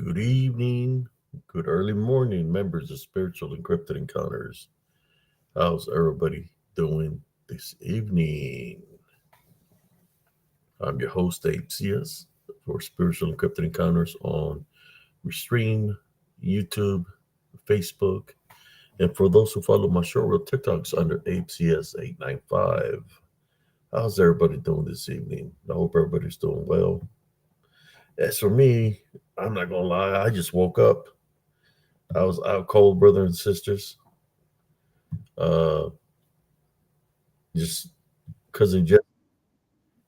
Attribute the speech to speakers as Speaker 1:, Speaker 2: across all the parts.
Speaker 1: Good evening, good early morning, members of Spiritual Encrypted Encounters. How's everybody doing this evening? I'm your host, Abe CS, for Spiritual Encrypted Encounters on Restream, YouTube, Facebook, and for those who follow my short reel TikToks under Abe CS895. How's everybody doing this evening? I hope everybody's doing well. As for me, I'm not gonna lie, I just woke up. I was out cold, brother and sisters. Uh, just cousin Jeff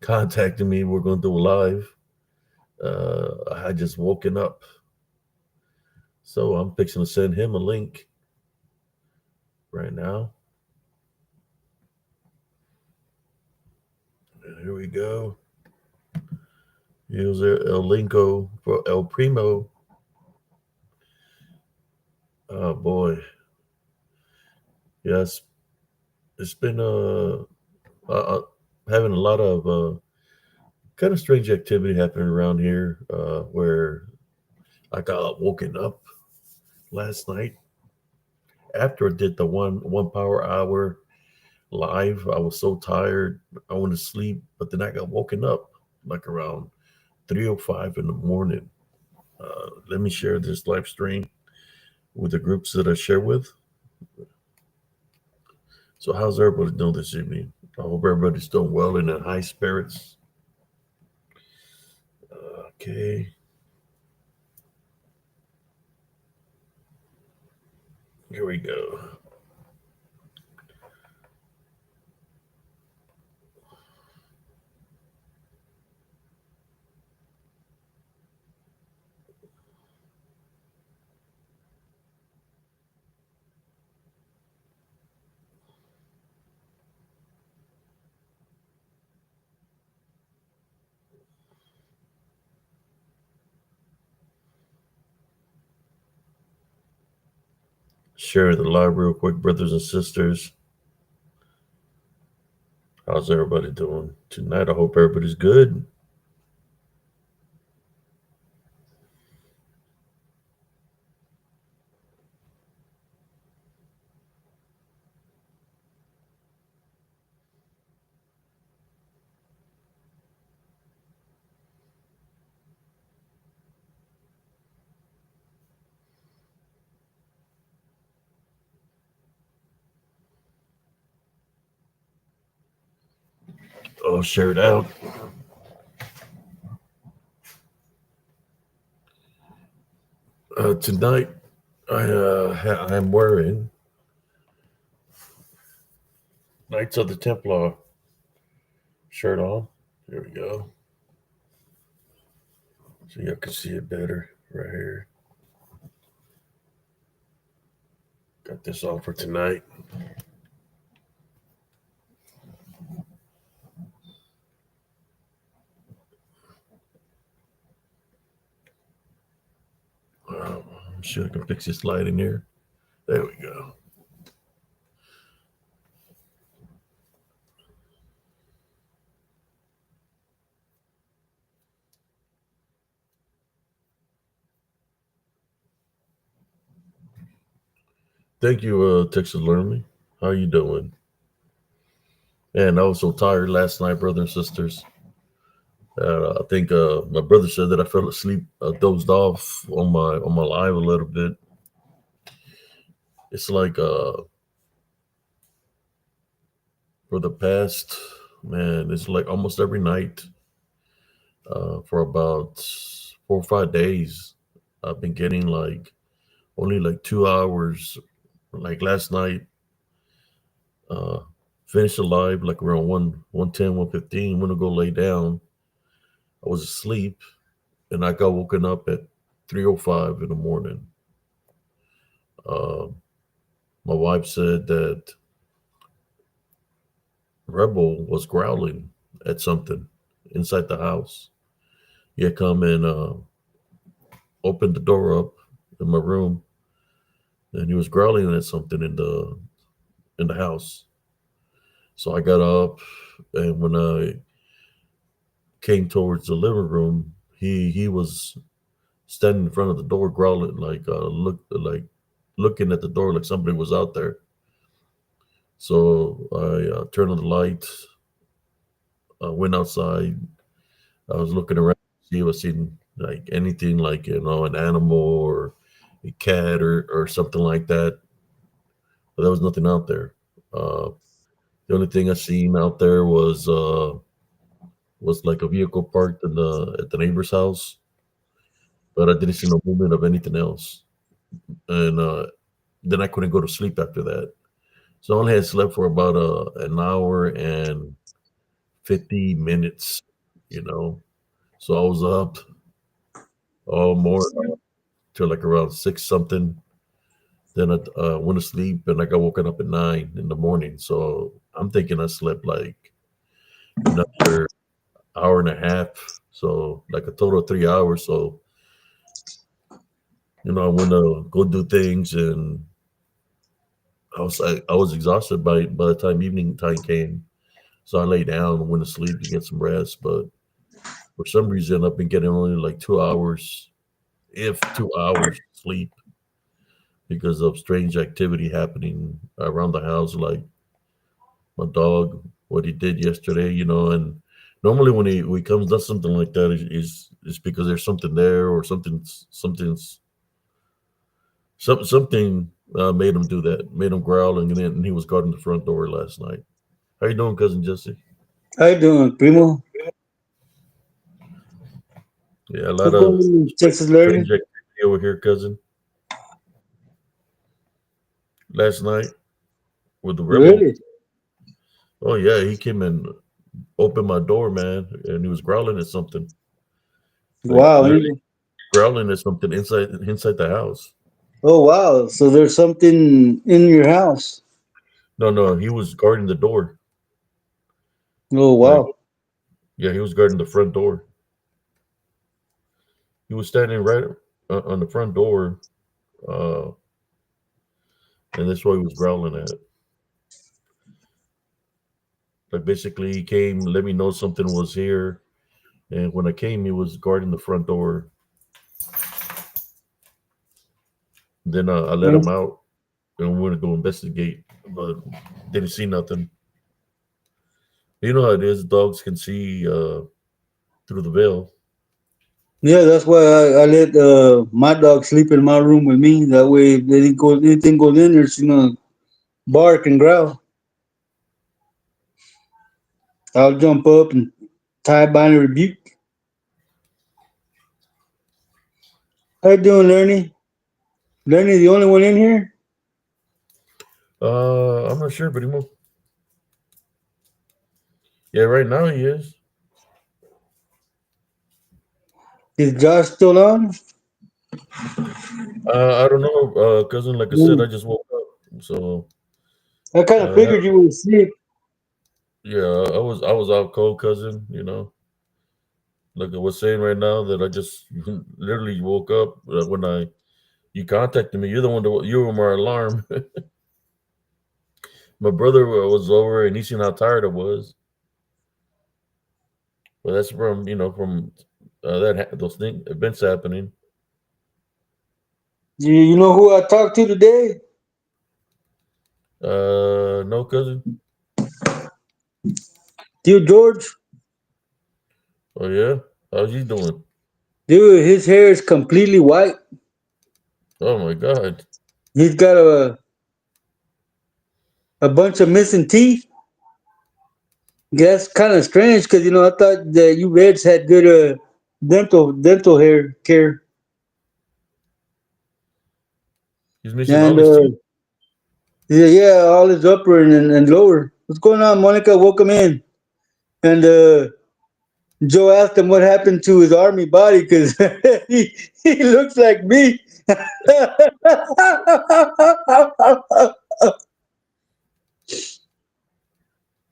Speaker 1: contacted me. We're going to do a live. I had just woken up, so I'm fixing to send him a link right now. And here we go. Here's El Linko for El Primo. Oh boy, yes, it's been having a lot of kind of strange activity happening around here. Where I got woken up last night after I did the one power hour live. I was so tired. I went to sleep, but then I got woken up like around 3:05 in the morning. Let me share this live stream with the groups that I share with. So how's everybody doing this evening? I hope everybody's doing well and in high spirits. Okay, here we go. Share the live real quick, brothers and sisters. How's everybody doing tonight? I hope everybody's good. Oh, share it out. Tonight, I'm wearing Knights of the Templar shirt on. Here we go. So y'all can see it better right here. Got this on for tonight. I'm sure I can fix this light in here. There we go. Thank you, Texas Learn Me. How you doing? And I was so tired last night, brothers and sisters. I think my brother said that I fell asleep, dozed off on my live a little bit. It's like for the past man, it's like almost every night for about 4 or 5 days. I've been getting like only like 2 hours. Like last night, uh, finished the live like around 1:10, 1:15. Went to go lay down. I was asleep, and I got woken up at 3:05 in the morning. Uh, my wife said that Rebel was growling at something inside the house. He had come and opened the door up in my room, and he was growling at something in the house. So I got up, and when I came towards the living room, he was standing in front of the door, growling, looking at the door like somebody was out there. So I turned on the lights, went outside. I was looking around to see if I seen like anything like an animal or a cat or something like that. But there was nothing out there. Uh, the only thing I seen out there was like a vehicle parked in the at the neighbor's house, but I didn't see no movement of anything else. And then I couldn't go to sleep after that. So I only had slept for about an hour and 50 minutes, you know. So I was up all morning till like around six something. Then I went to sleep and I got woken up at 9 in the morning. So I'm thinking I slept like another hour and a half. So like a total of 3 hours. So, I went to go do things and I was exhausted by the time evening time came. So I lay down and went to sleep to get some rest. But for some reason, I've been getting only like 2 hours, if 2 hours sleep because of strange activity happening around the house, like my dog, what he did yesterday, and normally when he comes does something like that is because there's something there or something made him do that, made him growl, and then he was guarding the front door last night. How you doing, cousin Jesse?
Speaker 2: How you doing, Primo?
Speaker 1: Yeah, a lot
Speaker 2: What's going
Speaker 1: of
Speaker 2: on in Texas learning?
Speaker 1: strange activity over here, cousin. Last night with the rebel.
Speaker 2: Really?
Speaker 1: Oh yeah, he came and opened my door, man, and he was growling at something, like
Speaker 2: Wow.
Speaker 1: literally growling at something inside the house.
Speaker 2: Oh, wow. So there's something in your house.
Speaker 1: No, no, he was guarding the door.
Speaker 2: Oh,
Speaker 1: Like,
Speaker 2: wow.
Speaker 1: yeah, he was guarding the front door. He was standing right on the front door, uh, and that's what he was growling at. Like basically, he came, let me know something was here, and when I came, he was guarding the front door. Then I let
Speaker 2: Yeah.
Speaker 1: him out, and we went to go investigate, but didn't see nothing. You know how it is; dogs can see through the veil.
Speaker 2: Yeah, that's why I let my dog sleep in my room with me. That way, if anything goes in there, she's gonna bark and growl. I'll jump up and tie a bind and rebuke. How you doing, Lerny? Lerny, the only one in here?
Speaker 1: I'm not sure, but yeah, right now he is.
Speaker 2: Is Josh still on?
Speaker 1: I don't know, cousin. Like I said,
Speaker 2: Mm.
Speaker 1: I just woke up, so
Speaker 2: I kind of
Speaker 1: uh,
Speaker 2: figured you would sleep.
Speaker 1: yeah, I was out cold, cousin. Like I was saying right now that I just literally woke up when I you contacted me. You're the one that you were my alarm. My brother was over and he seen how tired I was. But that's from those events happening.
Speaker 2: You know who I talked to today?
Speaker 1: No, cousin.
Speaker 2: Dude, George.
Speaker 1: Oh yeah, how's he doing?
Speaker 2: Dude, his hair is completely white.
Speaker 1: Oh my God,
Speaker 2: He's got a bunch of missing teeth. That's kind of strange because I thought that you Reds had good dental hair care.
Speaker 1: he's missing all
Speaker 2: And
Speaker 1: his teeth.
Speaker 2: yeah, yeah, all his upper and lower. What's going on, Monica? Welcome in. And Joe asked him what happened to his army body because he looks like me.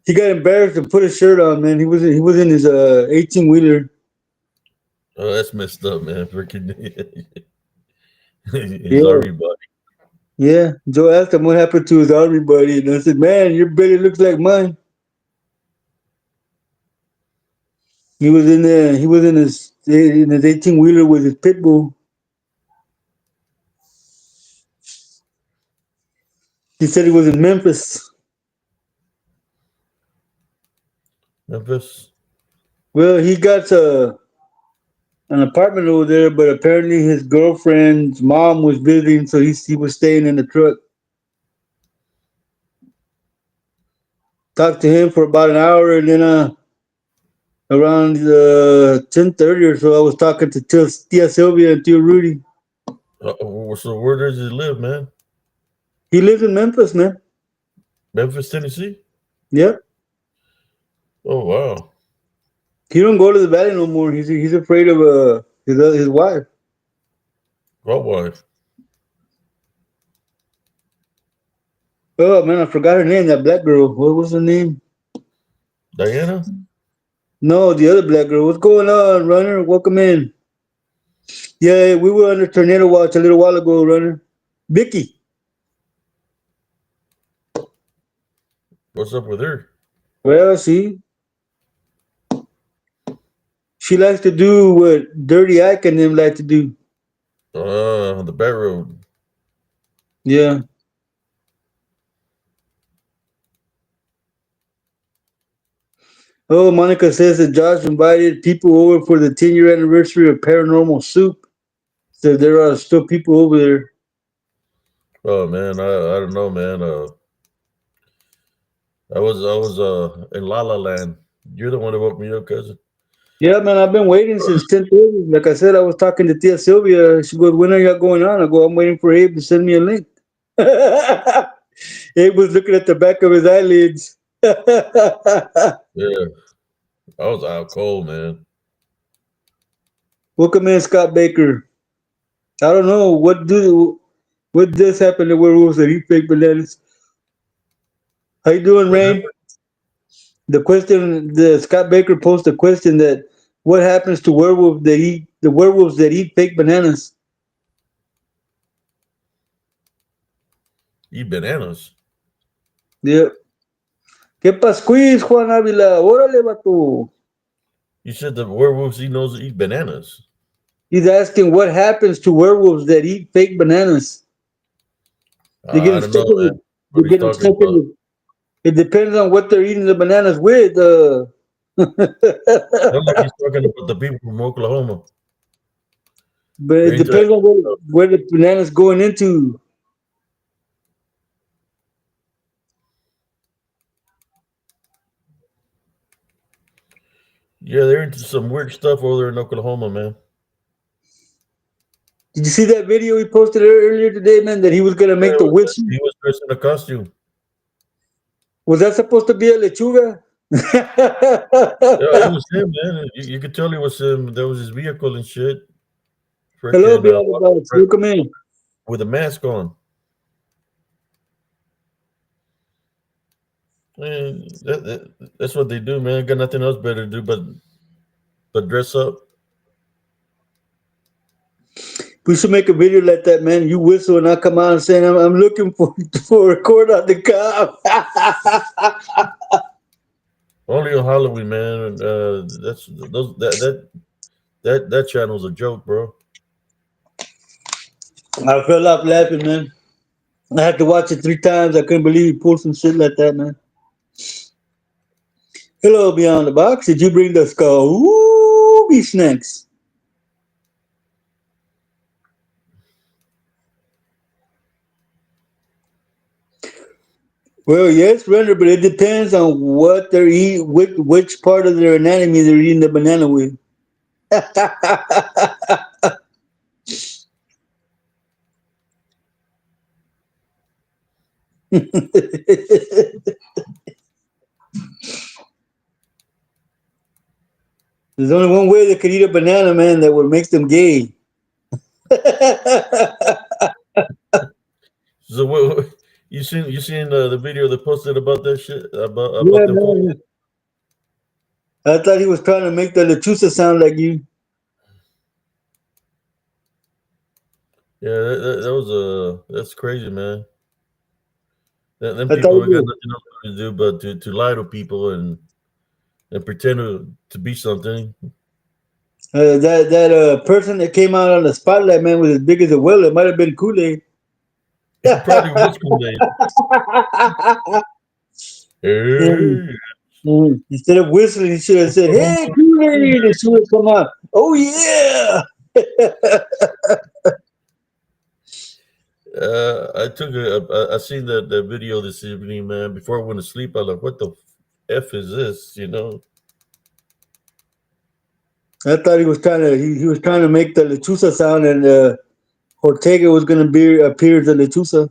Speaker 2: He got embarrassed and put his shirt on, man. He was in his 18 wheeler.
Speaker 1: Oh, that's messed up, man. Freaking his
Speaker 2: Yeah,
Speaker 1: army body.
Speaker 2: yeah. Joe asked him what happened to his army buddy, and I said, "Man, your belly looks like mine." He was in his 18 wheeler with his pit bull. He said he was in Memphis.
Speaker 1: Memphis.
Speaker 2: Well, he got an apartment over there, but apparently his girlfriend's mom was visiting, so he was staying in the truck. Talked to him for about an hour, and then around 10:30 or so, I was talking to Tia Sylvia and Tia Rudy.
Speaker 1: So where does he live, man?
Speaker 2: He lives in Memphis, man.
Speaker 1: Memphis, Tennessee.
Speaker 2: Yep.
Speaker 1: Oh wow.
Speaker 2: He don't go to the valley no more. He's afraid of his wife.
Speaker 1: What wife?
Speaker 2: Oh man, I forgot her name. That black girl. What was her name?
Speaker 1: Diana.
Speaker 2: No, the other black girl. What's going on, Runner? Welcome in. Yeah, we were under tornado watch a little while ago, Runner. Vicky.
Speaker 1: What's up with her?
Speaker 2: Well, see, she likes to do what Dirty Ike and them like to do.
Speaker 1: The back road.
Speaker 2: Yeah. Oh, Monica says that Josh invited people over for the 10-year anniversary of Paranormal Soup. So there are still people over there.
Speaker 1: Oh man, I don't know, man. I was in La La Land. You're the one that woke me up, cousin.
Speaker 2: Yeah, man, I've been waiting since 10:30. Like I said, I was talking to Tia Sylvia. She goes, "When are y'all going on?" I go, "I'm waiting for Abe to send me a link." Abe was looking at the back of his eyelids.
Speaker 1: Yeah, I was out cold, man.
Speaker 2: Welcome in, Scott Baker. I don't know what does happen to werewolves that eat fake bananas. How you doing, Rain? The question, the Scott Baker posted a question that what happens to werewolves that eat fake bananas?
Speaker 1: Eat bananas.
Speaker 2: Yeah. ¿Qué pascuis, Juan Ávila? Órale, vato.
Speaker 1: You said the werewolves eat bananas.
Speaker 2: He's asking what happens to werewolves that eat fake bananas. They get
Speaker 1: I
Speaker 2: them
Speaker 1: don't
Speaker 2: stuck
Speaker 1: know,
Speaker 2: in
Speaker 1: man.
Speaker 2: the, they
Speaker 1: What he's
Speaker 2: get them
Speaker 1: talking
Speaker 2: stuck in
Speaker 1: about.
Speaker 2: the, it depends on what they're eating the bananas with.
Speaker 1: Not like he's talking about the people from Oklahoma.
Speaker 2: But it
Speaker 1: Ain't
Speaker 2: depends
Speaker 1: that?
Speaker 2: on where the banana's going into.
Speaker 1: Yeah, they're into some weird stuff over there in Oklahoma, man.
Speaker 2: Did you see that video he posted earlier today, man? That he was gonna
Speaker 1: Yeah,
Speaker 2: make the whistle.
Speaker 1: he was dressed in a costume.
Speaker 2: Was that supposed to be a lechuga?
Speaker 1: Yeah, it was him, man. You could tell it was him. That was his vehicle and shit.
Speaker 2: Hello,
Speaker 1: Freaking
Speaker 2: Beyond the Box. Welcome in.
Speaker 1: with a mask on. Man, that's what they do, man. Got nothing else better to do but dress up.
Speaker 2: We should make a video like that, man. You whistle and I come out and saying I'm looking for a cord on the cob.
Speaker 1: Only on Halloween, man. That's those that channel's a joke, bro.
Speaker 2: I fell off laughing, man. I had to watch it 3 times. I couldn't believe he pulled some shit like that, man. Hello, Beyond the Box. Did you bring the Scooby snacks? Well, yes, Render, but it depends on what they're eating, which part of their anatomy they're eating the banana with. There's only one way they could eat a banana, man, that would make them gay.
Speaker 1: So what you seen the video they posted about that shit about
Speaker 2: Yeah,
Speaker 1: them?
Speaker 2: man. I thought he was trying to make the lechuza sound like you.
Speaker 1: Yeah, that was that's crazy, man. Them
Speaker 2: I thought
Speaker 1: people
Speaker 2: he
Speaker 1: ain't got
Speaker 2: was,
Speaker 1: nothing else to do but to lie to people and pretend to be something.
Speaker 2: that person that came out on the spotlight, man, was as big as a well. It might have been Kool-Aid.
Speaker 1: It probably was Kool-Aid. Hey,
Speaker 2: Instead of whistling, he should have said, "Hey, Kool-Aid," and she would come on. Oh yeah.
Speaker 1: I seen that video this evening, man. Before I went to sleep, I was like, "What the f is this?" You know.
Speaker 2: I thought he was trying to he was trying to make the Lechusa sound, and Ortega was going to be appear the Lechusa.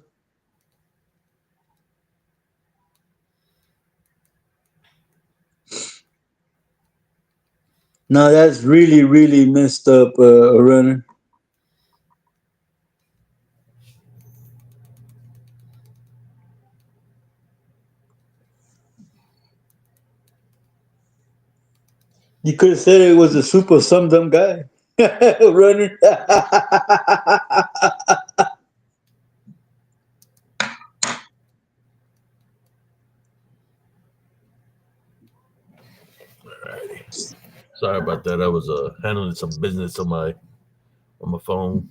Speaker 2: Now that's really really messed up, runner. You could have said it was a super some dumb guy. Runner.
Speaker 1: Alrighty. Sorry about that. I was handling some business on my phone,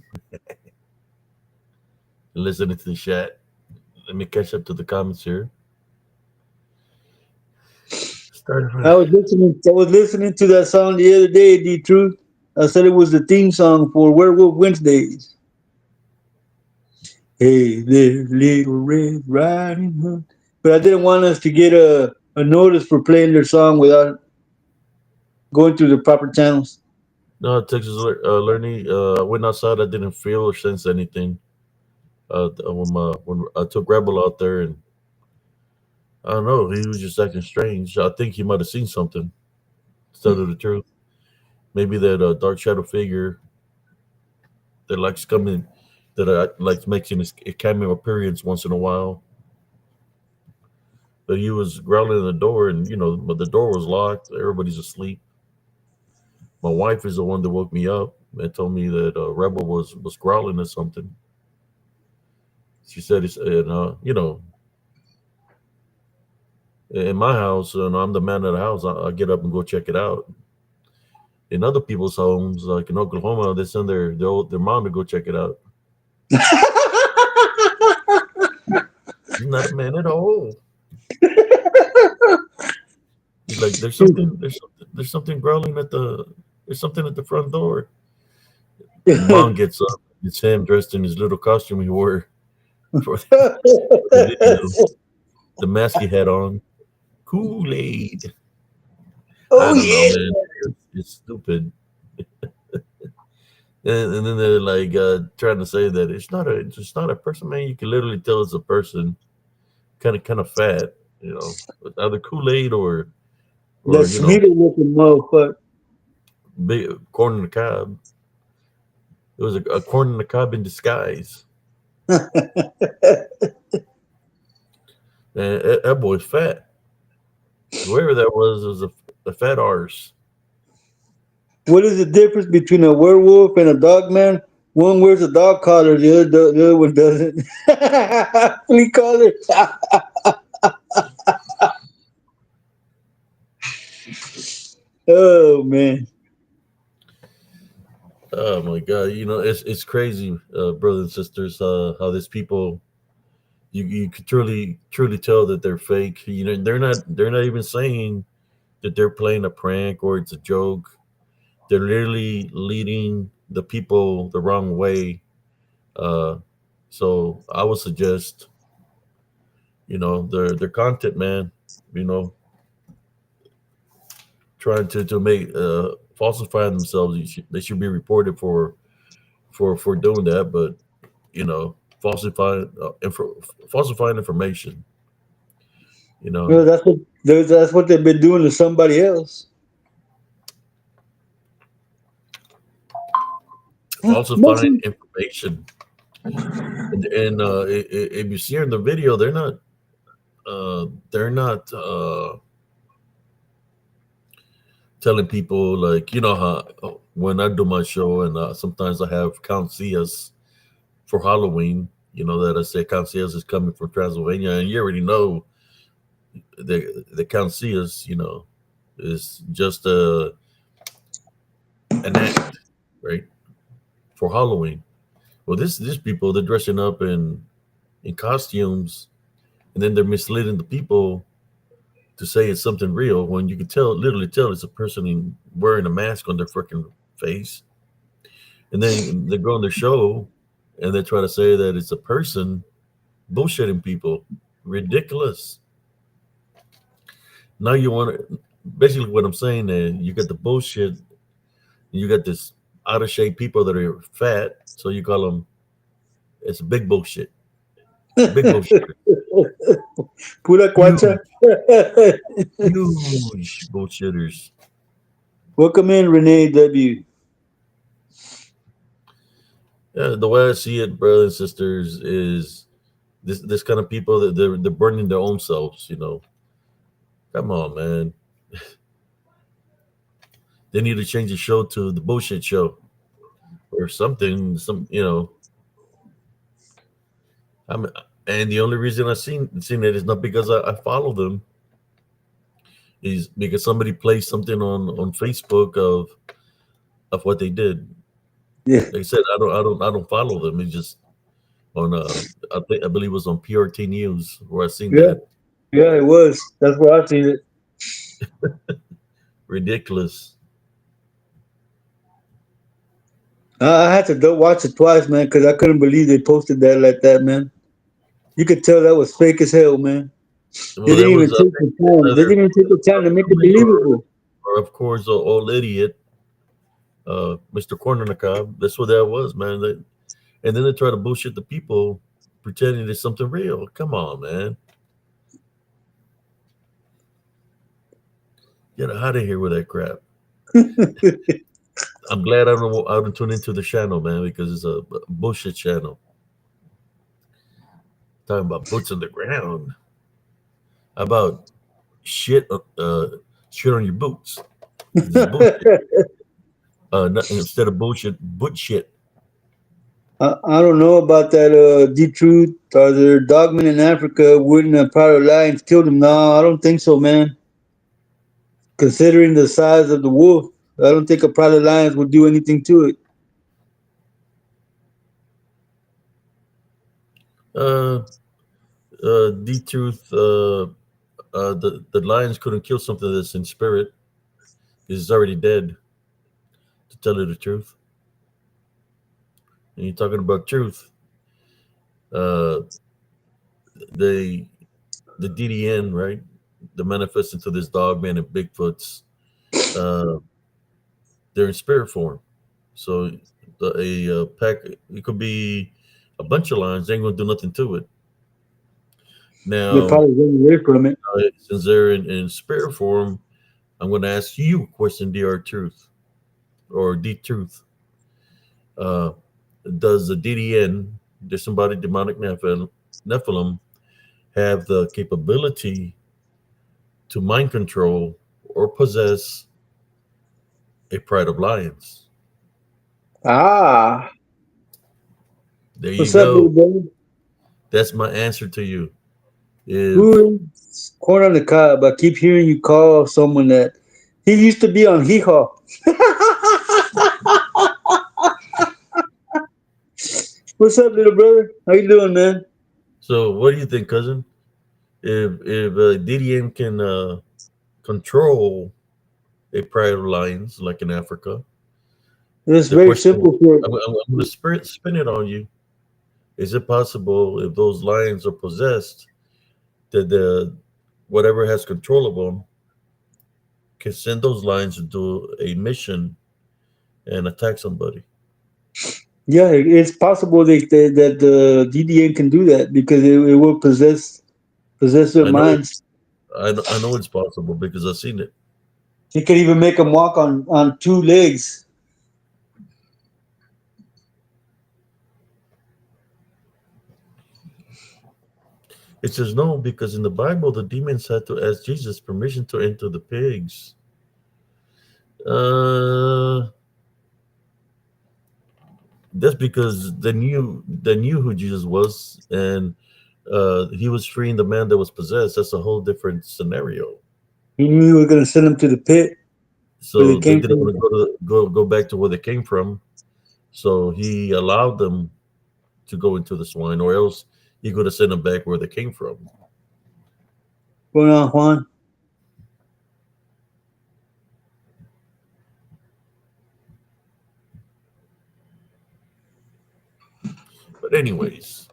Speaker 1: listening to the chat. Let me catch up to the comments here. Started
Speaker 2: I
Speaker 1: with
Speaker 2: was listening to that song the other day, D Truth. I said it was the theme song for Werewolf Wednesdays. Hey there, little Red Riding Hood. But I didn't want us to get a notice for playing their song without going through the proper channels.
Speaker 1: no Texas learning. I went outside. I didn't feel or sense anything. When I took Rebel out there, and I don't know, he was just acting strange. I think he might have seen something. To tell the truth, maybe that dark shadow figure that likes coming, that likes making a cameo appearance once in a while. But he was growling at the door, and but the door was locked. Everybody's asleep. My wife is the one that woke me up and told me that Rebel was growling at something. She said it's and in my house, and I'm the man of the house. I get up and go check it out. In other people's homes, like in Oklahoma, they send their mom to go check it out. He's not a man at all. He's like, there's something growling there's something at the front door. Mom gets up. It's him dressed in his little costume he wore for the video. The mask he had on. Kool-Aid. I
Speaker 2: Oh
Speaker 1: don't know,
Speaker 2: yeah.
Speaker 1: man. It's stupid. And then they're like trying to say that it's not a person, man. You can literally tell it's a person, kind of fat, either Kool-Aid
Speaker 2: The
Speaker 1: or
Speaker 2: Smithers looking motherfucker.
Speaker 1: big corn in the cob. It was a corn in the cob in disguise. And that boy's fat. Whoever that was a fat arse.
Speaker 2: What is the difference between a werewolf and a dog man? One wears a dog collar, the other one doesn't. Flea collar. Oh man.
Speaker 1: Oh my god! It's crazy, brothers and sisters. How these people you could truly tell that they're fake. They're not even saying that they're playing a prank or it's a joke. They're literally leading the people the wrong way. Uh, so I would suggest, their content, man. You know, trying to make falsify themselves. They should be reported for doing that. But falsifying information. You know,
Speaker 2: Well, that's what they've been doing to somebody else.
Speaker 1: falsifying
Speaker 2: Nothing.
Speaker 1: information. And if you see her in the video, they're not telling people, like, how when I do my show, and sometimes I have councias for Halloween. That I say councias is coming from Transylvania, and you already know the councias. Is just an act, right, for Halloween. Well, these people, they're dressing up in in costumes, and then they're misleading the people to say it's something real when you can literally tell it's a person wearing a mask on their freaking face. And then they go on their show and they try to say that it's a person bullshitting people. Ridiculous. Now you want to basically what I'm saying is you got the bullshit, you got this out of shape people that are fat, so you call them it's big bullshit. Big bullshit.
Speaker 2: Pura cuacha.
Speaker 1: Huge bullshitters.
Speaker 2: Welcome in, Renee W.
Speaker 1: Yeah, the way I see it, brothers and sisters, is this kind of people that they're burning their own selves. Come on, man. They need to change the show to the bullshit show or something. I'm, and the only reason I seen it is not because I follow them. Is because somebody placed something on Facebook of what they did.
Speaker 2: Yeah,
Speaker 1: Like I said, I don't follow them. It's just on I believe it was on PRT News where I seen
Speaker 2: yeah,
Speaker 1: that.
Speaker 2: yeah. It was. That's where I seen it.
Speaker 1: Ridiculous.
Speaker 2: I had to watch it twice, man, because I couldn't believe they posted that like that, man. You could tell that was fake as hell, man. They
Speaker 1: Well, there
Speaker 2: didn't even
Speaker 1: was
Speaker 2: take the time. They didn't even take the time to make it believable.
Speaker 1: or of course, the old idiot, Mr. Corner Cob. That's what that was, man. And then they try to bullshit the people, pretending it's something real. Come on, man. Get out of here with that crap. I'm glad I don't tune into the channel, man, because it's a bullshit channel. Talking about boots on the ground. How about shit on your boots? This is bullshit. Instead of bullshit, boot shit.
Speaker 2: I don't know about that deep truth. Are there dogmen in Africa? Wouldn't a pride of lions kill them? No, I don't think so, man. Considering the size of the wolf, I don't think a pride of lions would do anything to it.
Speaker 1: The truth, the lions couldn't kill something that's in spirit. It's already dead. To tell you the truth, and you're talking about truth. Uh, the DDN, right? The manifest into this dog man and Bigfoots. Uh, they're in spirit form. So a pack, it could be a bunch of lions. They ain't gonna do nothing to it.
Speaker 2: They
Speaker 1: Now,
Speaker 2: probably run away from it.
Speaker 1: since they're in spirit form, I'm going to ask you a question, Dr. Truth or D Truth. Uh, does the DDN, disembodied demonic Nephilim, have the capability to mind control or possess a pride of lions?
Speaker 2: Ah,
Speaker 1: There you
Speaker 2: what's up, little
Speaker 1: go.
Speaker 2: brother?
Speaker 1: That's my answer to you. If
Speaker 2: Who is corn on the cob? I keep hearing you call someone that he used to be on Hee Haw. What's up, little brother? How you doing, man?
Speaker 1: so, what do you think, cousin? If DDN can control a pride of lions like in Africa,
Speaker 2: It's
Speaker 1: the
Speaker 2: very
Speaker 1: question
Speaker 2: simple for
Speaker 1: I'm going to spin it on you. Is it possible if those lions are possessed that the whatever has control of them can send those lions to do a mission and attack somebody?
Speaker 2: yeah, it's possible that the DDN can do that because it will possess their
Speaker 1: I know it.
Speaker 2: minds.
Speaker 1: I know it's possible because I've seen it.
Speaker 2: He can even make them walk on two legs.
Speaker 1: It says no because in the Bible the demons had to ask Jesus permission to enter the pigs. Uh, that's because they knew who Jesus was, and he was freeing the man that was possessed. That's a whole different scenario.
Speaker 2: He knew he was going to send them to the pit where they
Speaker 1: So they
Speaker 2: came
Speaker 1: didn't
Speaker 2: from.
Speaker 1: want to go back to where they came from. So he allowed them to go into the swine, or else he could have sent them back where they came from.
Speaker 2: Going on, Juan?
Speaker 1: But anyways,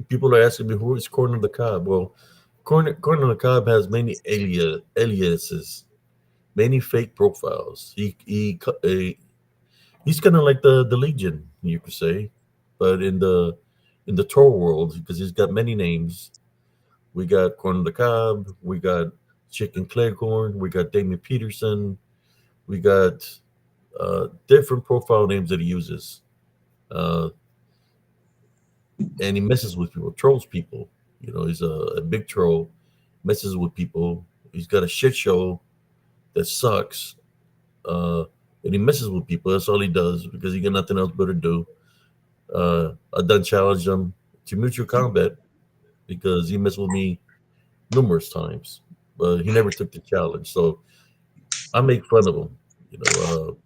Speaker 1: people are asking me who is Corn on the Cob. Well, Corn on the Cob has many aliases, many fake profiles. He's kind of like the Legion, you could say, but in the troll world because he's got many names. We got Corn on the Cob, we got Chicken Cleghorn, we got Damien Peterson, we got different profile names that he uses. Uh, and he messes with people, trolls people. You know, he's a big troll, messes with people. He's got a shit show that sucks, uh, and he messes with people. That's all he does because he got nothing else better to do. I done challenged him to mutual combat because he messed with me numerous times, but he never took the challenge. So I make fun of him. You know,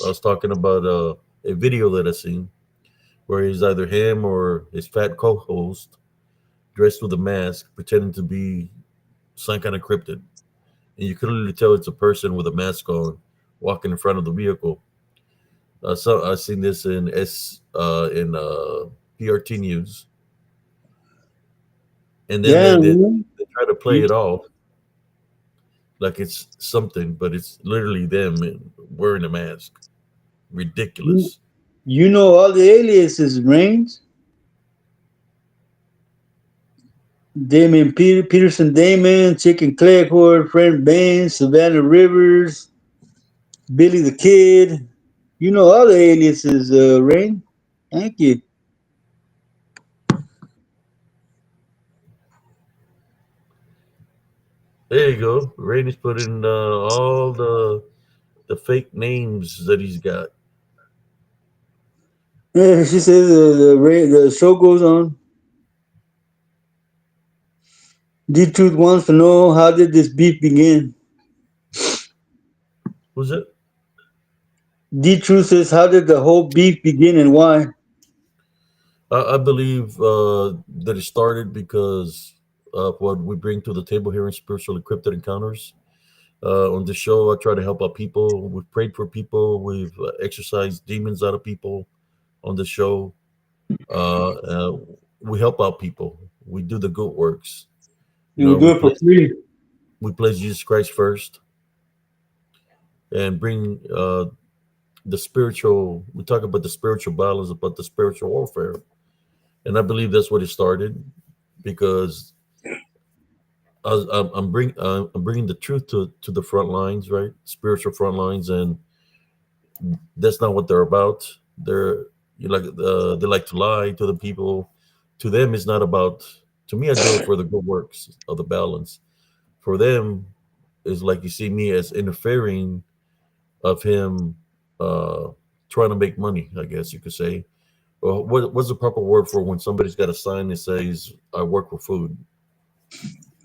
Speaker 1: I was talking about a video that I seen where he's either him or his fat co-host dressed with a mask, pretending to be some kind of cryptid, and you can literally tell it's a person with a mask on walking in front of the vehicle. So I've seen this in PRT News, and then
Speaker 2: Yeah,
Speaker 1: they try to play it off like it's something, but it's literally them wearing a mask.
Speaker 2: you,
Speaker 1: Ridiculous.
Speaker 2: you know all the aliases, Reigns. Peterson Damon, Chicken Cleghorn, Friend Baines, Savannah Rivers, Billy the Kid. You know all the aliases, Rain. Thank you.
Speaker 1: There you go. Rainey's put in all the fake names that he's got.
Speaker 2: Yeah, she says the show goes on. D Truth wants to know how did this beef begin?
Speaker 1: Who's it?
Speaker 2: D Truth says how did the whole beef begin and why?
Speaker 1: I believe that it started because of what we bring to the table here in Spiritual Encrypted Encounters. On the show, I try to help out people. We've prayed for people. We've exorcised demons out of people on the show. Uh, uh, we help out people. We do the good works. You
Speaker 2: And we
Speaker 1: know,
Speaker 2: do it for free.
Speaker 1: we place Jesus Christ first and bring the spiritual. We talk about the spiritual battles, about the spiritual warfare, and I believe that's what it started because I'm bringing the truth to the front lines, right? Spiritual front lines, and that's not what they're about. They're they like to lie to the people. To them, it's not about. To me, I do it for the good works of the balance. For them, is like you see me as interfering of him uh, trying to make money. I guess you could say. Well, what's the proper word for when somebody's got a sign that says "I work for food"?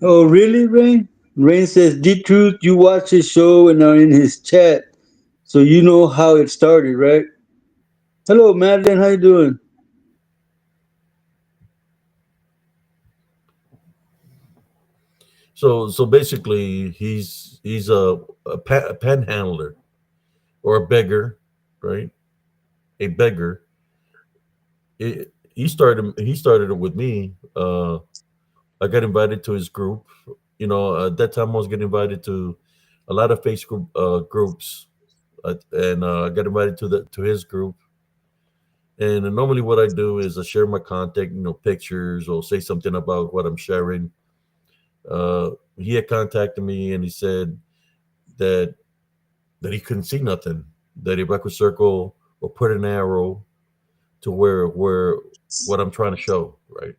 Speaker 2: Oh really, Rain? Rain says D Truth, you watch his show and are in his chat. So you know how it started, right? Hello, Madeline, how you doing?
Speaker 1: So basically, he's a panhandler or a beggar, right? A beggar. He started it with me. I got invited to his group. You know, at that time I was getting invited to a lot of Facebook groups, and I got invited to his group. And normally, what I do is I share my contact, you know, pictures or say something about what I'm sharing. He had contacted me and he said that that he couldn't see nothing. That if I could circle or put an arrow to where what I'm trying to show, right?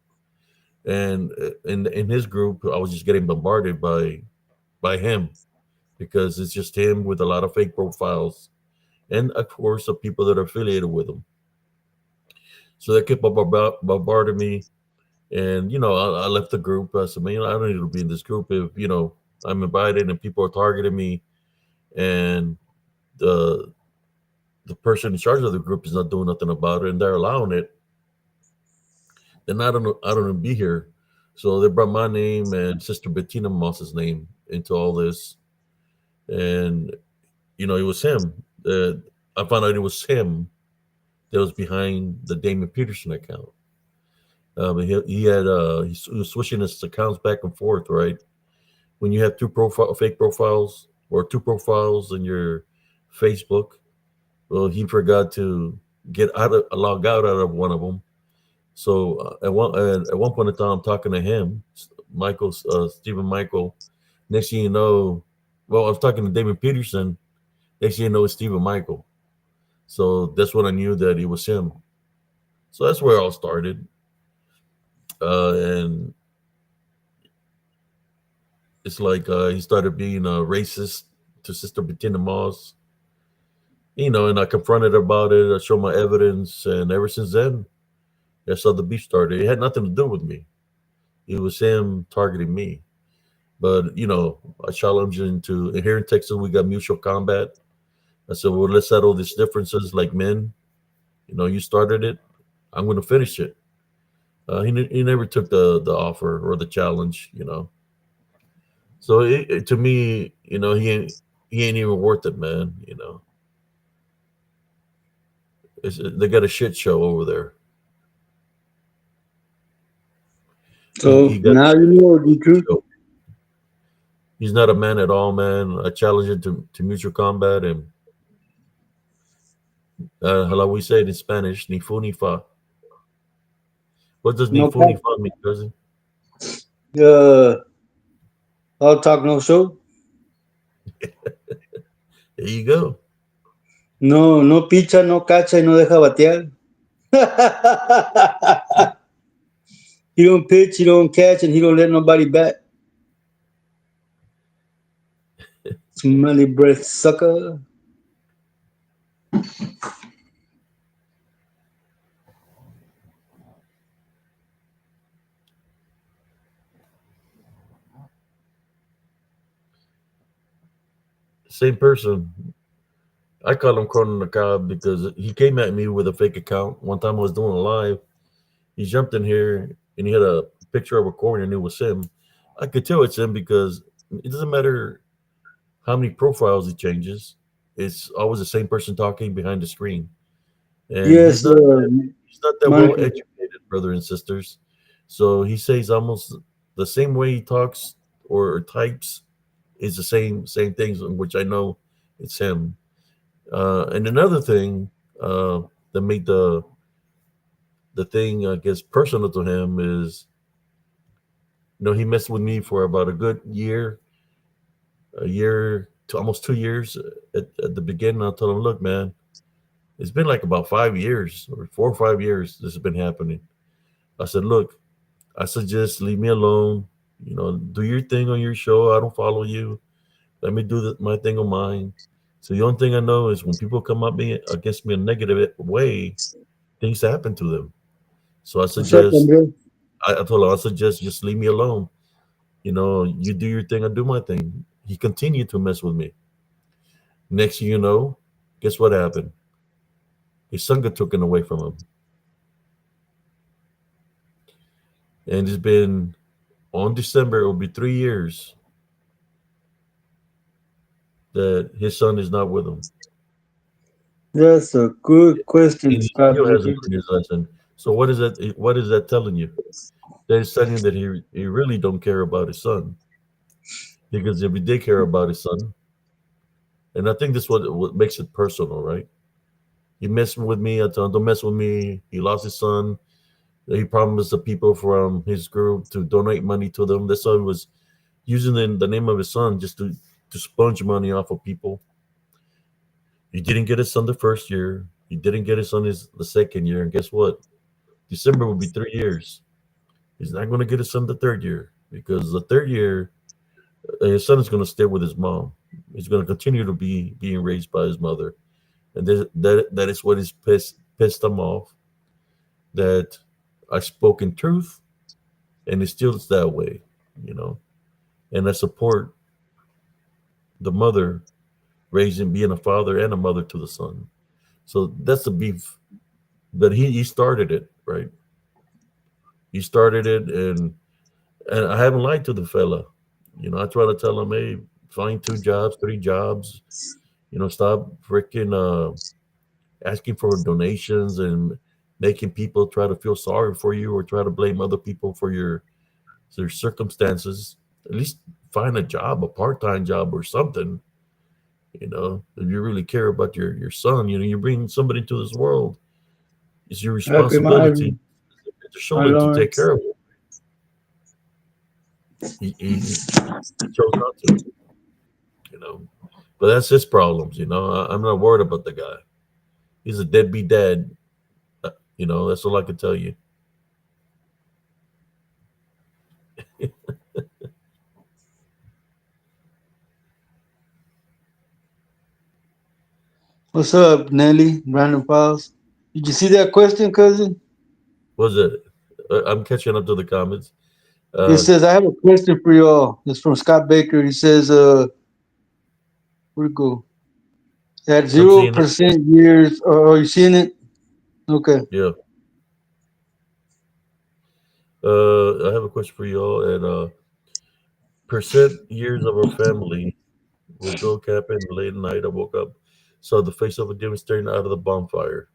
Speaker 1: And in his group, I was just getting bombarded by him because it's just him with a lot of fake profiles, and of course, the people that are affiliated with him. So they kept bombarding me, and I left the group. I said, man, I don't need to be in this group if I'm invited and people are targeting me, and the person in charge of the group is not doing nothing about it, and they're allowing it. and I don't be here. So they brought my name and Sister Bettina Moss's name into all this, and it was him. I found out it was him that was behind the Damon Peterson account. He was switching his accounts back and forth, right? When you have fake profiles or two profiles in your Facebook, well, he forgot to log out of one of them. So at one point in time, I'm talking to him, Michael, Stephen Michael. Next thing you know, well, I was talking to David Peterson. Next thing you know, it's Stephen Michael. So that's when I knew that it was him. So that's where it all started. And it's like he started being a racist to Sister Bettina Moss. And I confronted her about it. I showed my evidence, and ever since then, that's how the beef started. It had nothing to do with me. It was him targeting me. But I challenged him to. And here in Texas, we got mutual combat. I said, "Well, let's settle these differences like men. You started it. I'm going to finish it." He never took the offer or the challenge. So to me, he ain't even worth it, man. They got a shit show over there. He
Speaker 2: So
Speaker 1: got a
Speaker 2: now you
Speaker 1: shit
Speaker 2: know the truth.
Speaker 1: show. He's not a man at all, man. I challenge him to mutual combat, and how we say it in Spanish, ni fu ni fa. What does ni
Speaker 2: No
Speaker 1: fu ni
Speaker 2: cap.
Speaker 1: fa mean, cousin?
Speaker 2: I'll talk no show.
Speaker 1: There you go.
Speaker 2: No, no picha, no cacha y no deja batear. He don't pitch, he don't catch, and he don't let nobody bat. Smelly breath sucker.
Speaker 1: Same person. I call him Conan the Cobb because he came at me with a fake account. One time I was doing a live. He jumped in here and he had a picture of a corner and it was him. I could tell it's him because it doesn't matter how many profiles he changes. It's always the same person talking behind the screen. And
Speaker 2: Yes,
Speaker 1: he's not that well
Speaker 2: Monica.
Speaker 1: educated, brother and sisters. So he says almost the same way he talks or types is the same things, which I know it's him. And another thing that made the thing I guess personal to him is he messed with me for about a year to almost 2 years at the beginning. I told him, look, man, it's been like about 5 years or 4 or 5 years this has been happening. I said, look, I suggest leave me alone. Do your thing on your show. I don't follow you. Let me do my thing on mine. So the only thing I know is when people come up against me in a negative way, things happen to them. So
Speaker 2: What's up, Andre?
Speaker 1: I told him, I suggest just leave me alone. You do your thing, I do my thing. He continued to mess with me. Next thing you know, guess what happened? His son got taken away from him. And it's been on December, it will be 3 years that his son is not with him.
Speaker 2: That's a good question,
Speaker 1: And he
Speaker 2: Scott
Speaker 1: still hasn't
Speaker 2: Hunter.
Speaker 1: learned his lesson. So what is that telling you? That is telling you that he really don't care about his son. Because if he did care about his son, and I think this is what makes it personal, right? He messed with me. I told him, don't mess with me. He lost his son. He promised the people from his group to donate money to them. That's why he was using the name of his son just to sponge money off of people. He didn't get his son the first year. He didn't get his son the second year. And guess what? December will be 3 years. He's not going to get his son the third year because the third year, his son is going to stay with his mom. He's going to continue to be being raised by his mother. And that is what is pissed him off. That I spoke in truth, and it still is that way, you know. And I support the mother raising, being a father and a mother to the son. So that's the beef. But he started it, right? He started it, and I haven't lied to the fella. I try to tell him, hey, find 2 jobs, 3 jobs. Stop freaking asking for donations and making people try to feel sorry for you or try to blame other people for your circumstances. At least find a job, a part-time job or something. If you really care about your son, you bring somebody into this world. It's your
Speaker 2: Okay,
Speaker 1: responsibility to show
Speaker 2: my
Speaker 1: them to take
Speaker 2: Lawrence.
Speaker 1: care of him. He chose not to, you know. But that's his problems, I'm not worried about the guy. He's a deadbeat dad. That's all I can tell you.
Speaker 2: What's up, Nelly? Brandon Files. Did you see that question, cousin?
Speaker 1: Was it? I'm catching up to the comments.
Speaker 2: It
Speaker 1: Uh,
Speaker 2: says, I have a question for y'all. It's from Scott Baker. He says, where'd it go? At
Speaker 1: I'm
Speaker 2: zero
Speaker 1: seeing it.
Speaker 2: percent years, are you seeing it? Okay.
Speaker 1: Yeah. I have a question for y'all. At percent years of our family would go camping late at night. I woke up, saw the face of a demon staring out of the bonfire.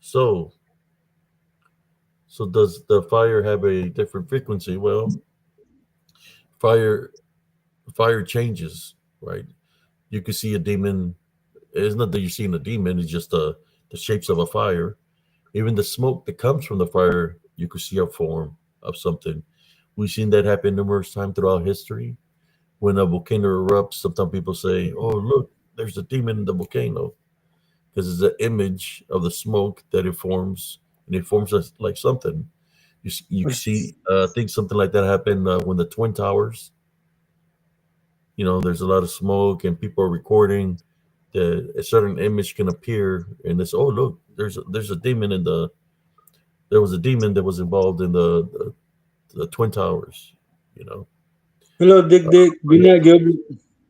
Speaker 1: So, so does the fire have a different frequency? Well, fire fire changes, right? You can see a demon. It's not that you're seeing a demon. It's just the shapes of a fire. Even the smoke that comes from the fire, you could see a form of something. We've seen that happen numerous times throughout history. When a volcano erupts, sometimes people say, "Oh, look, there's a demon in the volcano," because it's an image of the smoke that it forms, and it forms like something. You see, I think something like that happened when the Twin Towers. There's a lot of smoke, and people are recording. A certain image can appear, and it's, oh, look, there's a demon in the there was a demon that was involved in the Twin Towers. You know,
Speaker 2: Hello, Dick Dick.
Speaker 1: but
Speaker 2: Good
Speaker 1: yeah,
Speaker 2: night, Gilbert.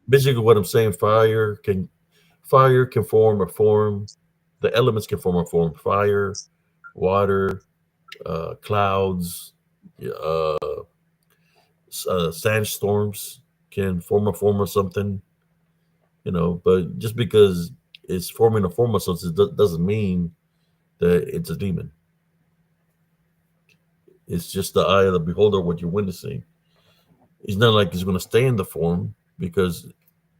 Speaker 1: basically what I'm saying, fire can form a form. The elements can form a form. Fire, water, clouds, uh, sandstorms can form a form of something. But just because it's forming a form of something doesn't mean that it's a demon. It's just the eye of the beholder what you're witnessing. It's not like it's going to stay in the form because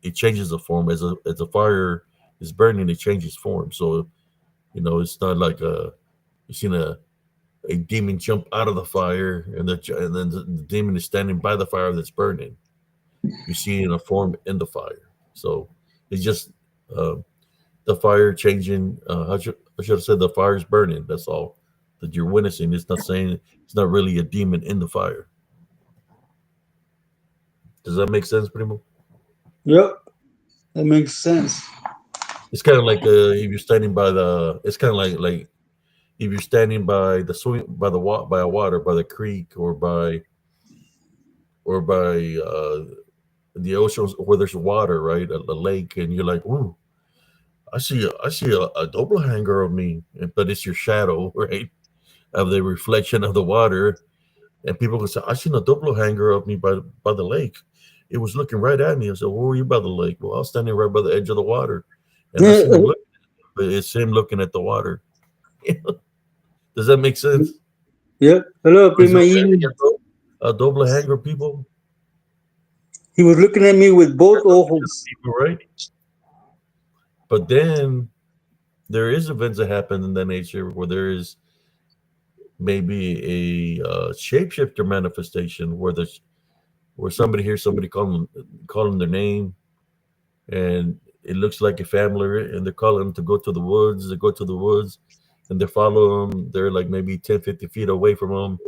Speaker 1: it changes the form as a fire is burning. It changes form. So it's not like you seen a demon jump out of the fire and then the demon is standing by the fire that's burning. You see in a form in the fire. So it's just uh, the fire changing. I should have said the fire is burning. That's all that you're witnessing. It's not saying it's not really a demon in the fire. Does that make sense, Primo?
Speaker 2: Yep, that makes sense.
Speaker 1: It's kind of like if you're standing by the. It's kind of like if you're standing by the swing by a water by the creek or by the oceans where there's water, right? A lake, and you're like, ooh, I see a doppelganger of me, but it's your shadow, right? Of the reflection of the water, and people can say, I seen a doppelganger of me by the lake. It was looking right at me. I said, where were you by the lake? Well, I was standing right by the edge of the water, and I seen him look, but it's him looking at the water. Does that make sense?
Speaker 2: Yep. Hello,
Speaker 1: Is
Speaker 2: Prima
Speaker 1: there really
Speaker 2: Eden.
Speaker 1: a doppelganger, people?
Speaker 2: He was looking at me with both
Speaker 1: There's a million
Speaker 2: ojos.
Speaker 1: people, right? But then there is events that happen in that nature where there is maybe a shapeshifter manifestation where somebody hears somebody calling their name, and it looks like a family, and they're calling them to go to the woods. They go to the woods, and they follow them. They're like maybe 10, 50 feet away from them,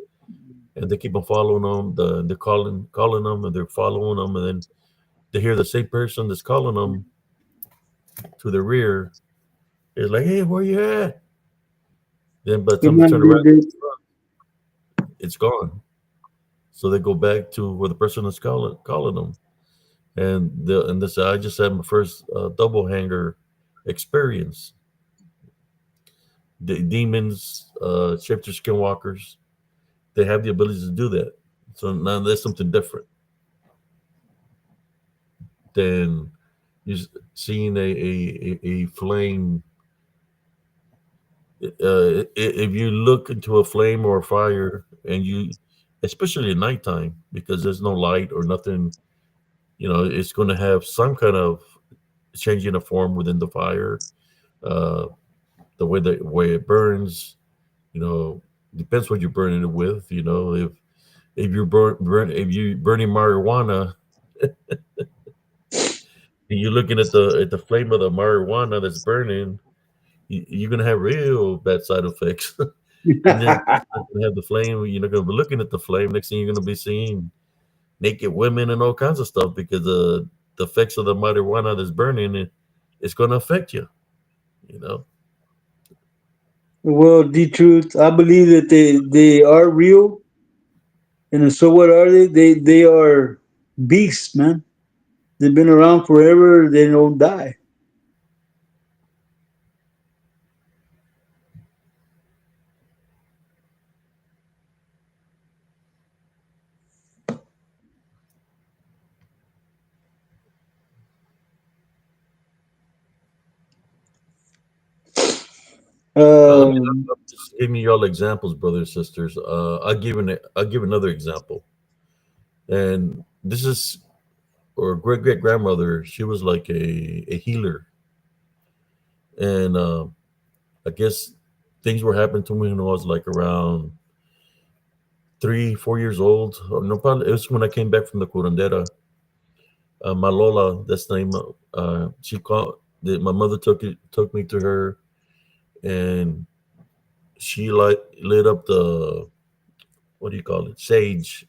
Speaker 1: and they keep on following them. They're calling them, and they're following them, and then they hear the same person that's calling them to the rear. It's like, hey, where you at? Then by the
Speaker 2: Good
Speaker 1: time they
Speaker 2: night,
Speaker 1: turn
Speaker 2: Dick
Speaker 1: around,
Speaker 2: Dick.
Speaker 1: it's gone. So they go back to where the person is calling them, and this I just had my first double hanger experience. Demons, shifter skinwalkers, they have the ability to do that. So now there's something different than you seeing a flame. If you look into a flame or a fire, and you, especially at nighttime, because there's no light or nothing, it's going to have some kind of changing of form within the fire. Uh, the way it burns, depends what you're burning it with. If you're if you burning marijuana, and you're looking at the flame of the marijuana that's burning, you're gonna have real bad side effects. And then you're gonna have the flame. You're not gonna be looking at the flame. Next thing you're gonna be seeing naked women and all kinds of stuff because the effects of the marijuana that's burning it's gonna affect you. You know.
Speaker 2: Well, the truth, I believe that they are real, and so what are they? They are beasts, man. They've been around forever. They don't die.
Speaker 1: I mean,
Speaker 2: Um,
Speaker 1: I'm just giving you all examples, brothers and sisters. I'll give another example, and this is or great great grandmother. She was like a healer, and I guess things were happening to me when I was like around 3 4 years old. Or no, probably it was when I came back from the curandera. My Lola, that's the name. She called. My mother took me to her, and she lit up the, what do you call it, sage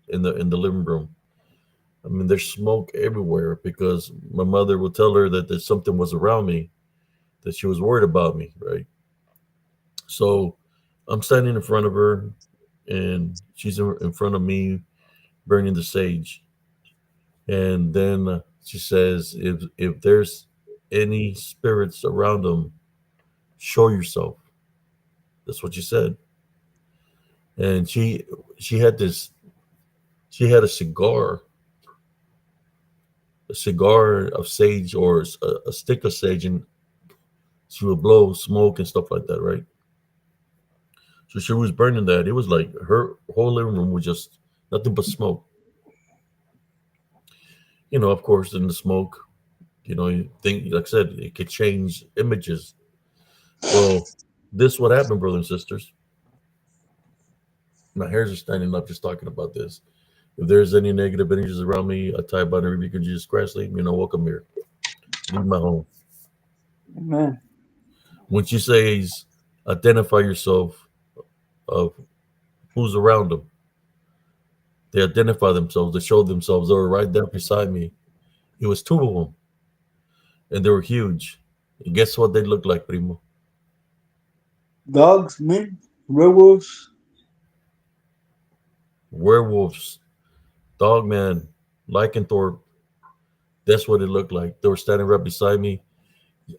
Speaker 1: in the living room. I mean, there's smoke everywhere because my mother would tell her that there's something was around me, that she was worried about me, right? So I'm standing in front of her, and she's in front of me burning the sage. And then she says, if there's any spirits around them, show yourself. That's what she said. And she had this she had a cigar of sage, or a stick of sage, and she would blow smoke and stuff like that, right? So she was burning that. It was like her whole living room was just nothing but smoke. Of course, in the smoke, you think, like I said, it could change images. Well, this what happened, brothers and sisters. My hairs are standing up just talking about this. If there's any negative energies around me, I type out every you just crash leave, welcome here. Leave my home.
Speaker 2: man,
Speaker 1: When she says identify yourself of who's around them, they identify themselves, they show themselves. They were right there beside me. It was two of them, and they were huge. And guess what they looked like, primo?
Speaker 2: dogs, man, werewolves.
Speaker 1: Werewolves. Dogman, Lycanthrope. That's what it looked like. They were standing right beside me.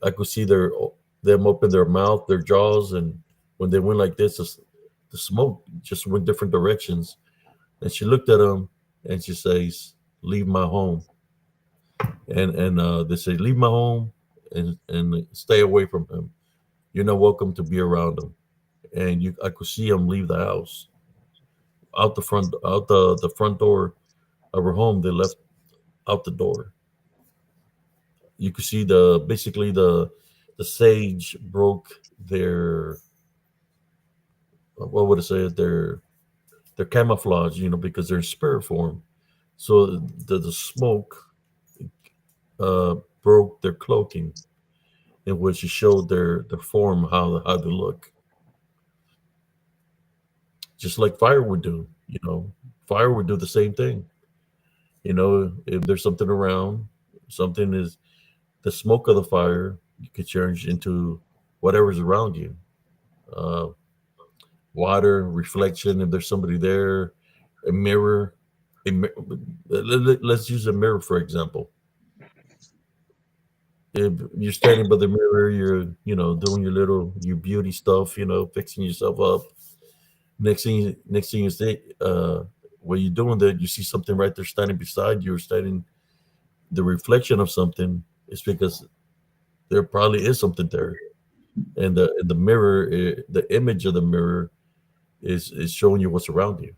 Speaker 1: I could see them open their mouth, their jaws, and when they went like this, the smoke just went different directions. And she looked at him, and she says, "Leave my home." And they say, "Leave my home, and stay away from him. You're not welcome to be around him." And I could see him leave the house, out the front door of her home. They left out the door. You could see the sage broke their, what would I say, their camouflage, because they're in spirit form. So the smoke broke their cloaking, in which it showed their form, how they look, just like fire would do. Fire would do the same thing. If there's something around, something is the smoke of the fire, you could change into whatever's around you. Uh, Water, reflection. If there's somebody there, a mirror. Let's use a mirror for example. If you're standing by the mirror, you're doing your beauty stuff, fixing yourself up, Next thing you say, while you're doing that, you see something right there standing beside you, or standing the reflection of something. It's because there probably is something there, and the mirror, the image of the mirror, is showing you what's around you.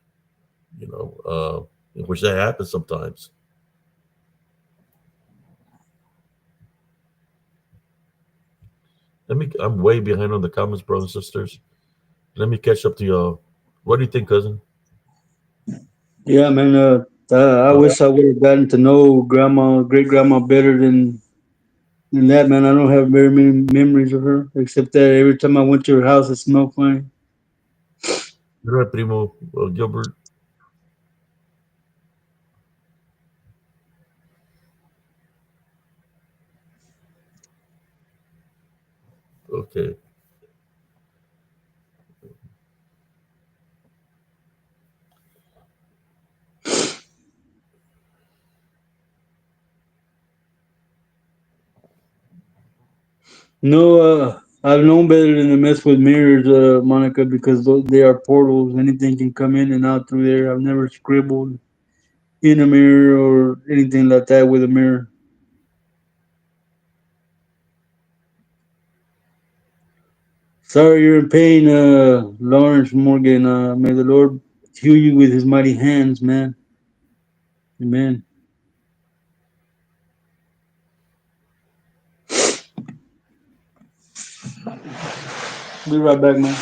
Speaker 1: You know, which that happens sometimes. I'm way behind on the comments, brothers and sisters. Let me catch up to y'all. What do you think, cousin?
Speaker 2: Yeah, man. I
Speaker 1: Uh,
Speaker 2: wish I would have gotten to know grandma, great grandma better than that, man. I don't have very many memories of her, except that every time I went to her house, it smelled funny.
Speaker 1: you're right, Primo. Gilbert. Okay.
Speaker 2: No, I've known better than to mess with mirrors, Monica, because they are portals. Anything can come in and out through there. I've never scribbled in a mirror or anything like that with a mirror. Sorry you're in pain, Lawrence Morgan. May the Lord heal you with his mighty hands, man. Amen. Be right back, man.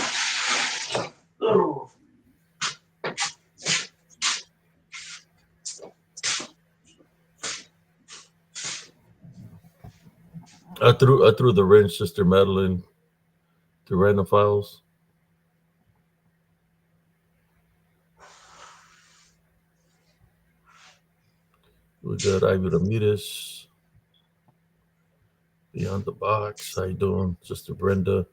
Speaker 1: I threw the wrench, Sister Madeline, to random files. We got Ivy Ramirez, Beyond the Box. How you doing, Sister Brenda?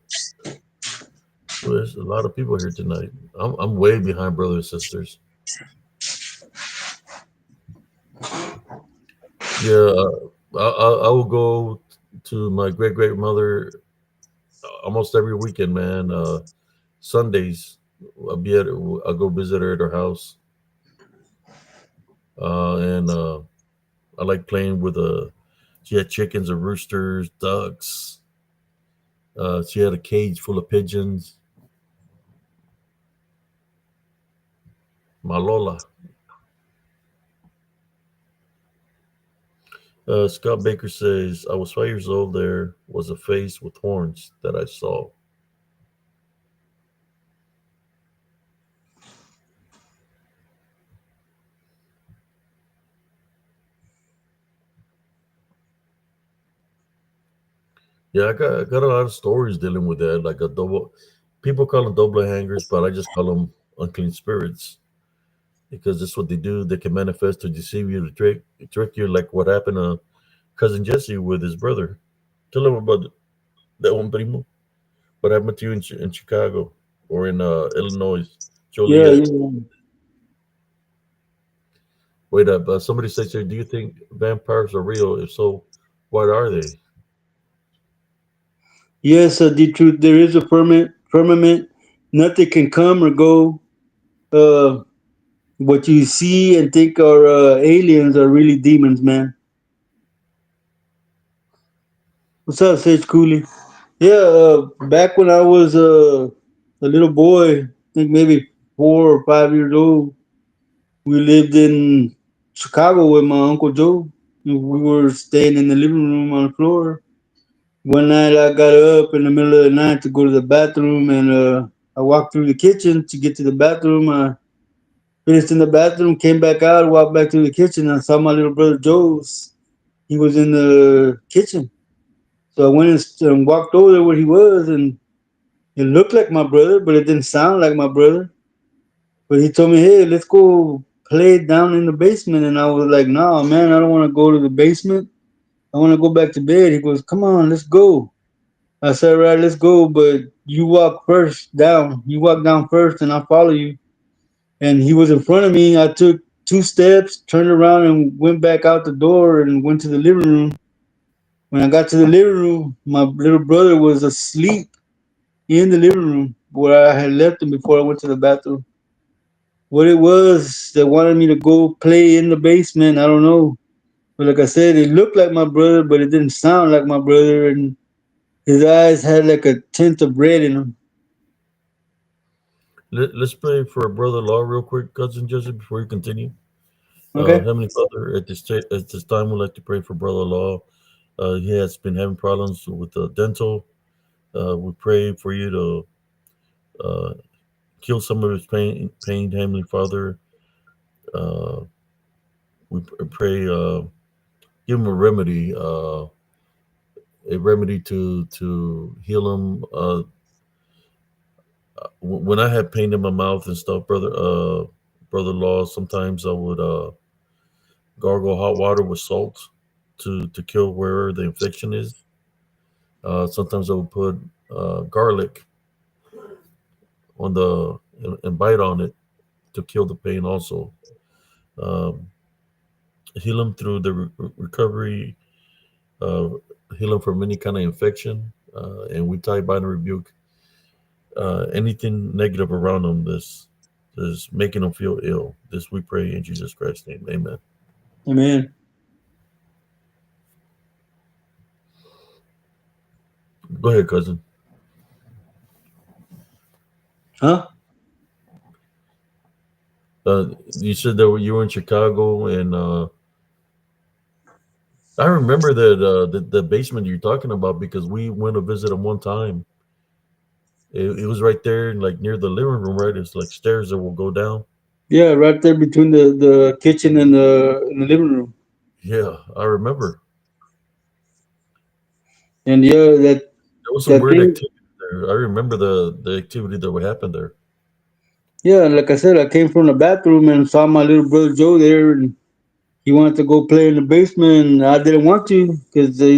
Speaker 1: Well, there's a lot of people here tonight. I'm way behind, brothers and sisters. Yeah, I will go to my great grandmother almost every weekend, man. Sundays, I'll go visit her at her house, and I like playing with She had chickens and roosters, ducks. She had a cage full of pigeons. My Lola. Scott Baker says, I was 5 years old. There was a face with horns that I saw. Yeah, I got a lot of stories dealing with that. Like a double, people call them double hangers, but I just call them unclean spirits because that's what they do. They can manifest to deceive you, to trick you, like what happened to cousin Jesse with his brother. Tell him about that one, primo. What happened to you in Chicago or in Illinois,
Speaker 2: Yeah,
Speaker 1: Joliet?
Speaker 2: yeah.
Speaker 1: Wait up. Somebody says here, do you think vampires are real? If so, what are they?
Speaker 2: Yes, the truth. There is a firmament. Nothing can come or go. Uh, what you see and think are aliens are really demons, man. What's up, Sage Cooley? Yeah, back when I was a little boy, I think maybe 4 or 5 years old, we lived in Chicago with my Uncle Joe. We were staying in the living room on the floor. One night I got up in the middle of the night to go to the bathroom, and I walked through the kitchen to get to the bathroom. I finished in the bathroom, came back out, walked back to the kitchen, and I saw my little brother Joe's. He was in the kitchen. So I went and walked over there where he was, and it looked like my brother, but it didn't sound like my brother. But he told me, "Hey, let's go play down in the basement." And I was like, "Nah, man, I don't want to go to the basement. I want to go back to bed." He goes, "Come on, let's go." I said, "Right, let's go, but you walk first down. You walk down first, and I'll follow you." And he was in front of me. I took 2 steps, turned around, and went back out the door and went to the living room. When I got to the living room, my little brother was asleep in the living room. where I had left him before I went to the bathroom. What it was that wanted me to go play in the basement, I don't know. But like I said, it looked like my brother, but it didn't sound like my brother, and his eyes had like a tint of red in them.
Speaker 1: Let's pray for Brother Law real quick, cousin Joseph, before you continue.
Speaker 2: Okay.
Speaker 1: Heavenly Father, at this time, we'd like to pray for Brother Law. He has been having problems with dental. We pray for you to uh, kill some of his pain, Heavenly Father. Uh, we pray, give him a remedy to heal him. When I had pain in my mouth and stuff, Brother Law, sometimes I would gargle hot water with salt to kill where the infection is. Sometimes I would put garlic on and bite on it to kill the pain also. Um, Heal him through the recovery, uh, heal him from any kind of infection, and we tie, bind, and rebuke anything negative around him that's making him feel ill. This we pray in Jesus Christ's name. Amen.
Speaker 2: Amen.
Speaker 1: Go ahead, cousin.
Speaker 2: Huh?
Speaker 1: You said that you were in Chicago, and I remember that the basement you're talking about because we went to visit him one time. It was right there, like near the living room, right? It's like stairs that will go down.
Speaker 2: Yeah, right there between the kitchen and the living room.
Speaker 1: Yeah, I remember.
Speaker 2: And yeah,
Speaker 1: There was some
Speaker 2: that
Speaker 1: weird
Speaker 2: thing.
Speaker 1: activity there. I remember the activity that would happen there.
Speaker 2: Yeah, like I said, I came from the bathroom and saw my little brother Joe there, and he wanted to go play in the basement. And I didn't want to because I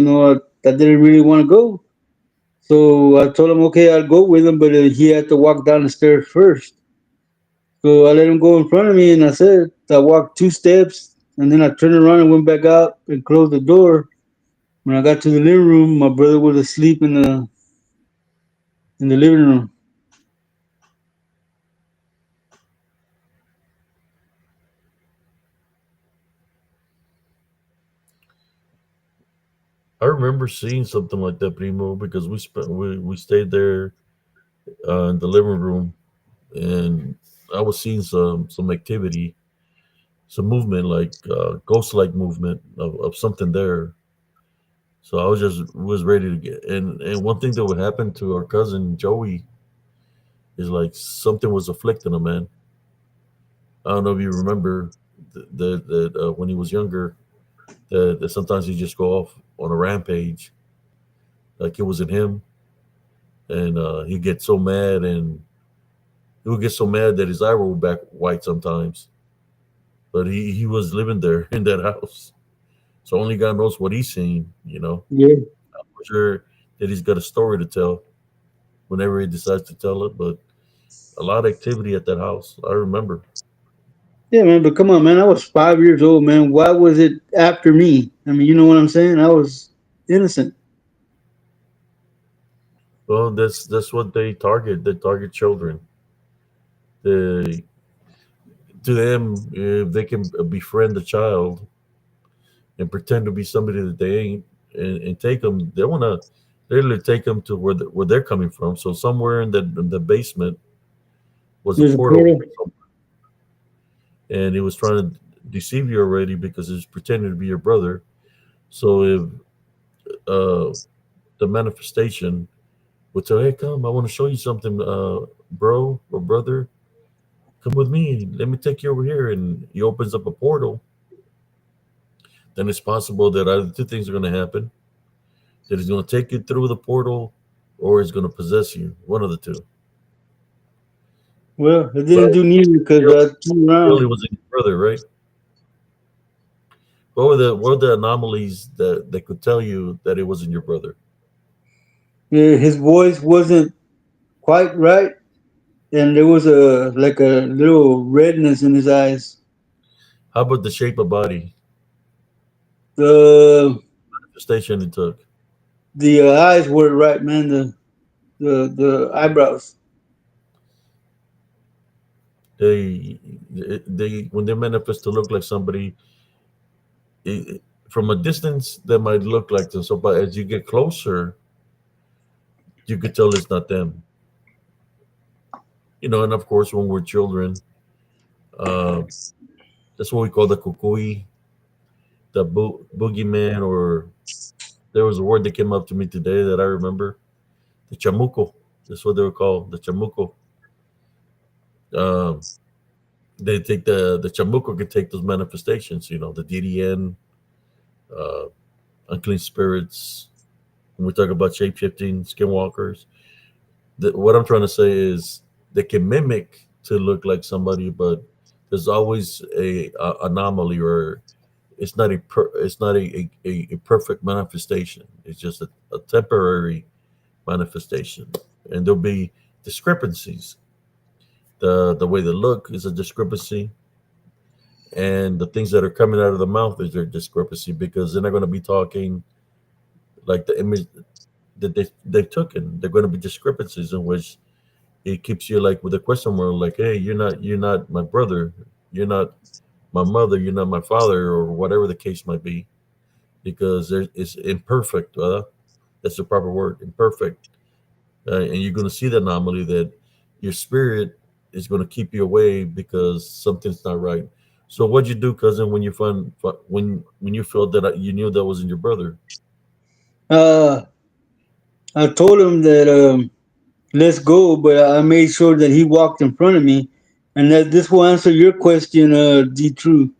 Speaker 2: didn't really want to go. So I told him, okay, I'll go with him, but he had to walk down the stairs first. So I let him go in front of me, and I walked 2 steps, and then I turned around and went back out and closed the door. When I got to the living room, my brother was asleep in the living room.
Speaker 1: I remember seeing something like that, Primo, because we stayed there in the living room, and I was seeing some activity, some movement, like ghost like movement of something there. So I was ready to get and one thing that would happen to our cousin Joey is like something was afflicting him, man. I don't know if you remember that when he was younger, that sometimes he just go off on a rampage, like it was in him, and he get so mad and he would get so mad that his eye rolled back white sometimes. But he was living there in that house, so only God knows what he's seen.
Speaker 2: Yeah,
Speaker 1: I'm sure that he's got a story to tell whenever he decides to tell it. But a lot of activity at that house. I remember.
Speaker 2: yeah, man. But come on, man. I was 5 years old, man. Why was it after me? I mean, you know what I'm saying? I was innocent.
Speaker 1: Well, that's what they target. They target children. They To them, if they can befriend a child and pretend to be somebody that they ain't, and take them, they want to literally take them to where they're coming from. So somewhere in the basement was a
Speaker 2: There's a
Speaker 1: portal,
Speaker 2: portal.
Speaker 1: and he was trying to deceive you already because he's pretending to be your brother. So if uh, the manifestation would say, "Hey, come, I want to show you something, bro or brother. Come with me. Let me take you over here." And he opens up a portal. Then it's possible that either two things are going to happen: that he's going to take you through the portal, or he's going to possess you. One of the two.
Speaker 2: Well, it
Speaker 1: But
Speaker 2: didn't do neither because I turned
Speaker 1: he
Speaker 2: around.
Speaker 1: really was your brother, right? What were the anomalies that could tell you that it wasn't your brother?
Speaker 2: Yeah, his voice wasn't quite right, and there was a like a little redness in his eyes.
Speaker 1: How about the shape of body,
Speaker 2: The
Speaker 1: the station it took?
Speaker 2: the eyes were right, man. The eyebrows.
Speaker 1: They they when they manifest to look like somebody, from a distance they might look like them. So, but as you get closer, you could tell it's not them. And of course, when we're children, uh, that's what we call the kukui, the boogeyman, or there was a word that came up to me today that I remember, the chamuco. That's what they were called, the chamuco. Um, they take the chamuco can take those manifestations. The DDN, uh, unclean spirits. When we talk about shape shifting skinwalkers, what I'm trying to say is they can mimic to look like somebody, but there's always a anomaly, or it's not a perfect manifestation. It's just a temporary manifestation, and there'll be discrepancies. The way they look is a discrepancy, and the things that are coming out of the mouth is their discrepancy, because they're not going to be talking like the image that they've taken. They're going to be discrepancies in which it keeps you like with a question mark, like, hey, you're not my brother, you're not my mother, you're not my father, or whatever the case might be, because it's imperfect. That's the proper word, imperfect. And you're going to see the anomaly that your spirit is going to keep you away because something's not right. So what'd you do, cousin, when you when you felt that you knew that wasn't your brother?
Speaker 2: Uh, I told him that let's go, but I made sure that he walked in front of me, and that this will answer your question, D. True.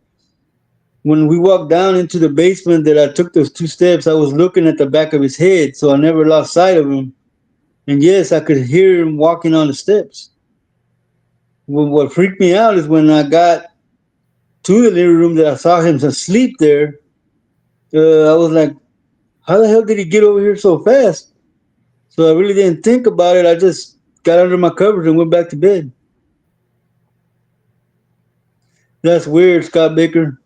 Speaker 2: When we walked down into the basement, that I took those 2 steps, I was looking at the back of his head, so I never lost sight of him. And yes, I could hear him walking on the steps. What freaked me out is when I got to the living room that I saw him asleep there. I was like, how the hell did he get over here so fast? So I really didn't think about it. I just got under my covers and went back to bed. That's weird, Scott Baker.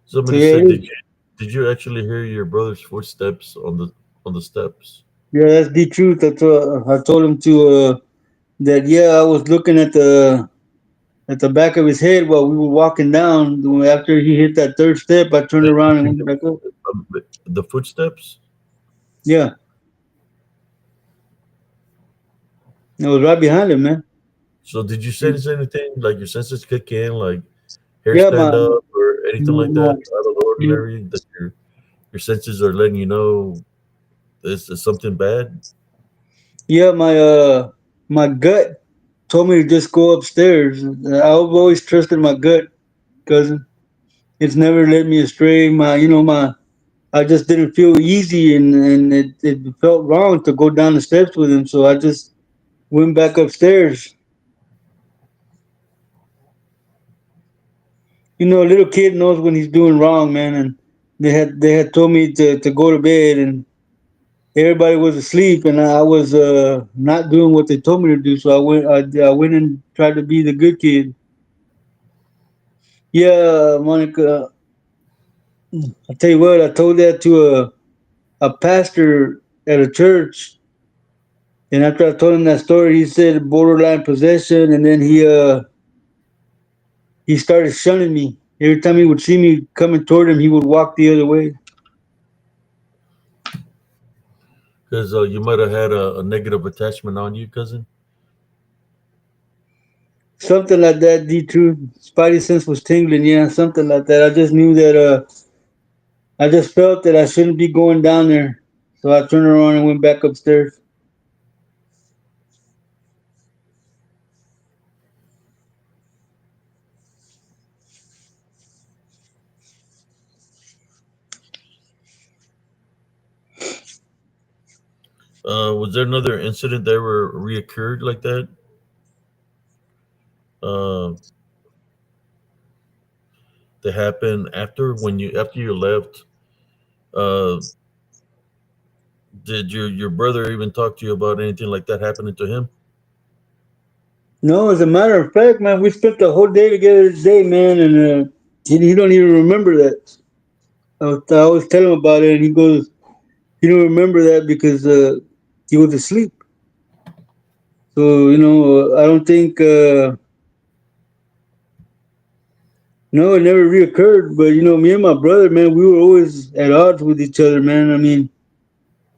Speaker 2: So
Speaker 1: Somebody
Speaker 2: yeah,
Speaker 1: said, did you actually hear your brother's footsteps on the steps?
Speaker 2: yeah, that's the truth. I told him to that. Yeah, I was looking at the back of his head while we were walking down. After he hit that third step, I turned around and went back up.
Speaker 1: The footsteps.
Speaker 2: Yeah, it was right behind him, man.
Speaker 1: So did you sense anything, like your senses kick in, like hair
Speaker 2: Yeah,
Speaker 1: stand up or anything like that
Speaker 2: my
Speaker 1: out of the ordinary, that your senses are letting you know this is something bad?
Speaker 2: yeah, my gut told me to just go upstairs. I've always trusted my gut, cousin. It's never led me astray. My I just didn't feel easy, and it felt wrong to go down the steps with him. So I just went back upstairs. A little kid knows when he's doing wrong, man. And they had told me to go to bed, and everybody was asleep, and I was not doing what they told me to do. So I went and tried to be the good kid. Yeah, Monica. I tell you what, I told that to a pastor at a church, and after I told him that story, he said borderline possession, and then he started shunning me. Every time he would see me coming toward him, he would walk the other way.
Speaker 1: Because you might have had a negative attachment on you, cousin.
Speaker 2: Something like that. D True Spidey sense was tingling. Yeah, something like that. I just knew that. I just felt that I shouldn't be going down there, so I turned around and went back upstairs.
Speaker 1: Was there another incident that ever reoccurred like that? Uh, that happened after you left? Uh, did your brother even talk to you about anything like that happening to him?
Speaker 2: No, as a matter of fact, man, we spent the whole day together today, man, and he don't even remember that. I always tell him about it, and he goes, "You don't remember that because he was asleep." So I don't think no, it never reoccurred. But me and my brother, man, we were always at odds with each other, man. I mean,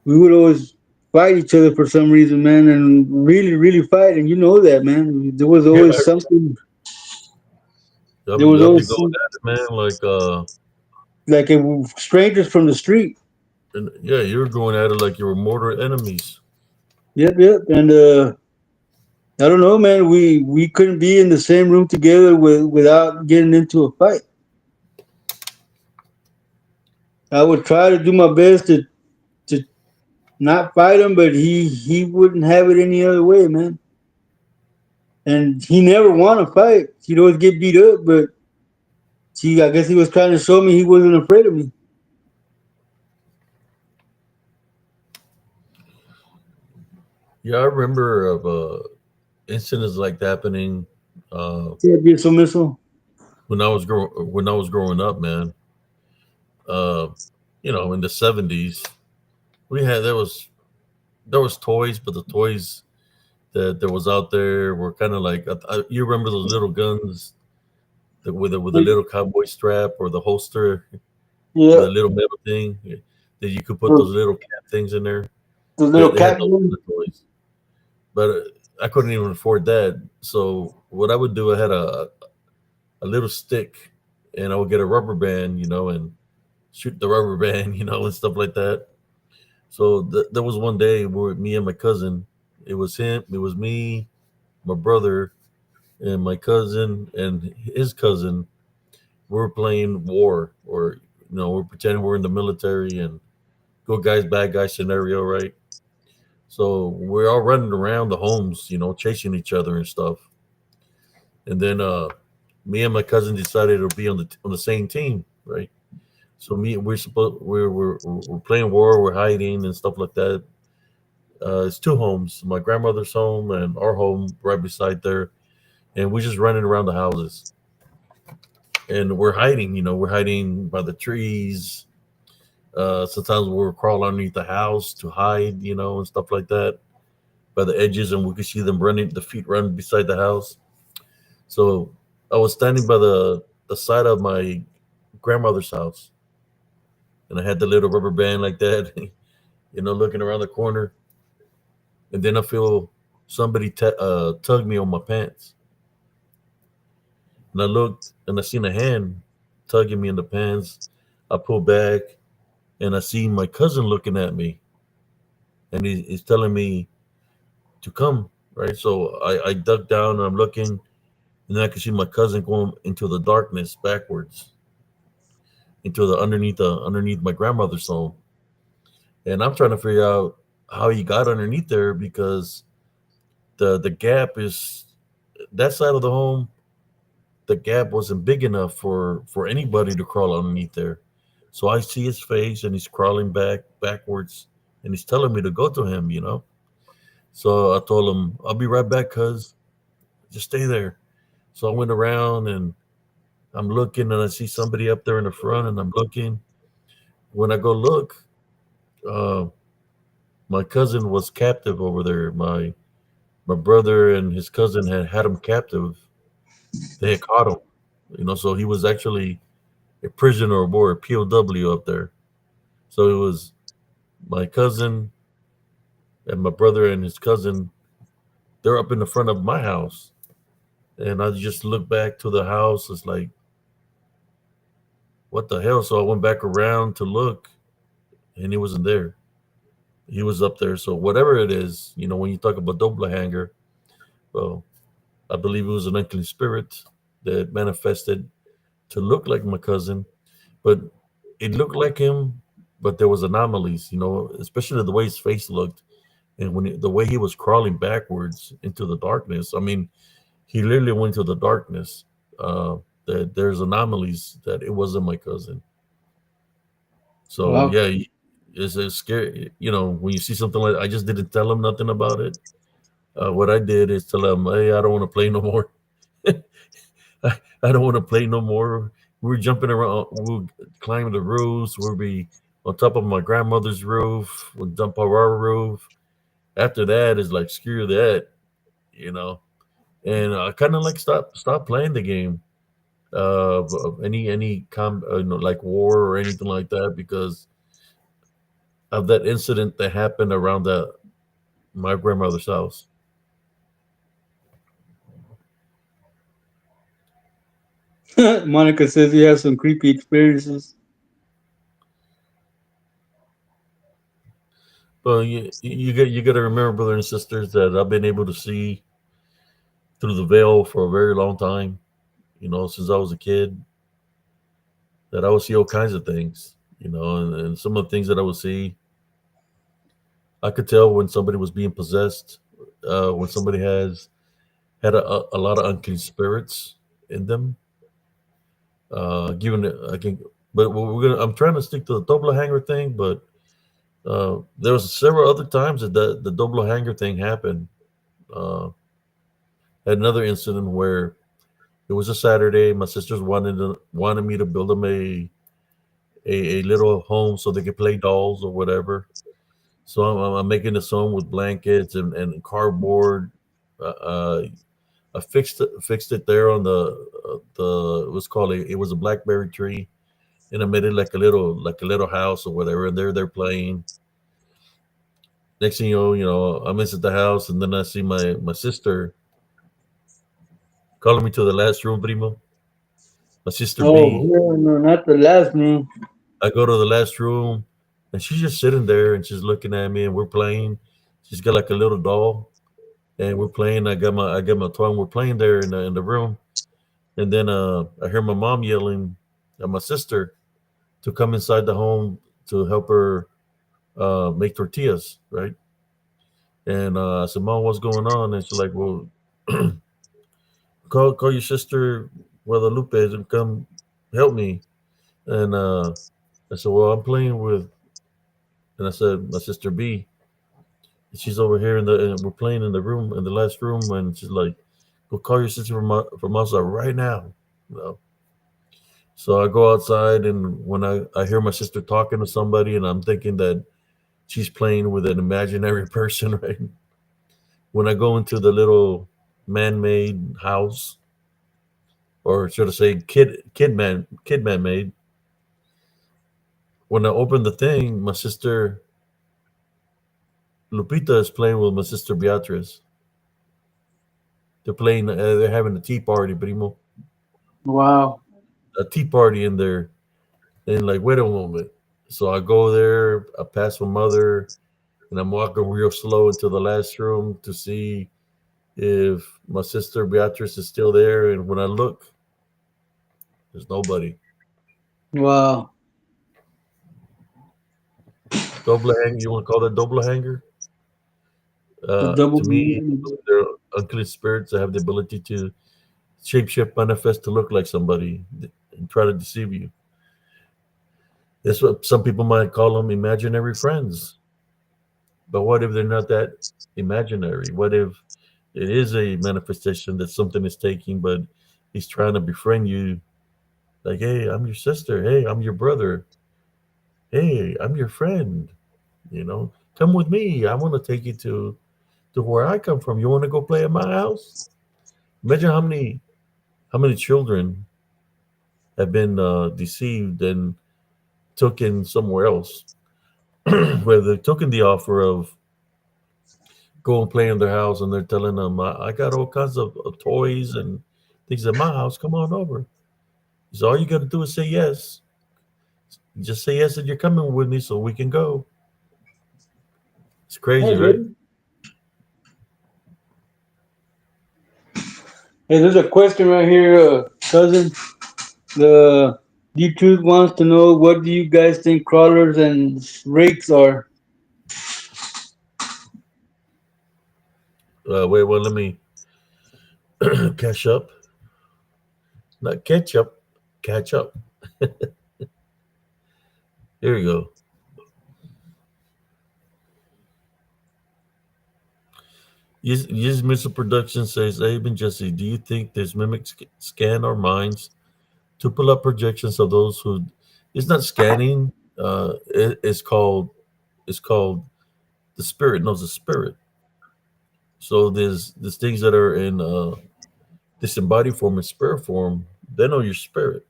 Speaker 2: we would always fight each other for some reason, man, and really, really fight. And you know that, man. There was
Speaker 1: Yeah,
Speaker 2: always something. There was
Speaker 1: y'all be
Speaker 2: always
Speaker 1: going at it, man. Like,
Speaker 2: like strangers from the street.
Speaker 1: and yeah, you were going at it like you were mortal enemies.
Speaker 2: Yep, yep. And I don't know, man. We couldn't be in the same room together without getting into a fight. I would try to do my best to not fight him, but he wouldn't have it any other way, man. And he never want to fight. He'd always get beat up, but I guess he was trying to show me he wasn't afraid of me.
Speaker 1: Yeah, I remember of incidents like that happening
Speaker 2: Yeah, be so missile.
Speaker 1: when I was growing up, man. Uh, in the '70s, we had there was toys, but the toys that there was out there were kind of like you remember those little guns that with a little cowboy strap or the holster with
Speaker 2: Yeah,
Speaker 1: a little metal thing that you could put those
Speaker 2: the,
Speaker 1: little cap things in there.
Speaker 2: the
Speaker 1: They,
Speaker 2: little
Speaker 1: they had
Speaker 2: cat
Speaker 1: those
Speaker 2: gun.
Speaker 1: kind of toys, but I couldn't even afford that. So what I would do, I had a little stick, and I would get a rubber band, and shoot the rubber band, and stuff like that. So there was one day where me and my cousin, it was him, it was me, my brother, and my cousin and his cousin. We were playing war, or we're pretending we're in the military and good guys, bad guys scenario, right? So we're all running around the homes, chasing each other and stuff. And then me and my cousin decided to be on the same team, right? So we're playing war, we're hiding and stuff like that. It's two homes, my grandmother's home and our home right beside there, and we're just running around the houses. And we're hiding, we're hiding by the trees. Sometimes we'll crawl underneath the house to hide, and stuff like that by the edges, and we could see them running, the feet run beside the house. So I was standing by the side of my grandmother's house, and I had the little rubber band like that, looking around the corner, and then I feel somebody tug me on my pants, and I looked and I seen a hand tugging me in the pants. I pull back and I see my cousin looking at me, and he's telling me to come. Right, so I duck down and I'm looking, and then I can see my cousin going into the darkness backwards into the underneath my grandmother's home, and I'm trying to figure out how he got underneath there because the gap is that side of the home. The gap wasn't big enough for anybody to crawl underneath there. So I see his face and he's crawling backwards and he's telling me to go to him. So I told him, I'll be right back, cuz just stay there. So I went around and I'm looking and I see somebody up there in the front and I'm looking. When I go look, uh, my cousin was captive over there. My brother and his cousin had him captive. They had caught him, so he was actually a prisoner of war, a POW up there. So it was my cousin and my brother and his cousin. They're up in the front of my house, and I just looked back to the house. It's like, what the hell? So I went back around to look, and he wasn't there. He was up there. So whatever it is, when you talk about doppelganger, well, I believe it was an unclean spirit that manifested to look like my cousin, but it looked like him, but there was anomalies, especially the way his face looked, and the way he was crawling backwards into the darkness. I mean, he literally went to the darkness. That there's anomalies that it wasn't my cousin. So
Speaker 2: Wow.
Speaker 1: yeah, it's scary. When you see something like that, I just didn't tell him nothing about it. What I did is tell him, hey, I don't want to play no more. I don't want to play no more. we were jumping around, we would climb the roofs, we'd be on top of my grandmother's roof, we'd jump over our roof. After that is like screw that, you know. And I kind of like stop playing the game of like war or anything like that because of that incident that happened around my grandmother's house.
Speaker 2: Monica says you have some creepy experiences.
Speaker 1: But you got to remember, brothers and sisters, that I've been able to see through the veil for a very long time. Since I was a kid, that I would see all kinds of things. And some of the things that I would see, I could tell when somebody was being possessed, when somebody had a lot of unclean spirits in them. Given it, I can, but I'm trying to stick to the double hanger thing, but there was several other times that the double hanger thing happened. Uh, had another incident where it was a Saturday. My sisters wanted me to build them a little home so they could play dolls or whatever. So I'm making this home with blankets and cardboard. Uh, I fixed it there on the it was called it was a blackberry tree, and I made it like a little house or whatever. And they're playing. Next thing I'm inside the house, and then I see my sister calling me to the last room, primo. My sister
Speaker 2: Oh,
Speaker 1: B.
Speaker 2: yeah, no, not the last room.
Speaker 1: I go to the last room, and she's just sitting there, and she's looking at me, and we're playing. She's got like a little doll, and we're playing. I got my toy, and we're playing there in the room. And then I hear my mom yelling at my sister to come inside the home to help her make tortillas, right? And I said, "Mom, what's going on?" And she's like, "Well, call your sister Guadalupe and come help me." And I said, "Well, I'm playing with," and I said, "My sister B." She's over here and we're playing in the room in the last room, and she's like, "Go call your sister from outside right now." You know. So I go outside, and when I hear my sister talking to somebody, and I'm thinking that she's playing with an imaginary person, right? When I go into the little man-made house, or should I say, kid man made. When I open the thing, my sister Lupita is playing with my sister Beatrice. They're playing. They're having a tea party, primo.
Speaker 2: Wow.
Speaker 1: A tea party in there, and like, wait a moment. So I go there. I pass my mother, and I'm walking real slow into the last room to see if my sister Beatrice is still there. And when I look, there's nobody.
Speaker 2: Wow.
Speaker 1: Double hang. You want to call that double hanger?
Speaker 2: The double.
Speaker 1: To me, they're unclean spirits that have the ability to shapeshift, manifest to look like somebody and try to deceive you. That's what some people might call them imaginary friends. But what if they're not that imaginary? What if it is a manifestation that something is taking, but he's trying to befriend you? Like, hey, I'm your sister. Hey, I'm your brother. Hey, I'm your friend. Come with me. I want to take you to where I come from. You want to go play at my house? Imagine how many children have been deceived and taken somewhere else, where they're taking the offer of go and play in their house, and they're telling them, I got all kinds of toys and things at my house. Come on over. So all you got to do is say yes. Just say yes, and you're coming with me, so we can go. It's
Speaker 2: Hey,
Speaker 1: crazy, right?
Speaker 2: really? Hey, there's a question right here, cousin. The YouTube wants to know what do you guys think crawlers and rakes are?
Speaker 1: Wait, well, let me catch up. Not catch up, catch up. Here we go. Yes, Mr. Production says, Abe and Jesse, do you think this mimics scan our minds to pull up projections of those who. It's not scanning. It's called the spirit knows the spirit. So there's things that are in disembodied form and spirit form. They know your spirit.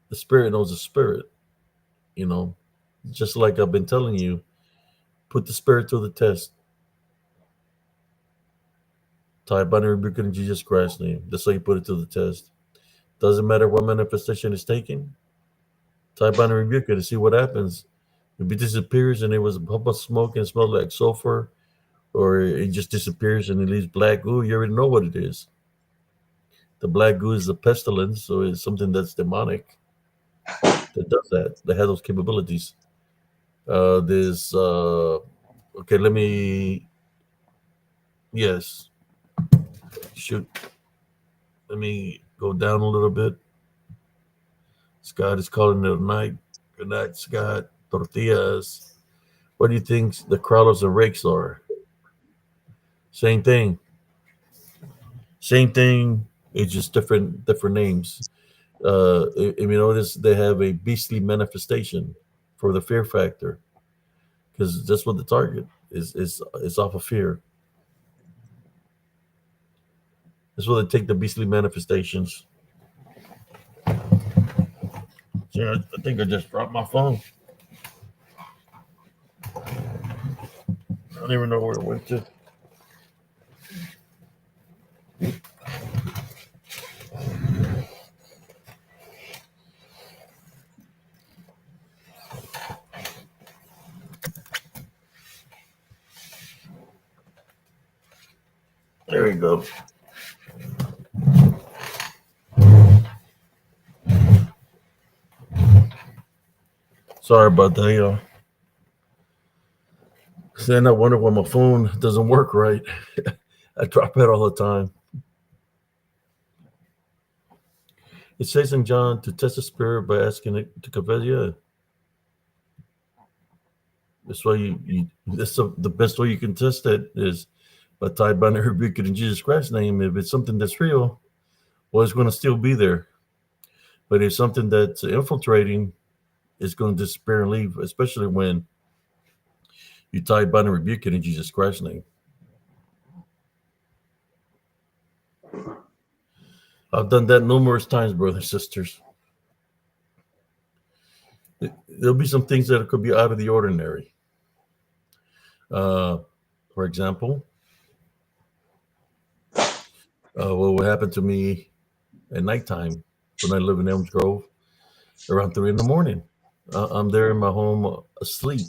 Speaker 1: The spirit knows the spirit. You know, just like I've been telling you, put the spirit to the test. Tie binary rebuke in Jesus Christ's name. That's how you put it to the test. Doesn't matter what manifestation is taken. Tie binary rebuke it and see what happens. If it disappears and it was a puff of smoke and smelled like sulfur, or it just disappears and it leaves black goo, you already know what it is. The black goo is a pestilence, so it's something that's demonic that does that has those capabilities. There's okay, let me yes, shoot. Let me go down a little bit. Scott is calling it a night. Good night, Scott. Tortillas. What do you think the crawlers and rakes are? Same thing. Same thing. It's just different names. If you notice, they have a beastly manifestation for the fear factor because that's what the target is off of fear. That's where they take the beastly manifestations. Yeah, I think I just dropped my phone. I don't even know where it went to. There we go. Sorry about that, y'all. Then I wonder why my phone doesn't work right. I drop it all the time. It says in John to test the spirit by asking it to confess. Yeah, that's why that's the best way you can test it is by tie binary rebuke it in Jesus Christ's name. If it's something that's real, well, it's going to still be there. But if something that's infiltrating, it's going to disappear and leave, especially when you tie binary rebuke it in Jesus Christ's name. I've done that numerous times, brothers and sisters. There'll be some things that could be out of the ordinary. For example, what happened to me at nighttime when I live in Elms Grove around 3 in the morning. I'm there in my home asleep.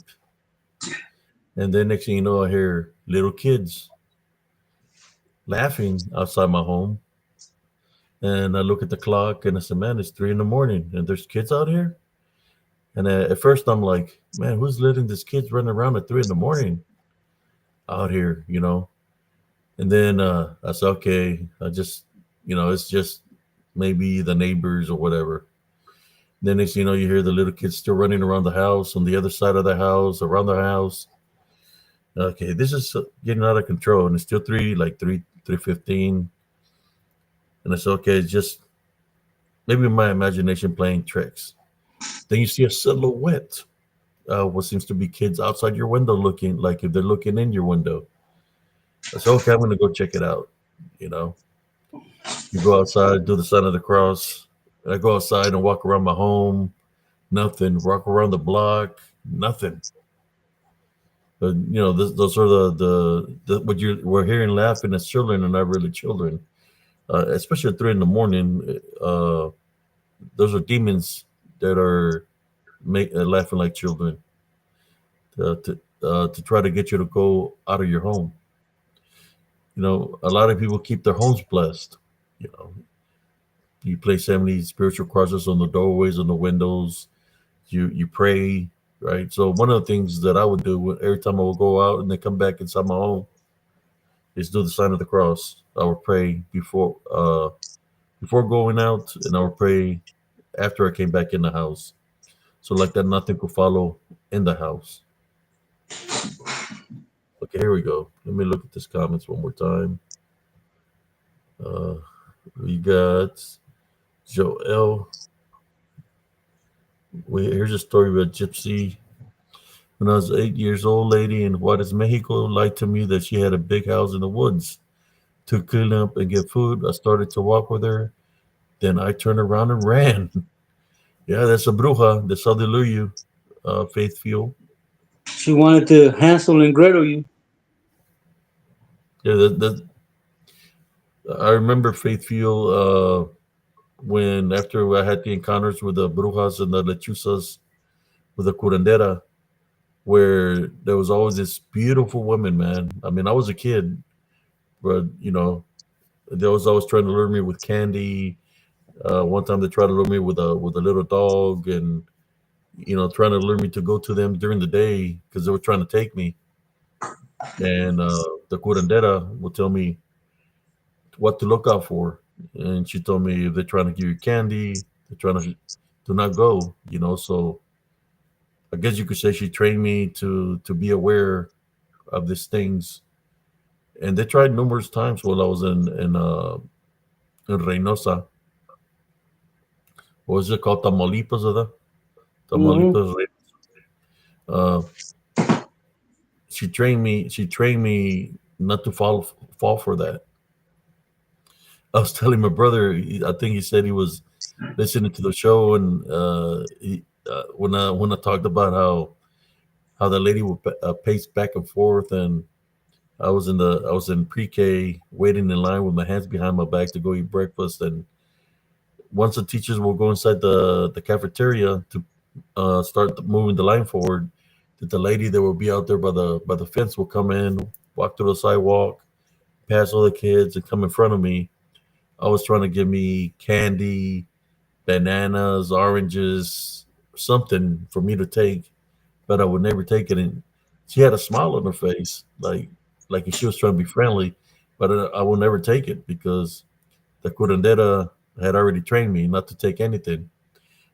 Speaker 1: And then next thing you know, I hear little kids laughing outside my home. And I look at the clock and I said, man, it's 3 in the morning and there's kids out here. And at first I'm like, man, who's letting these kids run around at 3 in the morning out here, you know? And then I said, okay, it's just maybe the neighbors or whatever. Then next thing you know, you hear the little kids still running around the house, on the other side of the house, around the house. Okay, this is getting out of control, and it's still 3:15. And I said, okay, it's just maybe my imagination playing tricks. Then you see a silhouette. What seems to be kids outside your window looking like if they're looking in your window. I said, okay, I'm going to go check it out. You know, you go outside, do the sign of the cross. I go outside and walk around my home. Nothing. Walk around the block. Nothing. But those are the what we're hearing laughing as children are not really children, especially at 3 in the morning. Those are demons that are laughing like children to try to get you to go out of your home. A lot of people keep their homes blessed. You know, you place so many spiritual crosses on the doorways, on the windows. You pray, right? So one of the things that I would do every time I would go out and then come back inside my home is do the sign of the cross. I would pray before going out, and I would pray after I came back in the house. So like that, nothing could follow in the house. Okay, here we go. Let me look at this comments one more time. We got Joel, here's a story about Gypsy. When I was 8 years old, lady in Juarez, Mexico, lied to me that she had a big house in the woods to clean up and get food. I started to walk with her. Then I turned around and ran. Yeah, that's a bruja. That's how they lure you, Faith Fuel.
Speaker 2: She wanted to Hansel and Gretel you.
Speaker 1: Yeah, I remember Faith Fuel when after I had the encounters with the brujas and the lechuzas with the curandera, where there was always this beautiful woman, man. I mean, I was a kid, but they was always trying to lure me with candy. One time they tried to lure me with a little dog, and trying to lure me to go to them during the day because they were trying to take me. And the curandera would tell me what to look out for, and she told me if they're trying to give you candy, they're trying to do not go. So I guess you could say she trained me to be aware of these things. And they tried numerous times while I was in Reynosa. What was it called? Tamaulipas, or the
Speaker 2: Hmm.
Speaker 1: Tamaulipas. Uh, she trained me. She trained me not to fall for that. I was telling my brother. I think he said he was listening to the show, and when I talked about how the lady would pace back and forth, and I was in pre-K waiting in line with my hands behind my back to go eat breakfast, and once the teachers will go inside the cafeteria to start moving the line forward, that the lady that will be out there by the fence will come in, walk through the sidewalk, pass all the kids, and come in front of me. I was trying to give me candy, bananas, oranges, something for me to take, but I would never take it. And she had a smile on her face, like she was trying to be friendly, but I will never take it because the curandera had already trained me not to take anything.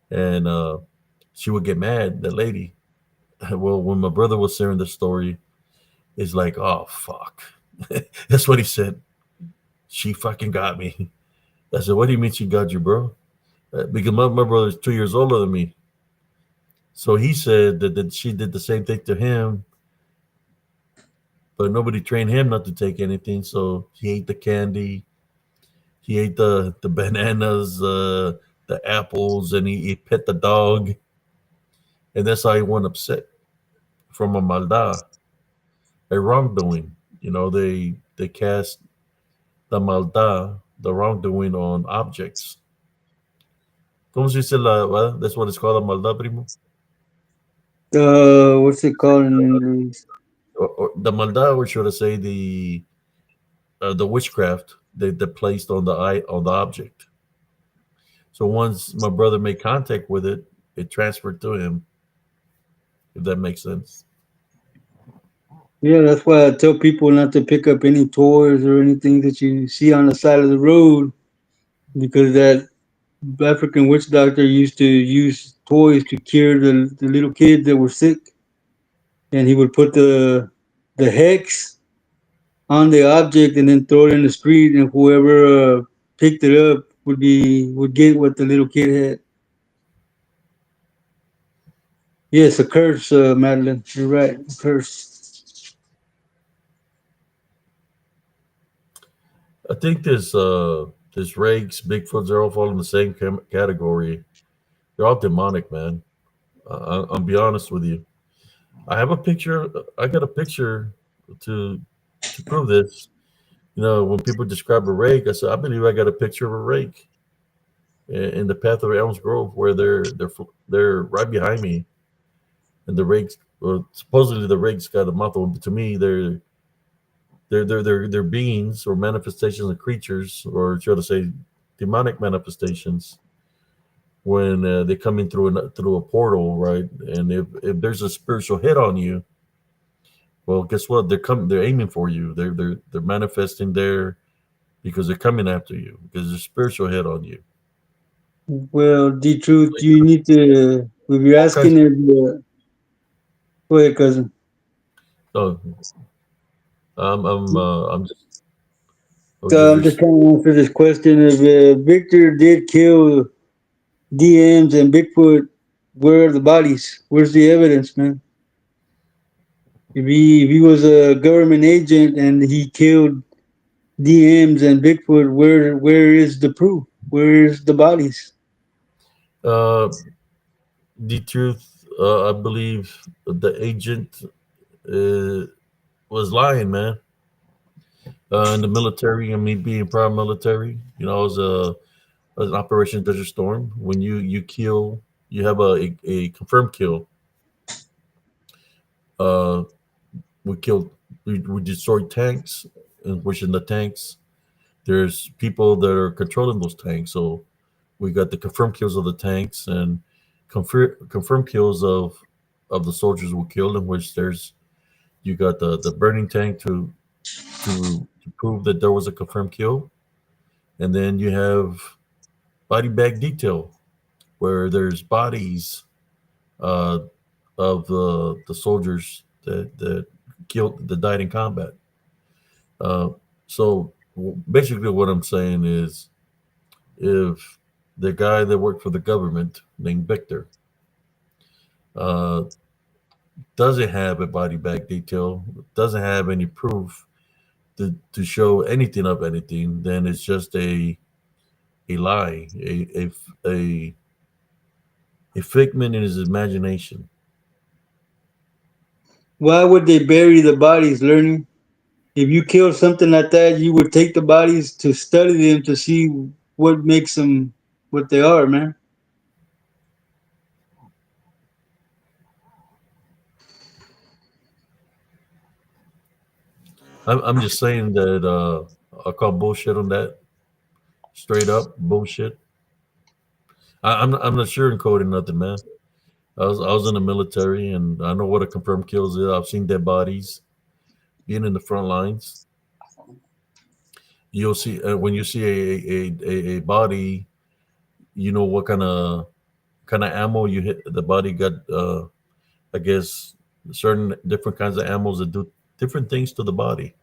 Speaker 1: And she would get mad, the lady. Well, when my brother was sharing the story, it's like, oh fuck. That's what he said. She fucking got me. I said, what do you mean she got you, bro? Because my brother's 2 years older than me. So he said that she did the same thing to him, but nobody trained him not to take anything. So he ate the candy, he ate the bananas, the apples, and he pet the dog, and that's how he went upset from a maldad, a wrongdoing. They cast the maldad, the wrongdoing, on objects. ¿Cómo se dice la? That's what it's called, a maldad, primo.
Speaker 2: What's it called in English?
Speaker 1: Or the maldad, or should I say the witchcraft they placed on the eye on the object. So once my brother made contact with it, it transferred to him. If that makes sense.
Speaker 2: Yeah, that's why I tell people not to pick up any toys or anything that you see on the side of the road because that African witch doctor used to use toys to cure the little kids that were sick, and he would put the hex on the object and then throw it in the street, and whoever picked it up would get what the little kid had. Yes, a curse, Madeline. You're right, a curse.
Speaker 1: I think this rakes, Bigfoots, are all fall in the same category. They're all demonic, man. I'll be honest with you. I have a picture. I got a picture to to prove this. When people describe a rake, I said, I believe I got a picture of a rake in the path of Elms Grove, where they're right behind me, and the rakes. Well, supposedly the rakes got a mouth, but to me, they're beings or manifestations of creatures, or should I say, demonic manifestations. When they come in through a portal, right? And if there's a spiritual hit on you, well, guess what? They're aiming for you. They're manifesting there because they're coming after you because there's a spiritual hit on you.
Speaker 2: Well, the truth,
Speaker 1: Like,
Speaker 2: you need to. If you're
Speaker 1: all kinds
Speaker 2: asking, if go ahead, cousin.
Speaker 1: of. I'm just Or
Speaker 2: So I'm just
Speaker 1: there's
Speaker 2: trying to answer this question. If Victor did kill DMs and Bigfoot, where are the bodies? Where's the evidence, man? If he was a government agent and he killed DMs and Bigfoot, where is the proof? Where is the bodies?
Speaker 1: uh, the truth. I believe the agent uh, was lying, man. In the military, and me being proud military, as an Operation Desert Storm. When you kill, you have a confirmed kill. Uh, we destroyed tanks, and which in the tanks there's people that are controlling those tanks. So we got the confirmed kills of the tanks and confirmed kills of the soldiers who were killed. In which there's you got the burning tank to prove that there was a confirmed kill, and then you have body bag detail where there's bodies uh, of the soldiers that killed that died in combat. Uh, so basically, what I'm saying is, if the guy that worked for the government named Victor uh, doesn't have a body bag detail, doesn't have any proof to show anything of anything, then it's just a lie, a figment in his imagination.
Speaker 2: Why would they bury the bodies, learning? If you kill something like that, you would take the bodies to study them to see what makes them what they are, man.
Speaker 1: I'm just saying that I call bullshit on that. Straight up bullshit. I'm not sugarcoating nothing, man. I was in the military, and I know what a confirmed kills is. I've seen dead bodies being in the front lines. You'll see when you see a body, you know what kind of ammo you hit. The body got, I guess, certain different kinds of ammos that do different things to the body.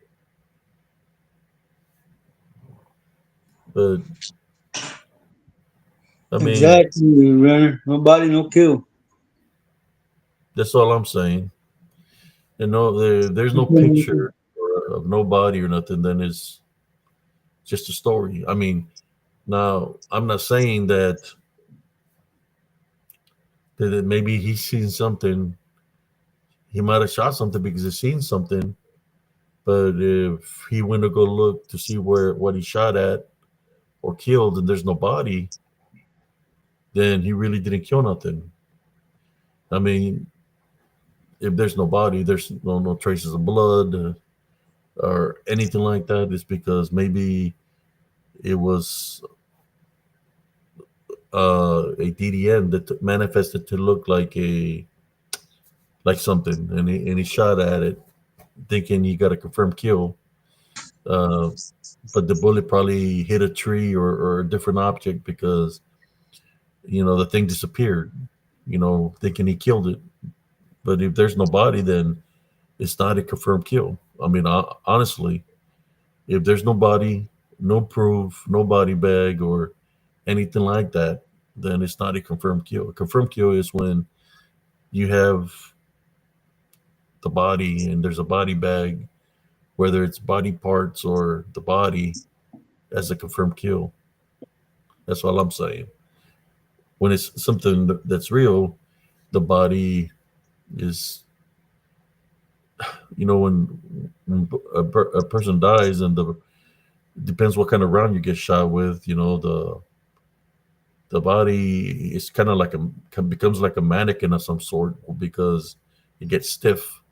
Speaker 1: But I mean,
Speaker 2: Exactly, runner. No body, no kill.
Speaker 1: that's all I'm saying. There's no picture of no body or nothing. Then it's just a story. I mean, now I'm not saying that maybe he's seen something. He might have shot something because he's seen something. But if he went to go look to see where what he shot at or killed, and there's no body, then he really didn't kill nothing. I mean, if there's no body, there's no traces of blood or anything like that. It's because maybe it was a DDN that manifested to look like something, and he shot at it, thinking he got a confirmed kill. Uh, but the bullet probably hit a tree or a different object because the thing disappeared. Thinking he killed it. But if there's no body, then it's not a confirmed kill. I mean, honestly, if there's no body, no proof, no body bag or anything like that, then it's not a confirmed kill. A confirmed kill is when you have the body and there's a body bag, whether it's body parts or the body, as a confirmed kill. That's all I'm saying. When it's something that's real, the body is, when a person dies, and the depends what kind of round you get shot with. The body is kind of becomes like a mannequin of some sort because it gets stiff.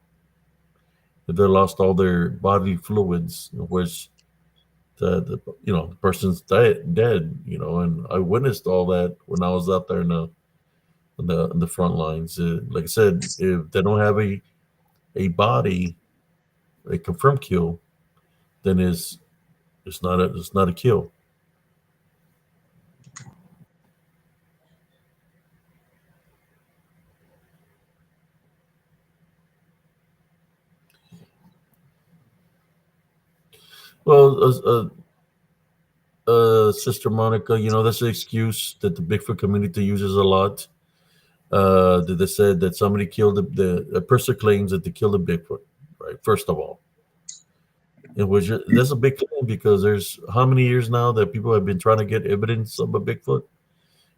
Speaker 1: They lost all their bodily fluids, which the person's dead. And I witnessed all that when I was out there in the front lines. Like I said, if they don't have a body, a confirmed kill, then it's not a kill. Well, Sister Monica, that's an excuse that the Bigfoot community uses a lot. That they said that somebody killed a person claims that they killed a Bigfoot, right? First of all, that's a big claim because there's how many years now that people have been trying to get evidence of a Bigfoot,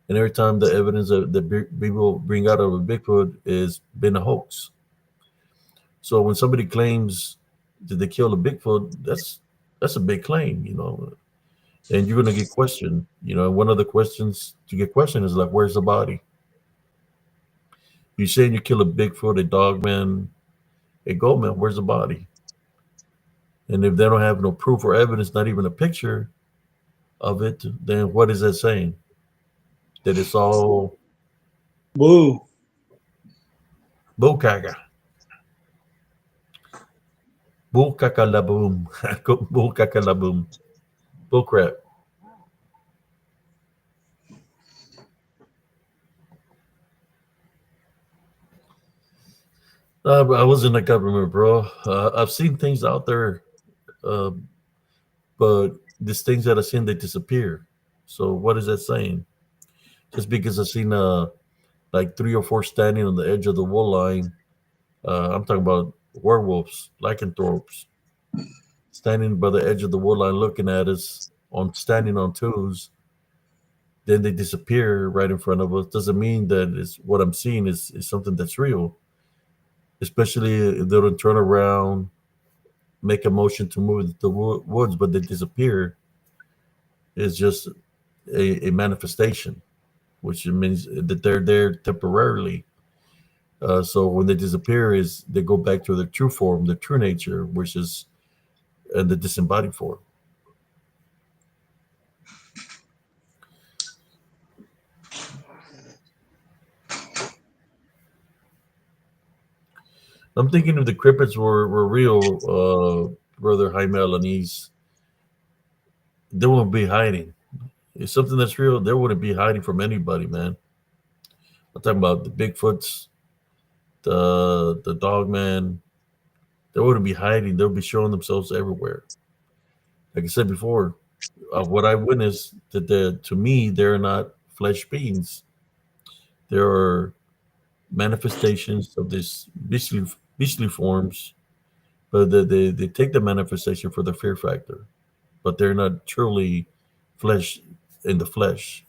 Speaker 1: and every time the evidence that people bring out of a Bigfoot is been a hoax. So when somebody claims that they killed a Bigfoot, that's a big claim, and you're gonna get questioned. One of the questions to get questioned is like, where's the body? You saying you kill a Bigfoot, a dog man, a goat man, where's the body? And if they don't have no proof or evidence, not even a picture of it, then what is that saying? That it's all
Speaker 2: Boo.
Speaker 1: bullcaca. Bullcaca la boom. Bullcaca la boom. Bullcrap. I was in the government, bro. I've seen things out there, uh, but these things that I've seen, they disappear. So what is that saying? Just because I've seen like 3 or 4 standing on the edge of the wall line, I'm talking about werewolves, lycanthropes, standing by the edge of the wall line, looking at us on standing on twos. Then they disappear right in front of us. Doesn't mean that it's what I'm seeing is something that's real. Especially if they don't turn around, make a motion to move the woods, but they disappear. It's just a manifestation, which means that they're there temporarily. So when they disappear, is they go back to their true form, their true nature, which is the disembodied form. I'm thinking if the cryptids were real, brother Jaime Alanis, they wouldn't be hiding. If something that's real, they wouldn't be hiding from anybody, man. I'm talking about the Bigfoots, the dog man. They wouldn't be hiding. They'll be showing themselves everywhere. Like I said before, what I witnessed that to me they're not flesh beings. There are manifestations of these beastly forms, but they take the manifestation for the fear factor, but they're not truly flesh in the flesh.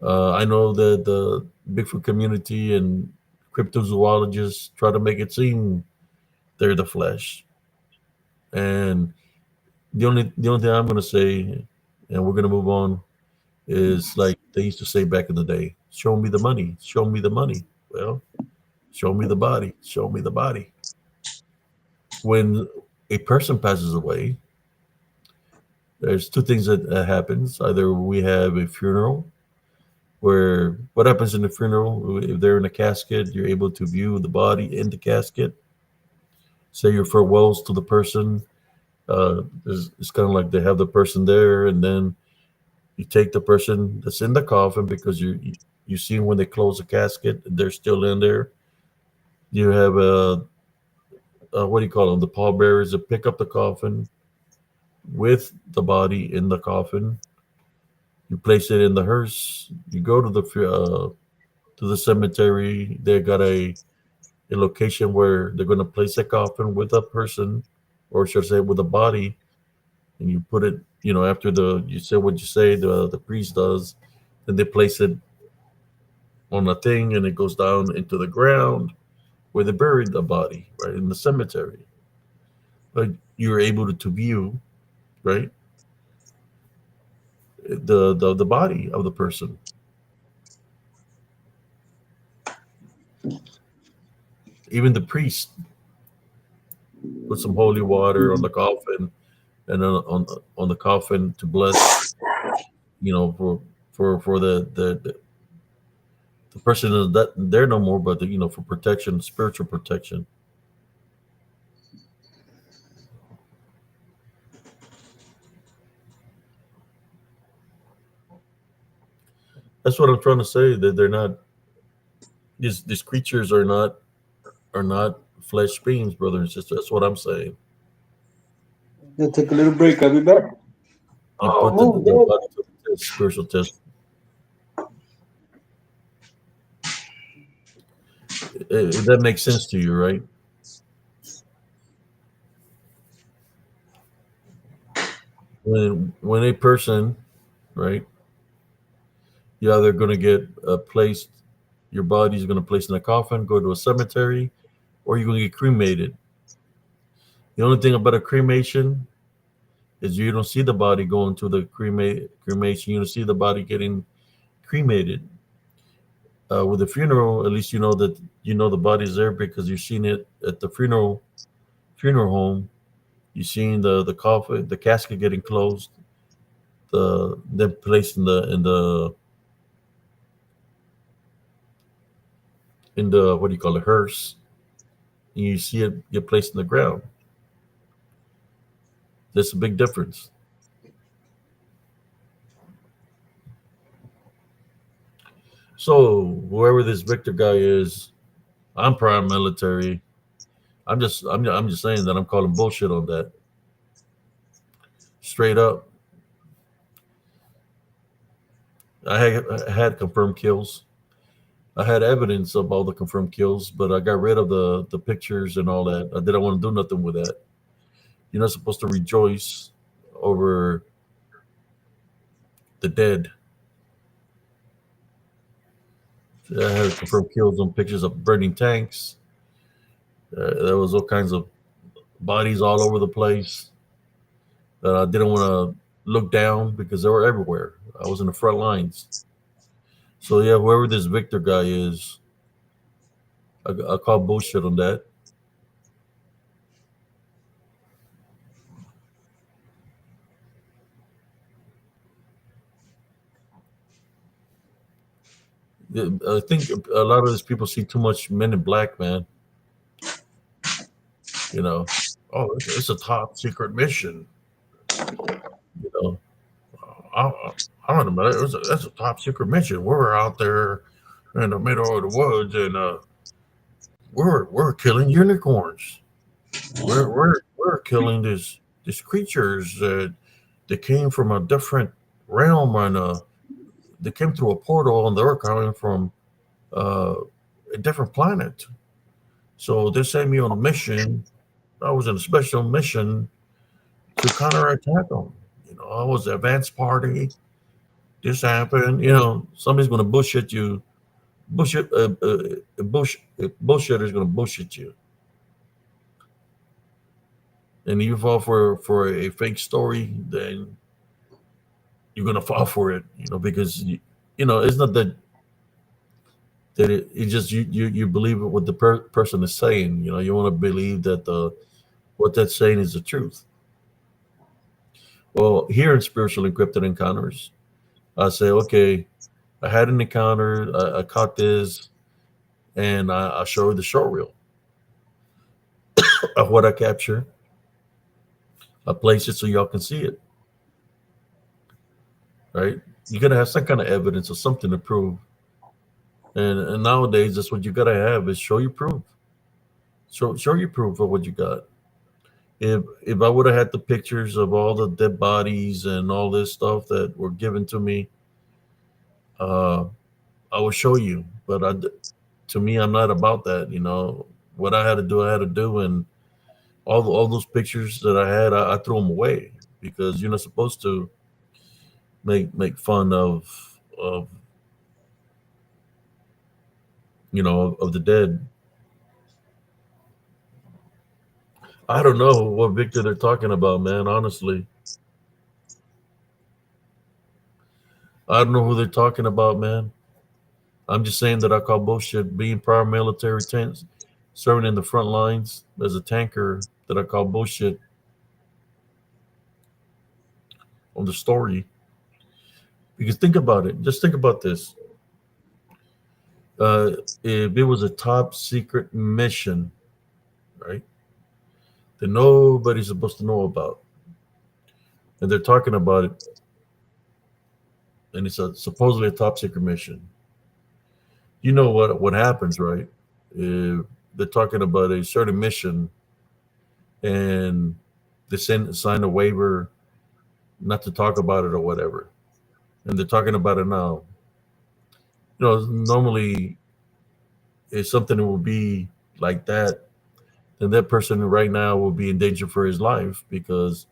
Speaker 1: I know that the Bigfoot community and cryptozoologists try to make it seem they're the flesh, and the only thing I'm going to say, and we're going to move on, is like they used to say back in the day: "Show me the money, show me the money." Well, show me the body, show me the body. When a person passes away, there's two things that happens. Either we have a funeral, where what happens in the funeral? If they're in a casket, you're able to view the body in the casket. Say your farewells to the person. It's kind of like they have the person there, and then you take the person that's in the coffin because you see when they close the casket, they're still in there. You have what do you call them? The pallbearers that pick up the coffin with the body in the coffin. You place it in the hearse. You go to the cemetery. They got a location where they're going to place a coffin with a person, or should I say, with a body, and you put it. After you say what you say, the priest does, then they place it on a thing, and it goes down into the ground where they buried the body, right in the cemetery. But you're able to view, right, the body of the person. Even the priest put some holy water on the coffin, and on the coffin to bless, for the person is that there no more, but for protection, spiritual protection. That's what I'm trying to say. That they're not these creatures are not flesh beings, brother and sister. That's what I'm saying.
Speaker 2: Let's take a little break. I'll be back.
Speaker 1: You
Speaker 2: Oh,
Speaker 1: put the
Speaker 2: move that.
Speaker 1: body to the test, spiritual test. That makes sense to you, right? When a person, right, you're either going to get placed, your body's going to place in a coffin, go to a cemetery, or you're going to get cremated. The only thing about a cremation is you don't see the body going to the cremation. You don't see the body getting cremated. With a funeral, at least you know the body's there because you've seen it at the funeral home. You've seen the coffin, the casket getting closed, then placed in the what do you call it, hearse, and you see it get placed in the ground. There's a big difference. So whoever this Victor guy is, I'm prime military. I'm just saying that I'm calling bullshit on that. Straight up. I had confirmed kills. I had evidence of all the confirmed kills, but I got rid of the pictures and all that. I didn't want to do nothing with that. You're not supposed to rejoice over the dead. I had confirmed kills on pictures of burning tanks. There was all kinds of bodies all over the place that I didn't want to look down because they were everywhere. I was in the front lines. So yeah, whoever this Victor guy is, I call bullshit on that. I think a lot of these people see too much Men in Black, man. You know, oh, it's a top secret mission. You know, I don't know, that's a top secret mission. We're out there in the middle of the woods, and we're killing unicorns. We're killing these creatures that came from a different realm, and they came through a portal, and they're coming from uh, a different planet. So they sent me on a mission. I was in a special mission to counterattack them. I was the advance party. This happened. Somebody's going to bullshit you. Bullshitter is going to bullshit you, and you fall for a fake story, then you're going to fall for it. Because it's not that it just you believe what the person is saying. You want to believe that what that's saying is the truth. Well, here in Spiritual Encrypted Encounters, I say, okay, I had an encounter, I caught this, and I show you the short reel of what I capture. I place it so y'all can see it. Right? You gotta have some kind of evidence or something to prove. And nowadays, that's what you gotta have is show your proof. Show your proof of what you got. If I would have had the pictures of all the dead bodies and all this stuff that were given to me, I will show you. But to me, I'm not about that. What I had to do, I had to do, and all those pictures that I had, I threw them away because you're not supposed to make fun of of the dead. I don't know what Victor they're talking about, man. Honestly, I don't know who they're talking about, man. I'm just saying that I call bullshit being prior military tanks, serving in the front lines as a tanker. That I call bullshit on the story. Because think about it. Just think about this. If it was a top secret mission, right, that nobody's supposed to know about, and they're talking about it, and it's supposedly a top secret mission. You know what happens, right? If they're talking about a certain mission, and they sign a waiver not to talk about it or whatever, and they're talking about it now. Normally, if something will be like that, then that person right now will be in danger for his life, because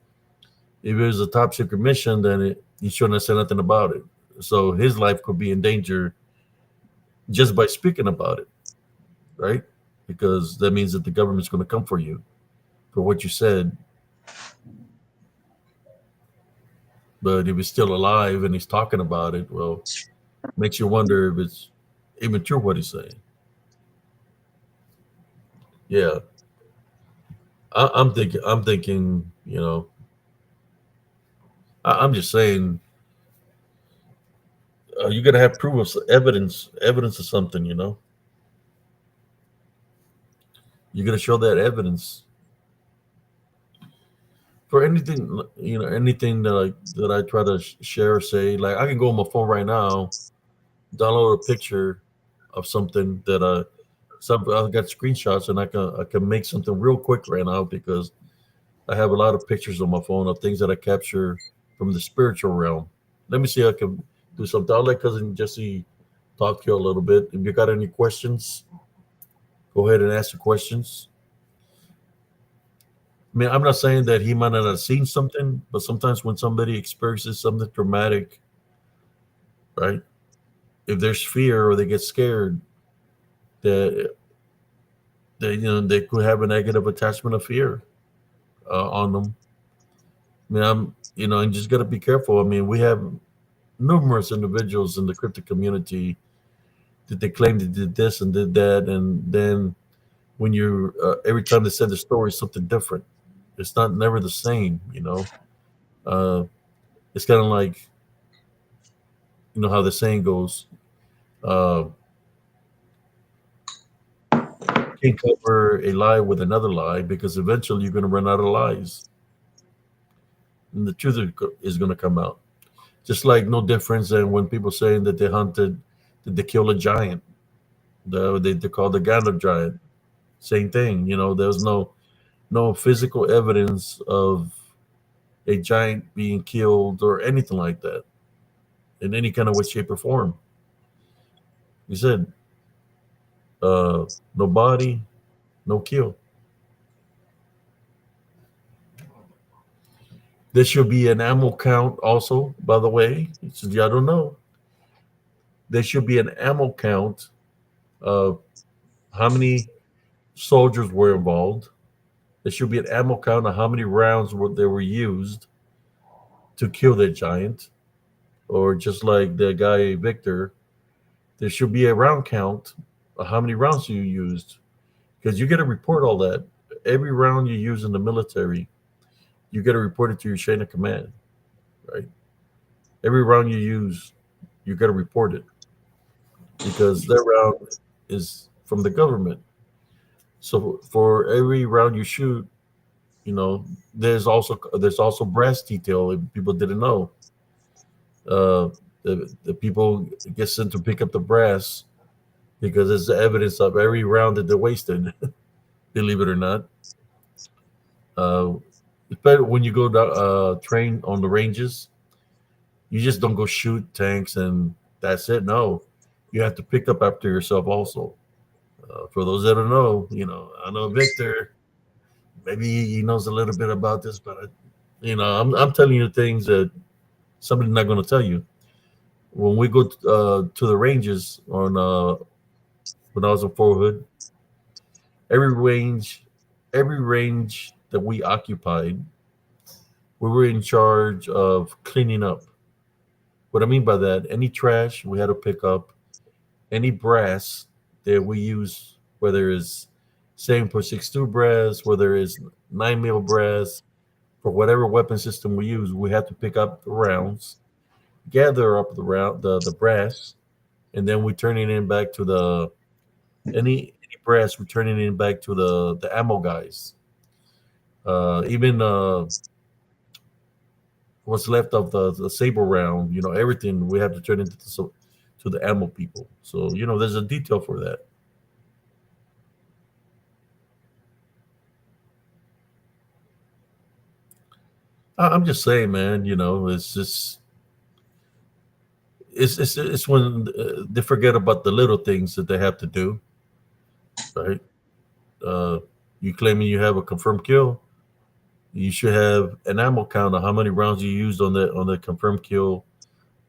Speaker 1: if it was a top secret mission, then he shouldn't have said nothing about it. So his life could be in danger just by speaking about it, right? Because that means that the government's going to come for you for what you said. But if he's still alive and he's talking about it, well, makes you wonder if it's even true what he's saying. Yeah, I'm thinking. I'm thinking. I'm just saying. You got to have proof of evidence of something. You got to show that evidence for anything. Anything that I try to share or say. Like, I can go on my phone right now, download a picture of something that I got screenshots, and I can make something real quick right now, because I have a lot of pictures on my phone of things that I capture from the spiritual realm. Let me see if I can do something. I'll let cousin Jesse talk to you a little bit. If you got any questions, go ahead and ask the questions. I mean, I'm not saying that he might not have seen something, but sometimes when somebody experiences something traumatic, right? If there's fear or they get scared, that they could have a negative attachment of fear on them. I mean, and just got to be careful. I mean, we have numerous individuals in the cryptic community that they claim they did this and did that, and then when you every time they said the story, something different. It's not never the same. Uh, it's kind of like how the saying goes. Uh, can't cover a lie with another lie, because eventually you're going to run out of lies, and the truth is going to come out. Just like no difference than when people saying that that they kill a giant. They call the Gandalf giant. Same thing. There was no physical evidence of a giant being killed or anything like that in any kind of way, shape, or form. He said, uh, no body, no kill. There should be an ammo count also, by the way. He said, yeah, I don't know. There should be an ammo count of how many soldiers were involved. There should be an ammo count of how many rounds were used to kill that giant. Or just like the guy Victor, there should be a round count of how many rounds you used, because you got to report all that. Every round you use in the military, you got to report it to your chain of command, right? Every round you use, you got to report it, because that round is from the government. So for every round you shoot, there's also brass detail. If people didn't know, uh, the people get sent to pick up the brass, because it's the evidence of every round that they wasted. Believe it or not. Uh, it's better when you go to train on the ranges. You just don't go shoot tanks and that's it. No, you have to pick up after yourself also. For those that don't know, I know Victor. Maybe he knows a little bit about this, but I'm telling you things that somebody's not going to tell you. When we go to the ranges on when I was in Fort Hood, every range, every range that we occupied, we were in charge of cleaning up. What I mean by that, any trash we had to pick up, any brass that we use, whether it's 7.62 brass, whether it's 9 mil brass, for whatever weapon system we use, we have to pick up the rounds, gather up the brass, and then we turn it in back to the any brass, we turn it in back to the ammo guys. Even what's left of the saber round, everything we have to turn into to the ammo people. So there's a detail for that. I'm just saying, man. It's just it's when they forget about the little things that they have to do, right? Uh, you claiming you have a confirmed kill, you should have an ammo count of how many rounds you used on the confirmed kill.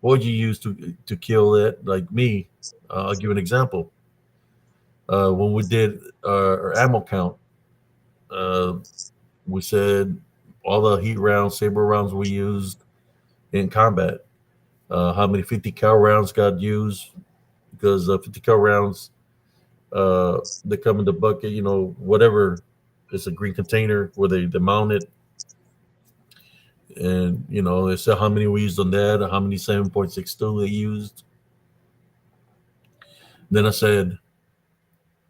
Speaker 1: What you use to kill it? Like me, I'll give an example. When we did our ammo count, uh, we said all the heat rounds, saber rounds we used in combat. How many 50 cal rounds got used? Because 50 cal rounds, they come in the bucket, whatever. It's a green container where they mount it, and they said how many we used on that, how many 7.62 they used. Then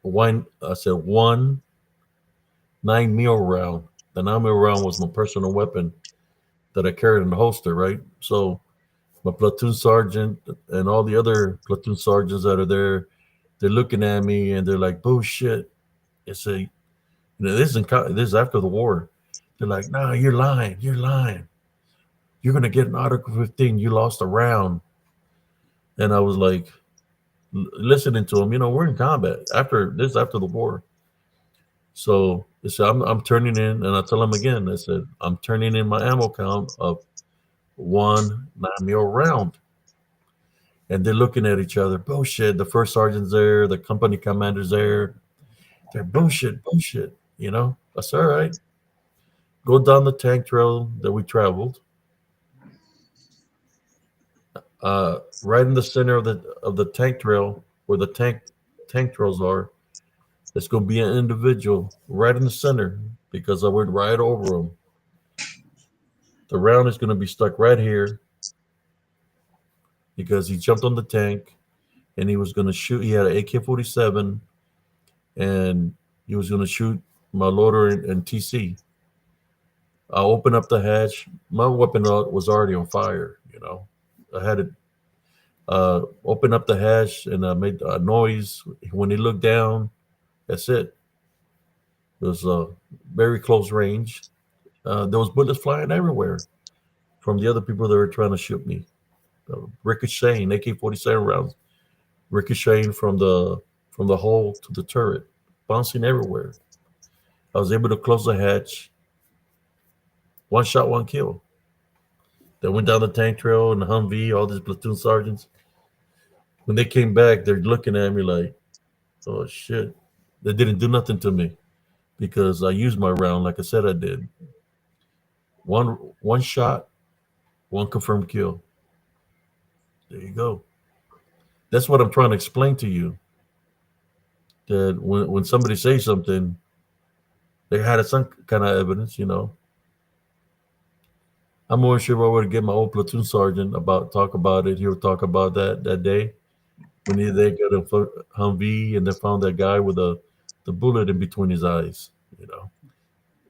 Speaker 1: one 9 mil round. The 9 mil round was my personal weapon that I carried in the holster, right? So my platoon sergeant and all the other platoon sergeants that are there, they're looking at me and they're like, "Bullshit." It's a, this is after the war. They're like, "Nah, you're lying. You're lying. You're gonna get an Article 15. You lost a round." And I was like, listening to them. We're in combat after the war. So they said, I'm turning in, and I tell them again. I said, I'm turning in my ammo count of one 9 mil round. And they're looking at each other. Bullshit. The first sergeant's there. The company commander's there. They're bullshit, bullshit. That's all right. Go down the tank trail that we traveled. Right in the center of the tank trail, where the tank trails are, there's going to be an individual right in the center because I went right over him. The round is going to be stuck right here because he jumped on the tank and he was going to shoot. He had an AK-47 and he was going to shoot my loader and TC. I opened up the hatch. My weapon was already on fire. I had it open up the hatch and I made a noise. When he looked down, that's it. It was a very close range. There was bullets flying everywhere from the other people that were trying to shoot me. Ricocheting AK-47 rounds, ricocheting from the hole to the turret, bouncing everywhere. I was able to close the hatch. One shot, one kill. They went down the tank trail and the Humvee. All these platoon sergeants. When they came back, they're looking at me like, "Oh shit!" They didn't do nothing to me because I used my round like I said I did. One shot, one confirmed kill. There you go. That's what I'm trying to explain to you. That when somebody says something, they had some kind of evidence. I'm more sure if I were to get my old platoon sergeant talk about it, he would talk about that day when they got a Humvee and they found that guy with the bullet in between his eyes.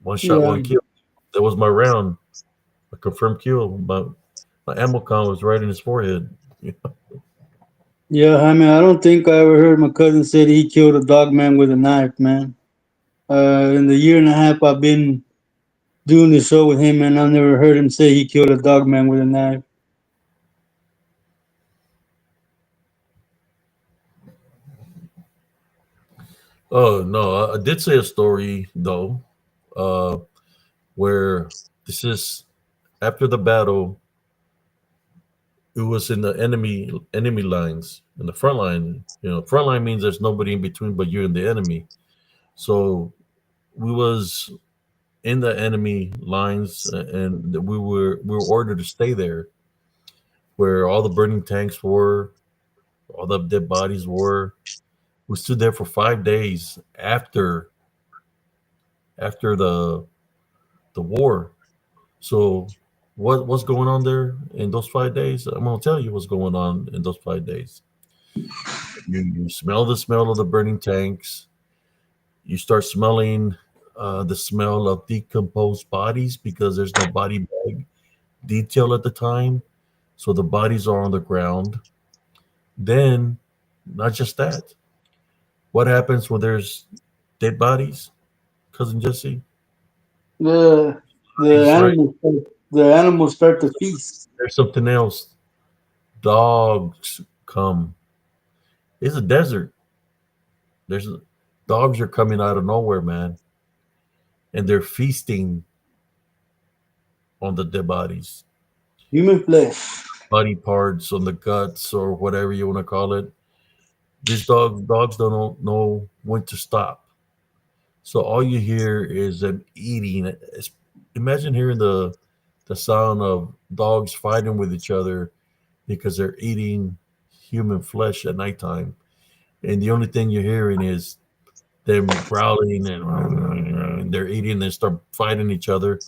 Speaker 1: One shot,
Speaker 2: Yeah,
Speaker 1: one kill. That was my round, a confirmed kill. My ammo count was right in his forehead.
Speaker 2: yeah. I mean, I don't think I ever heard my cousin said he killed a dog man with a knife, man. In the year and a half I've been doing the show with him, and I never heard him say he killed a dog man with a knife.
Speaker 1: Oh no, I did say a story though, uh, where this is after the battle. It was in the enemy lines in the front line. Front line means there's nobody in between but you and the enemy. So we was in the enemy lines, and we were ordered to stay there, where all the burning tanks were, all the dead bodies were. We stood there for 5 days after the war. So what's going on there in those 5 days? I'm gonna tell you what's going on in those 5 days. You smell the smell of the burning tanks. You start smelling the smell of decomposed bodies because there's no body bag detail at the time. So the bodies are on the ground. Then, not just that, what happens when there's dead bodies, cousin Jesse?
Speaker 2: The
Speaker 1: Bodies, right?
Speaker 2: animal stuff. the animals start to feast.
Speaker 1: There's something else. Dogs come. It's a desert. There's dogs are coming out of nowhere, man, and they're feasting on the dead bodies,
Speaker 2: Human flesh.
Speaker 1: body parts, on the guts, or whatever you want to call it. These dogs don't know when to stop. So all you hear is them eating. Imagine hearing the sound of dogs fighting with each other because they're eating human flesh at nighttime, and the only thing you're hearing is them growling and they're eating and start fighting each other.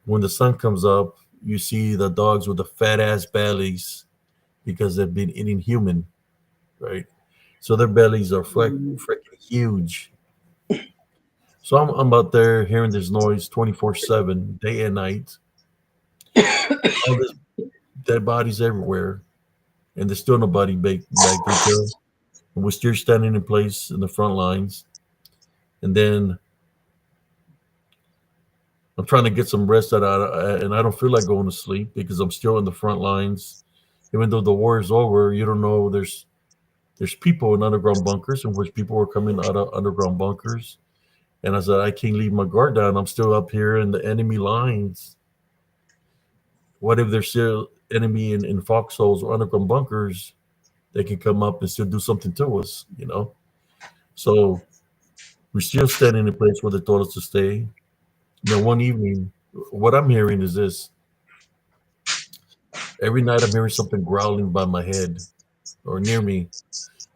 Speaker 1: When the sun comes up, you see the dogs with the fat ass bellies because they've been eating human, right? So their bellies are freaking huge. So I'm out there hearing this noise 24/7, day and night. All this dead bodies everywhere, and there's still nobody back detail. And we're still standing in place in the front lines. And then I'm trying to get some rest and I don't feel like going to sleep because I'm still in the front lines. Even though the war is over, you don't know there's people in underground bunkers in which people are coming out of underground bunkers. And I said, I can't leave my guard down. I'm still up here in the enemy lines. What if there's still enemy in foxholes or underground bunkers? They can come up and still do something to us, you know? So we're still standing in a place where they told us to stay. Then one evening, what I'm hearing is this. Every night I'm hearing something growling by my head or near me.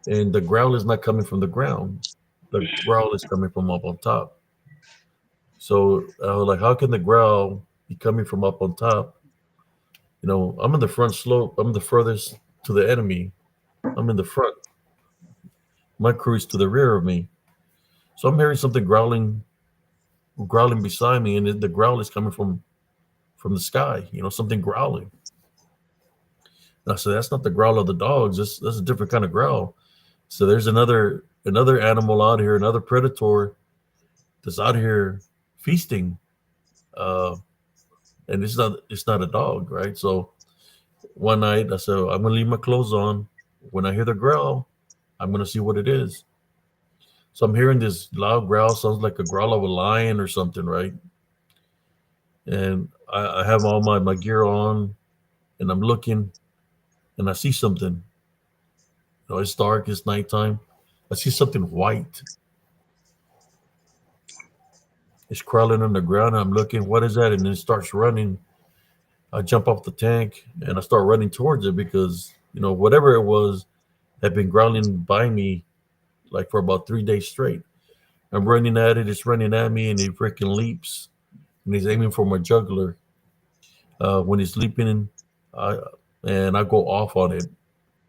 Speaker 1: And the growl is not coming from the ground. The growl is coming from up on top. So I was like, how can the growl be coming from up on top? You know, I'm in the front slope. I'm the furthest to the enemy. I'm in the front. My crew is to the rear of me. So I'm hearing something growling beside me, and the growl is coming from the sky. You know, something growling. And I said, that's not the growl of the dogs. That's a different kind of growl. So there's another animal out here, another predator that's out here feasting. Uh, and it's not a dog, right? So one night I said, I'm gonna leave my clothes on. When I hear the growl, I'm gonna see what it is. So I'm hearing this loud growl, sounds like a growl of a lion or something, right? And I have all my gear on, and I'm looking, and I see something. You know, it's dark, it's nighttime. I see something white. It's crawling on the ground. And I'm looking, what is that? And then it starts running. I jump off the tank and I start running towards it because, you know, whatever it was had been growling by me like for about 3 days straight. I'm running at it, it's running at me, and it freaking leaps. And he's aiming for my jugular. When he's leaping, I and I go off on it.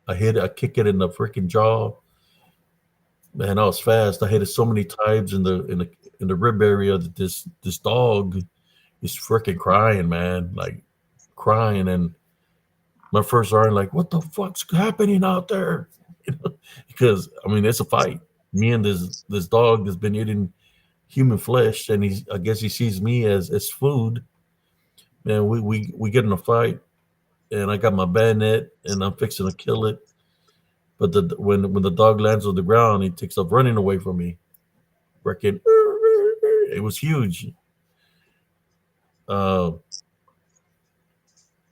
Speaker 1: I kick it in the freaking jaw. Man, I was fast. I hit it so many times in the rib area that this dog is freaking crying, man, like crying. And my first sergeant like, what the fuck's happening out there? You know, because I mean it's a fight. Me and this dog that's been eating human flesh, and I guess he sees me as food. Man, we get in a fight, and I got my bayonet, and I'm fixing to kill it. But when the dog lands on the ground, he takes up running away from me. Freaking, it was huge. Uh,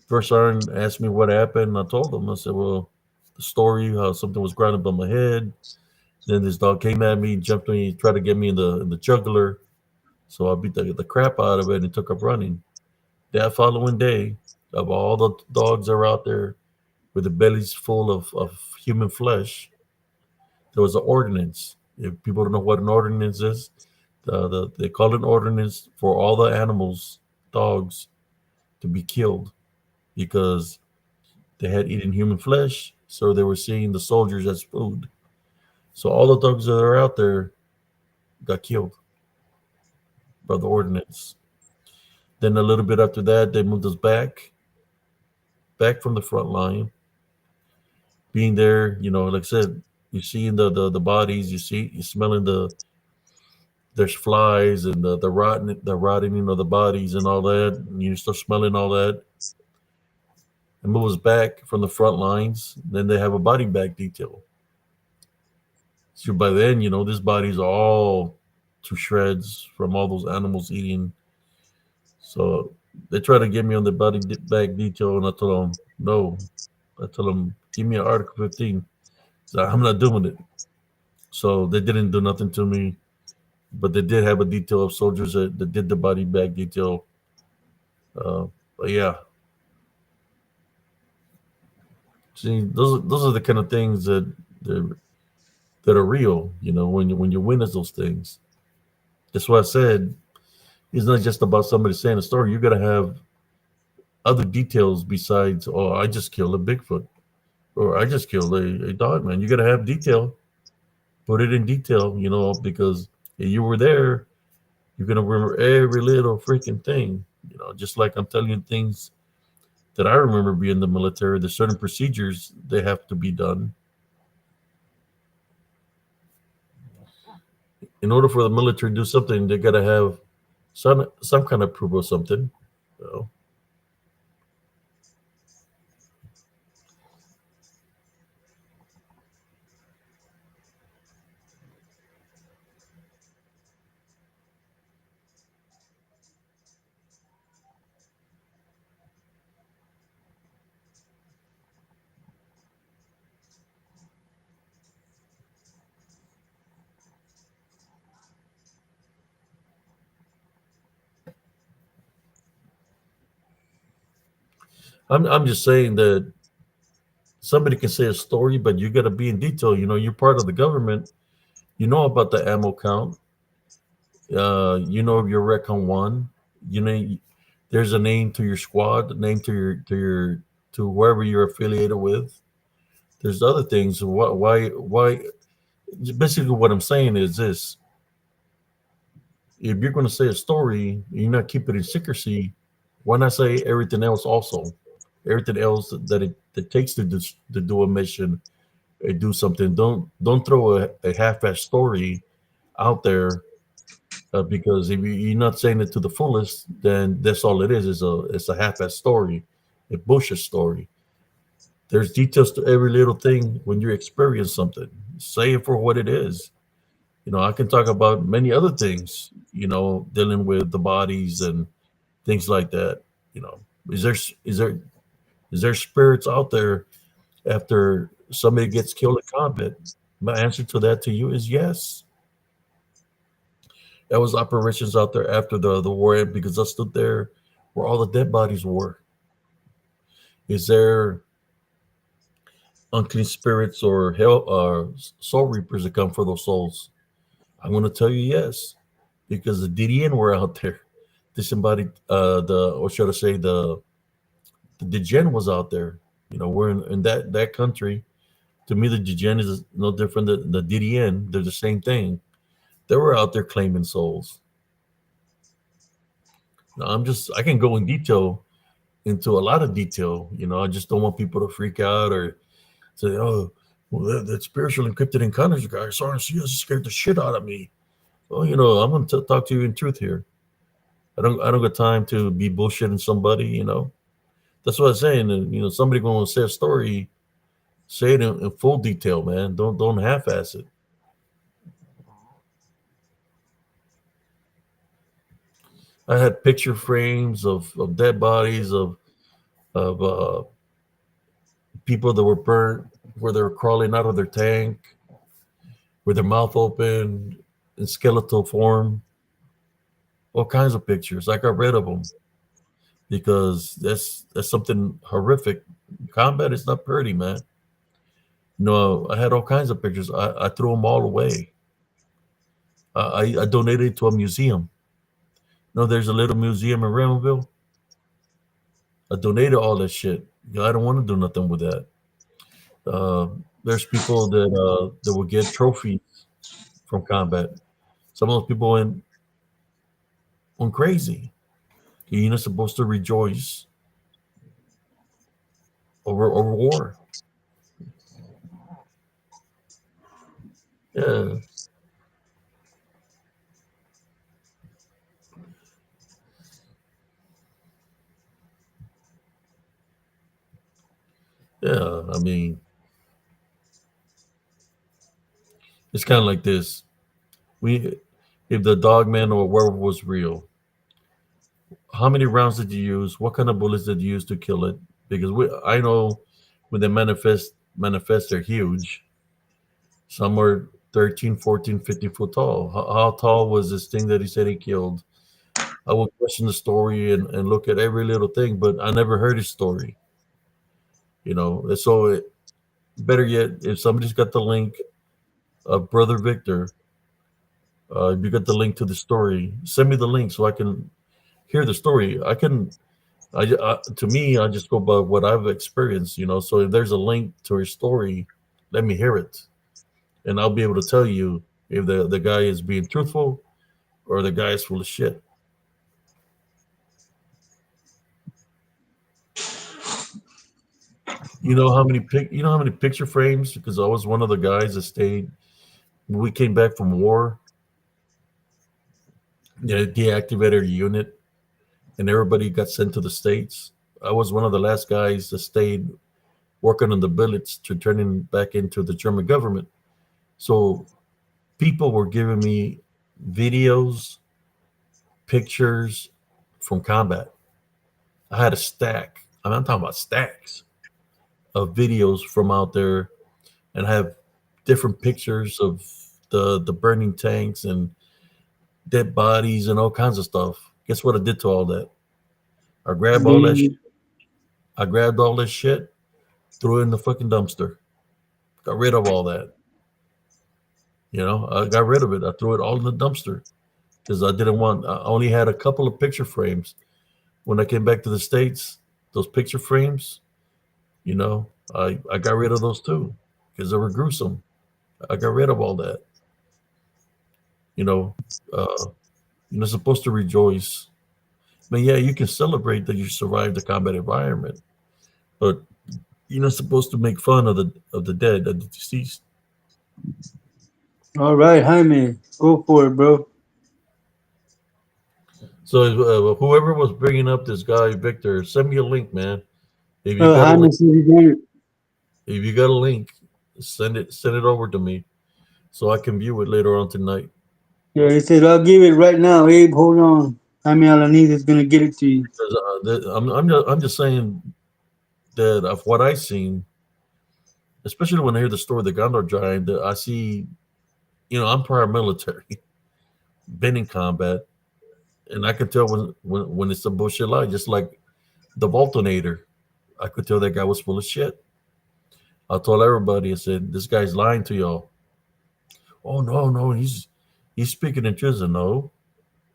Speaker 1: First sergeant asked me what happened. I told him. I said, "Well, the story how something was grinding on my head. Then this dog came at me, jumped me, tried to get me in the jugular. So I beat the crap out of it and took up running. That following day, of all the dogs that are out there with the bellies full of human flesh, there was an ordinance. If people don't know what an ordinance is, they call it an ordinance for all the animals, dogs, to be killed because they had eaten human flesh, so they were seeing the soldiers as food. So all the dogs that are out there got killed by the ordinance. Then a little bit after that, they moved us back from the front line. Being there, you know, like I said, you're seeing the bodies, you smelling there's flies and the rotting of the bodies and all that. And you start smelling all that. It moves back from the front lines. Then they have a body bag detail. So by then, these bodies are all to shreds from all those animals eating. So they try to get me on the bag detail, and I told them no. I told them, give me an Article 15. So I'm not doing it. So they didn't do nothing to me, but they did have a detail of soldiers that did the body bag detail. But yeah, see, those are the kind of things that that are real. When you witness those things. That's why I said it's not just about somebody saying a story. You got to have other details besides, oh, I just killed a Bigfoot or I just killed a dog, man. You got to have detail. Put it in detail, because if you were there, you're going to remember every little freaking thing. Just like I'm telling you things that I remember being in the military. There's certain procedures they have to be done. In order for the military to do something, they got to have some kind of proof of something. You know? I'm just saying that somebody can say a story, but you got to be in detail. You're part of the government. You know about the ammo count. You know if your recon one. You know there's a name to your squad, a name to wherever you're affiliated with. There's other things. Why? Basically, what I'm saying is this: if you're going to say a story, you're not keeping it in secrecy. Why not say everything else also? Everything else that takes to do a mission, do something. Don't throw a half-ass story out there, because if you're not saying it to the fullest, then that's all it is. It's a half-ass story, a bullshit story. There's details to every little thing when you experience something. Say it for what it is. I can talk about many other things. Dealing with the bodies and things like that. You know, is there is there is there spirits out there after somebody gets killed in combat? My answer to that to you is yes. There was operations out there after the war ended because I stood there where all the dead bodies were. Is there unclean spirits or hell soul reapers that come for those souls? I'm going to tell you yes, because the DDN were out there. Disembodied, the or should I say the Degen was out there. We're in that country. To me, the Degen is no different than the DDN. They're the same thing. They were out there claiming souls. Now, I can go in detail into a lot of detail. I just don't want people to freak out or say, "Oh, well, that spiritual encrypted encounters guy, sorry, she scared the shit out of me." Well, I'm going to talk to you in truth here. I don't got time to be bullshitting somebody. That's what I'm saying. Somebody going to say a story, say it in full detail, man. Don't half-ass it. I had picture frames of dead bodies of people that were burnt, where they were crawling out of their tank with their mouth open in skeletal form. All kinds of pictures. I got rid of them because that's something horrific. Combat is not pretty, man. I had all kinds of pictures. I threw them all away. I donated it to a museum. There's a little museum in Raymondville. I donated all that shit. I don't want to do nothing with that. There's people that will get trophies from combat. Some of those people went crazy. You're not supposed to rejoice over war. Yeah, Yeah, I mean, it's kind of like this. We, if the dog man or werewolf was real, how many rounds did you use? What kind of bullets did you use to kill it? Because I know when they manifest, they're huge. Some are 13, 14, 15 foot tall. How tall was this thing that he said he killed? I would question the story and look at every little thing, but I never heard his story. And so better yet, if somebody's got the link of Brother Victor, if you got the link to the story, send me the link so I can hear the story. To me, I just go by what I've experienced. So if there's a link to his story, let me hear it, and I'll be able to tell you if the guy is being truthful or the guy is full of shit. You know how many picture frames? Because I was one of the guys that stayed when we came back from war. They deactivated a unit, and everybody got sent to the states. I was one of the last guys that stayed working on the billets to turning back into the German government. So people were giving me videos, pictures from combat. I had a stack. I'm talking about stacks of videos from out there, and I have different pictures of the burning tanks and dead bodies and all kinds of stuff. Guess what I did to all that? I grabbed all that.
Speaker 2: The,
Speaker 1: I grabbed all this shit, threw it in the fucking dumpster. Got rid of all that. I got rid of it. I threw it all in the dumpster because I didn't want. I only had a couple of picture frames when I came back to the states. Those picture frames, I got rid of those too because they were gruesome. I got rid of all that. You know, uh, you're not supposed to rejoice. But yeah, you can celebrate that you survived the combat environment, but you're not supposed to make fun of the dead, of the deceased.
Speaker 2: all right, Jaime, go for it, bro.
Speaker 1: So whoever was bringing up this guy Victor, send me a link, man. If you got a
Speaker 2: Jaime
Speaker 1: link,
Speaker 2: said he got it.
Speaker 1: if you got a link, send it over to me so I can view it later on tonight.
Speaker 2: Yeah, he said, I'll give it right now. Abe, hold on. Jaime Alaniz is going to get it to you.
Speaker 1: Because I'm just saying that of what I've seen, especially when I hear the story of the Gondor Giant, that I see, I'm prior military, been in combat, and I could tell when it's a bullshit lie, just like the Voltonator. I could tell that guy was full of shit. I told everybody, I said, this guy's lying to y'all. Oh no, no, he's speaking in truth. No,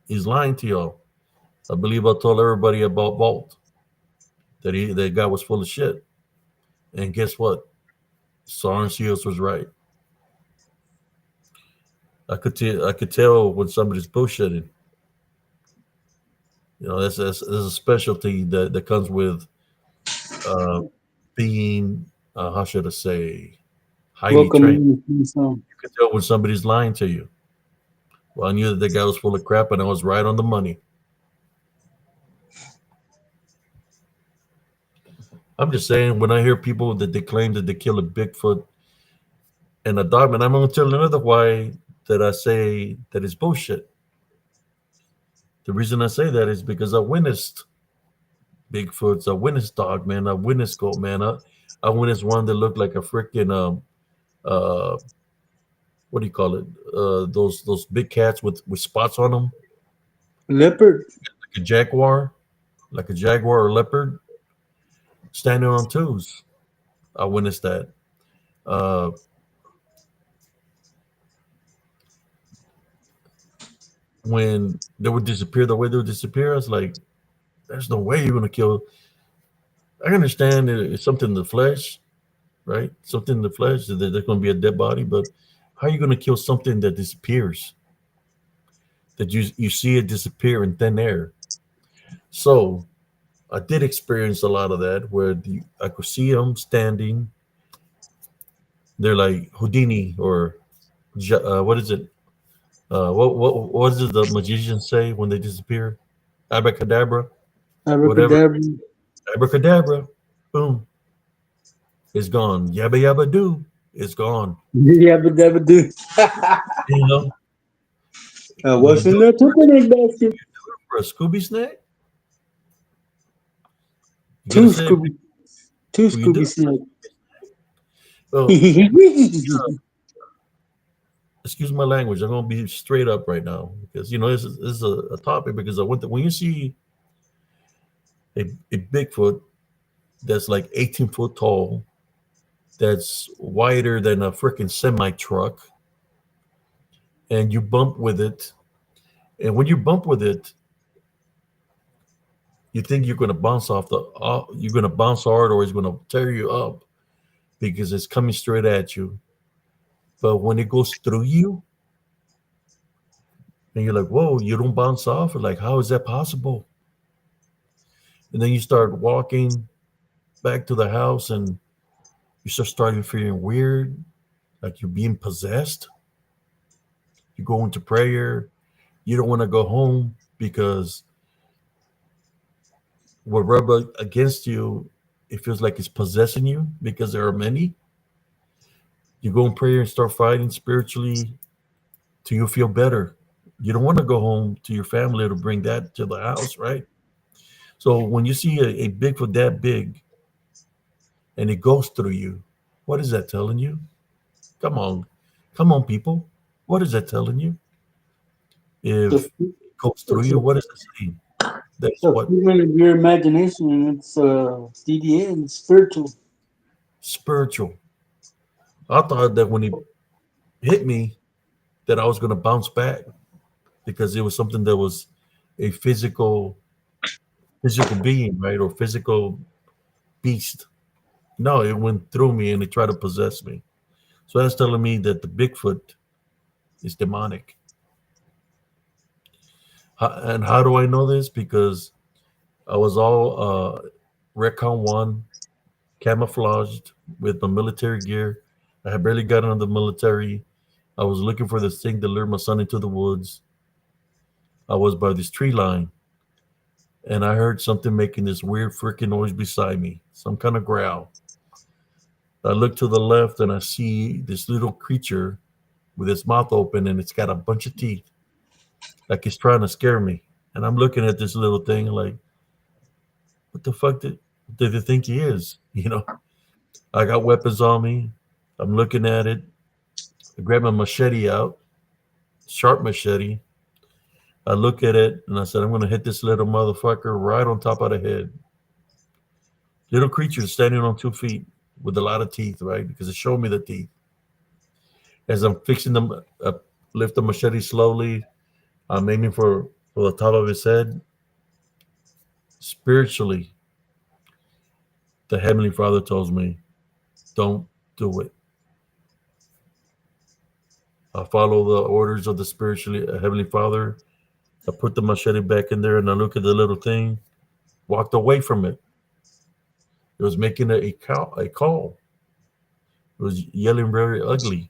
Speaker 1: he's lying to y'all. I believe I told everybody about Bolt that guy was full of shit. And guess what? Soren Seals was right. I could tell when somebody's bullshitting. That's a specialty that comes with uh, being how should I say highly
Speaker 2: Welcome
Speaker 1: trained.
Speaker 2: in. So,
Speaker 1: You can tell when somebody's lying to you. Well, I knew that the guy was full of crap, and I was right on the money. I'm just saying, when I hear people that they claim that they kill a Bigfoot and a dogman, I'm going to tell another why that I say that is bullshit. The reason I say that is because I witnessed Bigfoots, I witnessed dogman, I witnessed goatman, I witnessed one that looked like a freaking uh, what do you call it? Those big cats with spots on them,
Speaker 2: leopard.
Speaker 1: like a jaguar, or leopard, standing on twos. I witnessed that. Uh, when they would disappear the way they would disappear, I was like, there's no way you're gonna kill. I understand that it's something in the flesh, right? Something in the flesh that there's gonna be a dead body, but how are you gonna kill something that disappears? That you see it disappear in thin air. So I did experience a lot of that where I could see them standing. They're like Houdini or what is it? What does the magician say when they disappear? Abracadabra, whatever.
Speaker 2: Abracadabra.
Speaker 1: Abracadabra, boom. It's gone. Yabba yabba do. It's gone.
Speaker 2: Yeah, but never do.
Speaker 1: You know, when you
Speaker 2: What's
Speaker 1: do
Speaker 2: in
Speaker 1: it
Speaker 2: the picnic basket?
Speaker 1: for a Scooby snack, you gotta
Speaker 2: Two
Speaker 1: say it.
Speaker 2: Scooby, two
Speaker 1: When you do
Speaker 2: Scooby
Speaker 1: it for a
Speaker 2: snacks.
Speaker 1: Scooby snack. Well, excuse my language. I'm gonna be straight up right now because this is a topic because I went to, when you see a Bigfoot that's like 18 foot tall, that's wider than a freaking semi truck, and you bump with it, and when you bump with it, you think you're gonna bounce you're gonna bounce hard, or it's gonna tear you up because it's coming straight at you. But when it goes through you, and you're like, "Whoa!" You don't bounce off. Like, how is that possible? And then you start walking back to the house, and you starting feeling weird, like you're being possessed. You go into prayer. You don't want to go home because what rub against you, it feels like it's possessing you because there are many. You go in prayer and start fighting spiritually till you feel better. You don't want to go home to your family to bring that to the house, right? So when you see a Bigfoot that big and it goes through you, what is that telling you? Come on, come on, people. What is that telling you?
Speaker 2: It's
Speaker 1: If it goes through
Speaker 2: it's
Speaker 1: you, what is it saying? That's
Speaker 2: a
Speaker 1: what
Speaker 2: feeling of your imagination. It's DDA and spiritual.
Speaker 1: spiritual. I thought that when he hit me, that I was going to bounce back because it was something that was a physical being, right, or physical beast. No, it went through me and it tried to possess me. So that's telling me that the Bigfoot is demonic. And how do I know this? Because I was all Recon 1, camouflaged with my military gear. I had barely gotten out of the military. I was looking for this thing to lure my son into the woods. I was by this tree line and I heard something making this weird freaking noise beside me, some kind of growl. I look to the left and I see this little creature with its mouth open and it's got a bunch of teeth, like it's trying to scare me. And I'm looking at this little thing like, what the fuck did they think he is? I got weapons on me. I'm looking at it. I grab my machete out, sharp machete. I look at it and I said, I'm going to hit this little motherfucker right on top of the head. Little creature standing on 2 feet with a lot of teeth, right? Because it showed me the teeth. As I'm fixing them, lift the machete slowly. I'm aiming for the top of his head. Spiritually, the Heavenly Father tells me, don't do it. I follow the orders of the spiritually Heavenly Father. I put the machete back in there and I look at the little thing, walked away from it. It was making a call. It was yelling very ugly.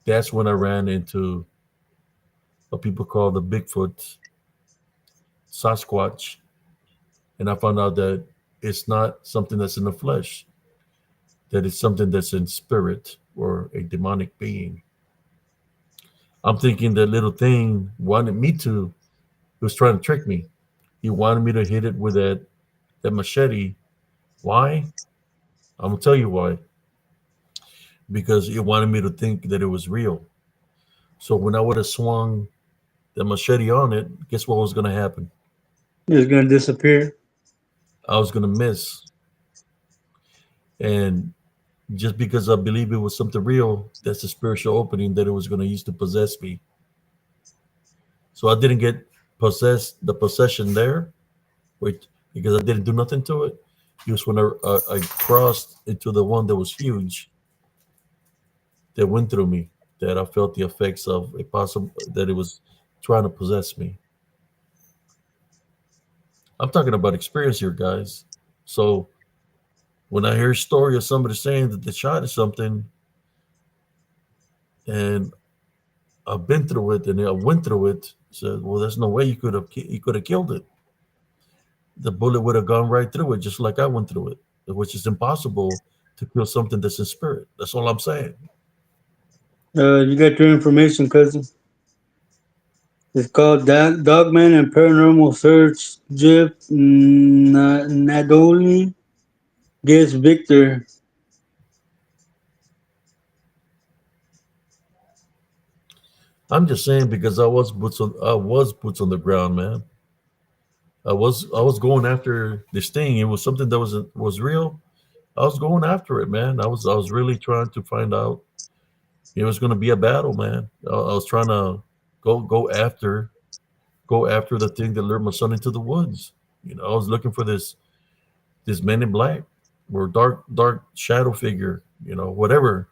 Speaker 1: That's when I ran into what people call the Bigfoot, Sasquatch, and I found out that it's not something that's in the flesh, that it's something that's in spirit or a demonic being. I'm thinking that little thing wanted me to, he was trying to trick me. He wanted me to hit it with that machete. Why? I'm gonna tell you why. Because it wanted me to think that it was real. So when I would have swung the machete on it, guess what was gonna happen?
Speaker 2: It's gonna disappear.
Speaker 1: I was gonna miss. And just because I believe it was something real, that's the spiritual opening that it was gonna use to possess me. So I didn't get the possession there, which because I didn't do nothing to it. It was when I crossed into the one that was huge that went through me that I felt the effects of a possible that it was trying to possess me. I'm talking about experience here, guys. So when I hear a story of somebody saying that they shot at something, and I've been through it and I went through it, said, well, there's no way you could have killed it. The bullet would have gone right through it, just like I went through it. which is impossible to kill something that's in spirit. That's all I'm saying.
Speaker 2: You got your information, cousin. It's called Dogman and Paranormal Search. Jeff Nadoli gets Victor.
Speaker 1: I'm just saying because I was boots on the ground, man. I was going after this thing. It was something that was real. I was going after it, man. I was really trying to find out. It was going to be a battle, man. I was trying to go after the thing that lured my son into the woods. I was looking for this man in black or dark shadow figure. Whatever.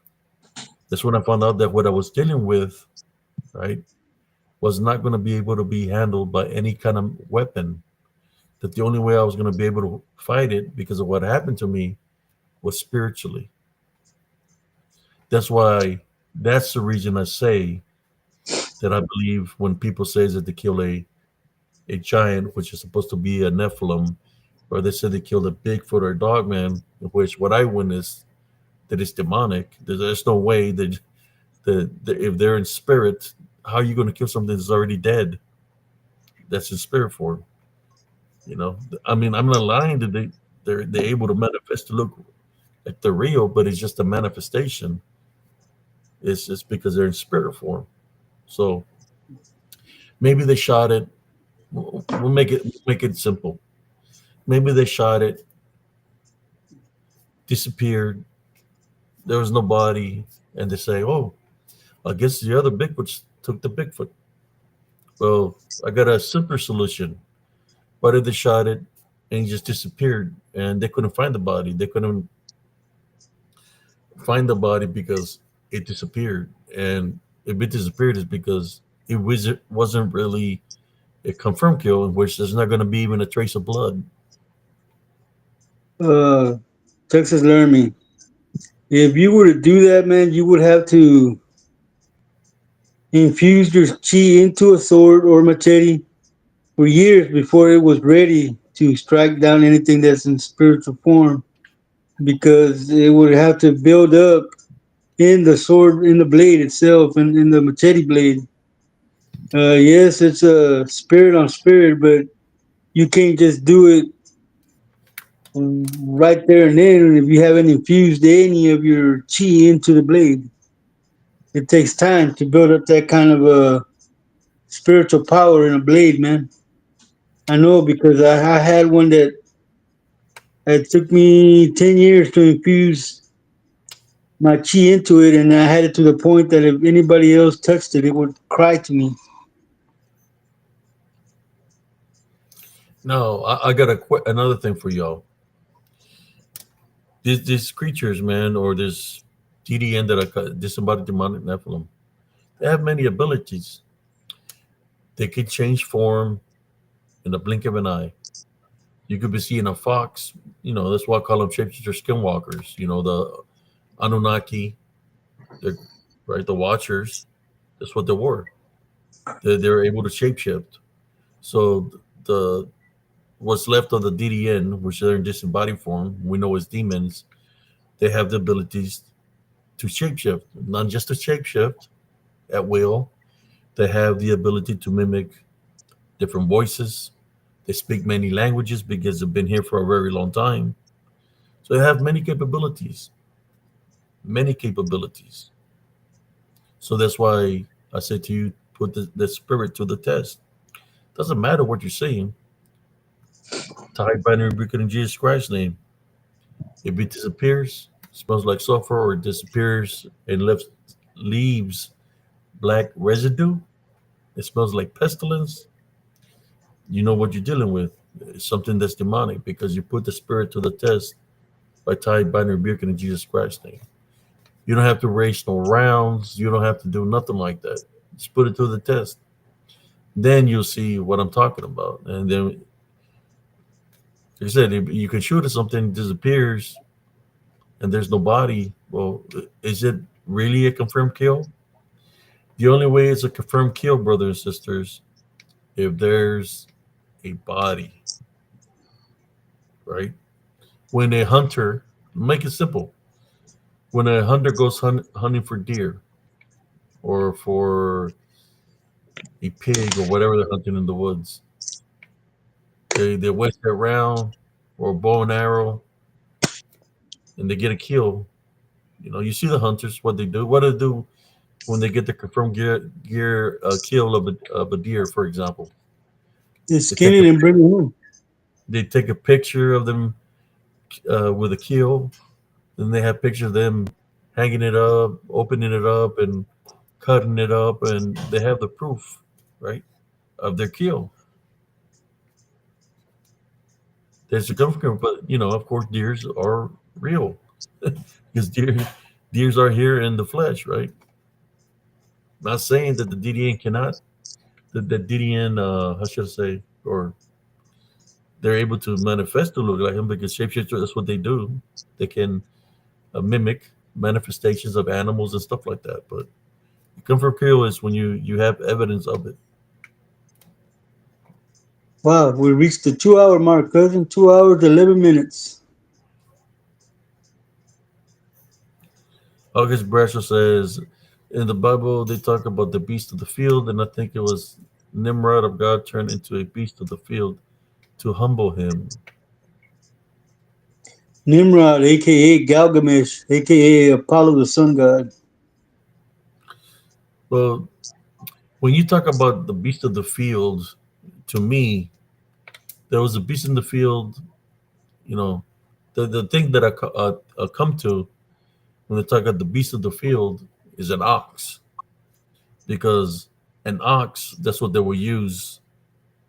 Speaker 1: That's when I found out that what I was dealing with, right, was not going to be able to be handled by any kind of weapon. That the only way I was going to be able to fight it because of what happened to me was spiritually. That's why that's the reason I say that I believe when people say that they kill a giant, which is supposed to be a Nephilim, or they said they killed a Bigfoot or a dogman, which what I witnessed that is demonic. There's no way that if they're in spirit, how are you going to kill something that's already dead? That's in spirit form. I mean, I'm not lying that they're able to manifest to look like they're real, but it's just a manifestation. It's just because they're in spirit form. So maybe they shot it. We'll make it simple. Maybe they shot it, disappeared. There was no body, and they say, "Oh, I guess the other Bigfoots took the Bigfoot." Well, I got a simpler solution. Why did they shot it and he just disappeared and they couldn't find the body? They couldn't find the body because it disappeared. And if it disappeared, is because it wasn't really a confirmed kill, in which there's not going to be even a trace of blood.
Speaker 2: Uh, Texas Laramie. If you were to do that, man, you would have to infuse your chi into a sword or machete for years before it was ready to strike down anything that's in spiritual form, because it would have to build up in the sword, in the blade itself, and in the machete blade. Yes, it's a spirit on spirit, but you can't just do it right there and then if you haven't infused any of your chi into the blade. It takes time to build up that kind of spiritual power in a blade, man. I know because I had one that it took me 10 years to infuse my chi into it, and I had it to the point that if anybody else touched it, it would cry to me.
Speaker 1: No, I got another thing for y'all. These creatures, man, or this TDN that I cut, disembodied demonic Nephilim, they have many abilities. They can change form in the blink of an eye. You could be seeing a fox. That's why I call them shapeshifter skinwalkers. The Anunnaki, they're, right? The Watchers. That's what they were. They're able to shapeshift. So the what's left of the DDN, which are in disembodied form, we know as demons, they have the abilities to shapeshift. Not just to shapeshift at will, they have the ability to mimic different voices. They speak many languages because they've been here for a very long time. So they have many capabilities, many capabilities. So that's why I say to you, put the spirit to the test. Doesn't matter what you're saying. Type binary rebuke in Jesus Christ's name. If it disappears, smells like sulfur, or it disappears and leaves black residue, it smells like pestilence, you know what you're dealing with. It's something that's demonic because you put the spirit to the test by type binary rebuke in Jesus Christ's name. You don't have to raise no rounds. You don't have to do nothing like that. Just put it to the test. Then you'll see what I'm talking about. And then, like I said, if you can shoot at something, disappears, and there's no body. Well, is it really a confirmed kill? The only way it's a confirmed kill, brothers and sisters, if there's a body, right? when a hunter, make it simple, when a hunter goes hunting for deer or for a pig or whatever they're hunting in the woods, they waste their round or bow and arrow and they get a kill. You see the hunters, what they do. What do they do when they get the confirmed kill of a deer, for example?
Speaker 2: They
Speaker 1: They
Speaker 2: skin
Speaker 1: take
Speaker 2: it
Speaker 1: a
Speaker 2: and bring it home.
Speaker 1: they take a picture of them with a kill. Then they have pictures of them hanging it up, opening it up, and cutting it up, and they have the proof, right, of their kill. There's a government, but of course, deers are real because deers are here in the flesh, right? Not saying that the DDN cannot, that the DDN, how should I say, or they're able to manifest to look like him because shapeshifter, that's what they do. They can mimic manifestations of animals and stuff like that. But confirmed kill is when you have evidence of it.
Speaker 2: Wow, we reached the 2 hour mark, cousin. 2 hours, 11 minutes.
Speaker 1: August Brasher says in the Bible they talk about the beast of the field, and I think it was Nimrod of God turned into a beast of the field to humble him.
Speaker 2: Nimrod, aka Galgamesh, aka Apollo the sun god.
Speaker 1: Well, when you talk about the beast of the field, to me, there was a beast in the field. You know, the thing that I come to when they talk about the beast of the field is an ox, because an ox, that's what they will use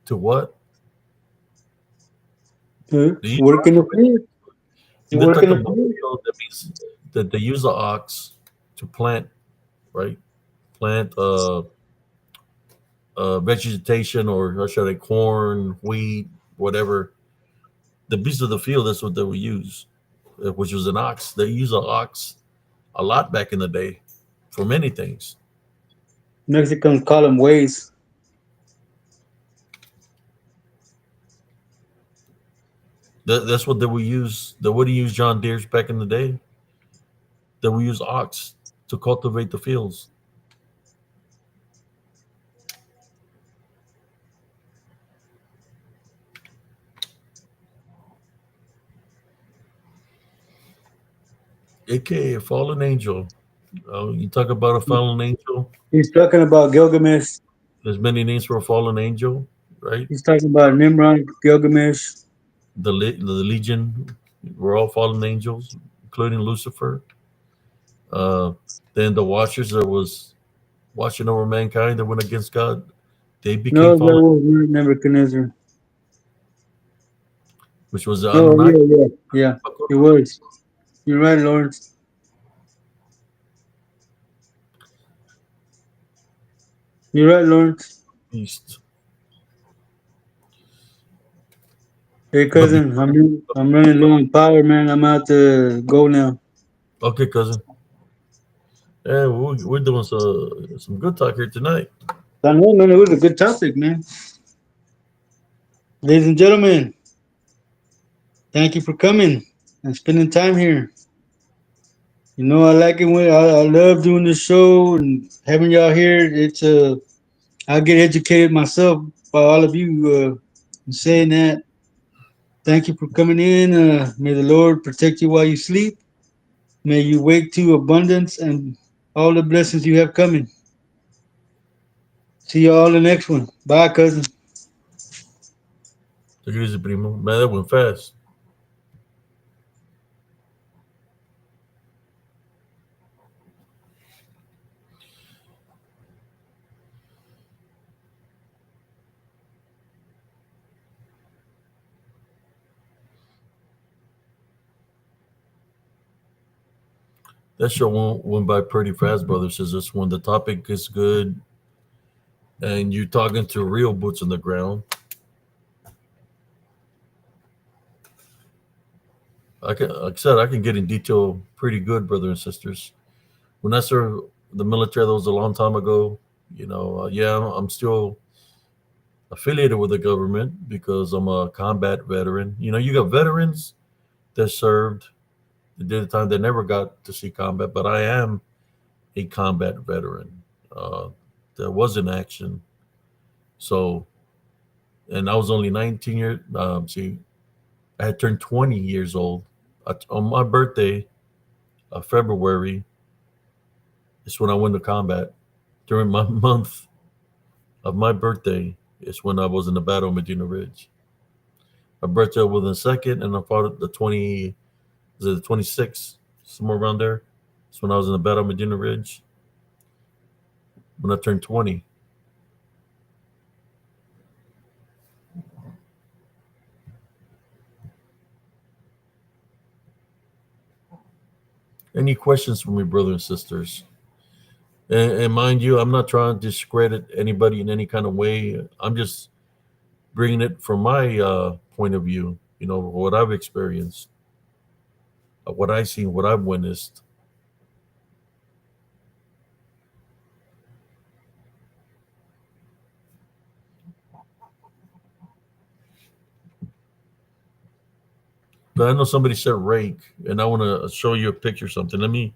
Speaker 1: to what? They use
Speaker 2: Work in
Speaker 1: ox
Speaker 2: the
Speaker 1: for
Speaker 2: field.
Speaker 1: When they
Speaker 2: Work
Speaker 1: talk
Speaker 2: in the
Speaker 1: about
Speaker 2: field.
Speaker 1: field, that means that they use the ox to plant, right? Plant vegetation, or how should I, corn, wheat, whatever. The beast of the field, that's what they will use, which was an ox. They use an ox a lot back in the day for many things.
Speaker 2: Mexicans call them ways.
Speaker 1: That's what they would use. They wouldn't use John Deere's back in the day. They would use ox to cultivate the fields. AKA a fallen angel. You talk about a fallen angel.
Speaker 2: He's talking about Gilgamesh.
Speaker 1: There's many names for a fallen angel, right?
Speaker 2: He's talking about Nimrod, Gilgamesh.
Speaker 1: The Legion were all fallen angels, including Lucifer. Uh, then the Watchers that was watching over mankind that went against God, they became
Speaker 2: No, that
Speaker 1: fallen,
Speaker 2: was not Nebuchadnezzar.
Speaker 1: which was the
Speaker 2: Oh,
Speaker 1: Anunnaki.
Speaker 2: yeah, yeah, yeah. It was. You're right, Lawrence. You're right, Lawrence.
Speaker 1: East.
Speaker 2: Hey,
Speaker 1: But
Speaker 2: cousin, I'm running low on power, man. I'm out to go now.
Speaker 1: okay, cousin. Yeah, we're doing some good talk here tonight.
Speaker 2: I know, man. It was a good topic, man. Ladies and gentlemen, thank you for coming and spending time here. You know, I like it when I love doing this show and having y'all here. I get educated myself by all of you saying that. Thank you for coming in. May the Lord protect you while you sleep. May you wake to abundance and all the blessings you have coming. See you all in the next one. Bye, cousin.
Speaker 1: Take it easy, primo. Man, that went fast. That show went by pretty fast, brother. Says this when the topic is good and you're talking to real boots on the ground. Like I said, I can get in detail pretty good, brother and sisters. When I served the military, that was a long time ago. Yeah, I'm still affiliated with the government because I'm a combat veteran. You got veterans that served. They did the time. They never got to see combat, but I am a combat veteran. Uh, that was in action. So, and I was only 19 years. See, I had turned 20 years old on my birthday, February. Is when I went to combat. During my month of my birthday is when I was in the battle of Medina Ridge. My birthday was the second, and I fought the 20. Is it the 26th? Somewhere around there. That's when I was in the battle of Medina Ridge. When I turned 20. Any questions for me, brothers and sisters? And mind you, I'm not trying to discredit anybody in any kind of way. I'm just bringing it from my point of view. You know what I've experienced, what I've seen, what I've witnessed. But I know somebody said rake, and I want to show you a picture. Of something. Let me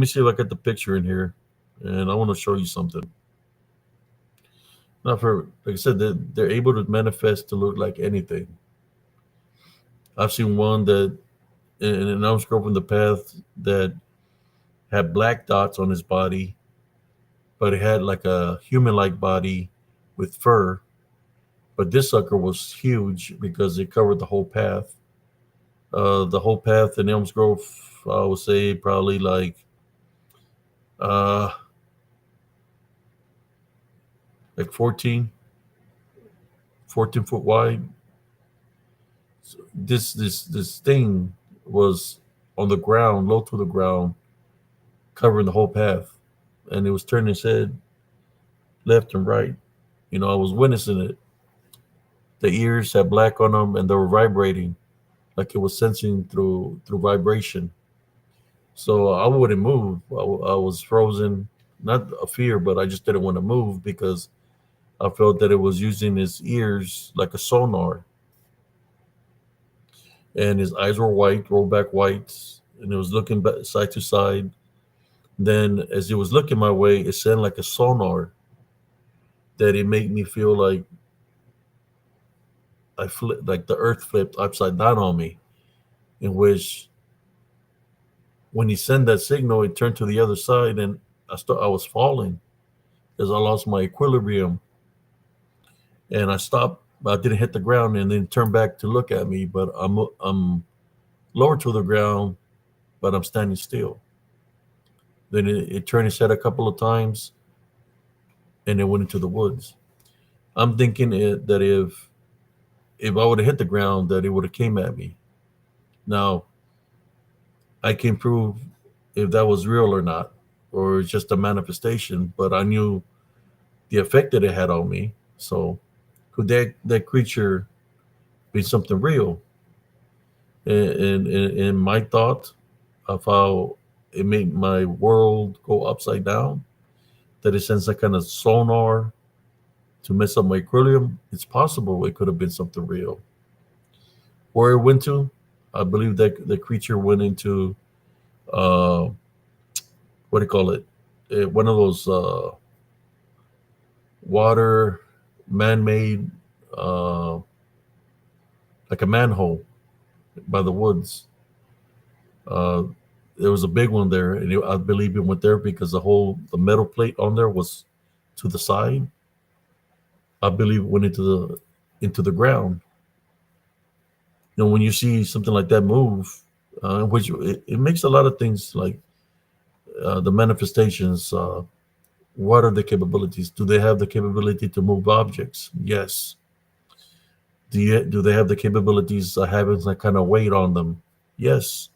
Speaker 1: see if I get the picture in here, and I want to show you something. Not for like I said, they're able to manifest to look like anything. I've seen one that and I was going from the path that had black dots on his body, but it had like a human-like body with fur. But this sucker was huge because it covered the whole path. The whole path in Elms Grove, I would say probably uh, like 14 foot wide. So this thing was on the ground, low to the ground, covering the whole path, and it was turning its head left and right. You know, I was witnessing it. The ears had black on them, and they were vibrating, like it was sensing through vibration. So I wouldn't move. I was frozen, not a fear, but I just didn't want to move because I felt that it was using his ears like a sonar, and his eyes were white, rolled back white, and it was looking back, side to side. Then, as it was looking my way, it sounded like a sonar that it made me feel like I flipped, like the earth flipped upside down on me. In which, when he sent that signal, it turned to the other side, and I was falling because I lost my equilibrium, and I stopped. I didn't hit the ground, and then turned back to look at me. But I'm lower to the ground, but I'm standing still. Then it turned its head a couple of times, and it went into the woods. I'm thinking that if I would have hit the ground, that it would have came at me. Now I can prove if that was real or not, or it's just a manifestation. But I knew the effect that it had on me. So could that creature be something real? And my thought of how it made my world go upside down, that it sends that kind of sonar to mess up my equilibrium, it's possible it could have been something real. Where it went to, I believe that the creature went into uh, what do you call it? One of those water man-made, uh, like a manhole by the woods. Uh, there was a big one there, and I believe it went there because the metal plate on there was to the side. I believe it went into the ground. You know, when you see something like that move, which it makes a lot of things like the manifestations. What are the capabilities? Do they have the capability to move objects? Yes. Do they have the capabilities of having some kind of weight on them? Yes.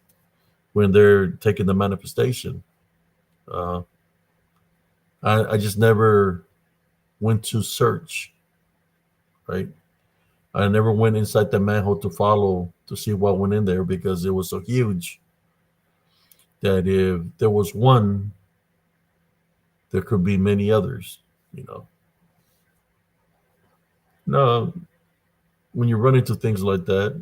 Speaker 1: When they're taking the manifestation, uh, I just never went to search. Right. I never went inside the manhole to follow to see what went in there because it was so huge that if there was one, there could be many others. You know. No, when you run into things like that,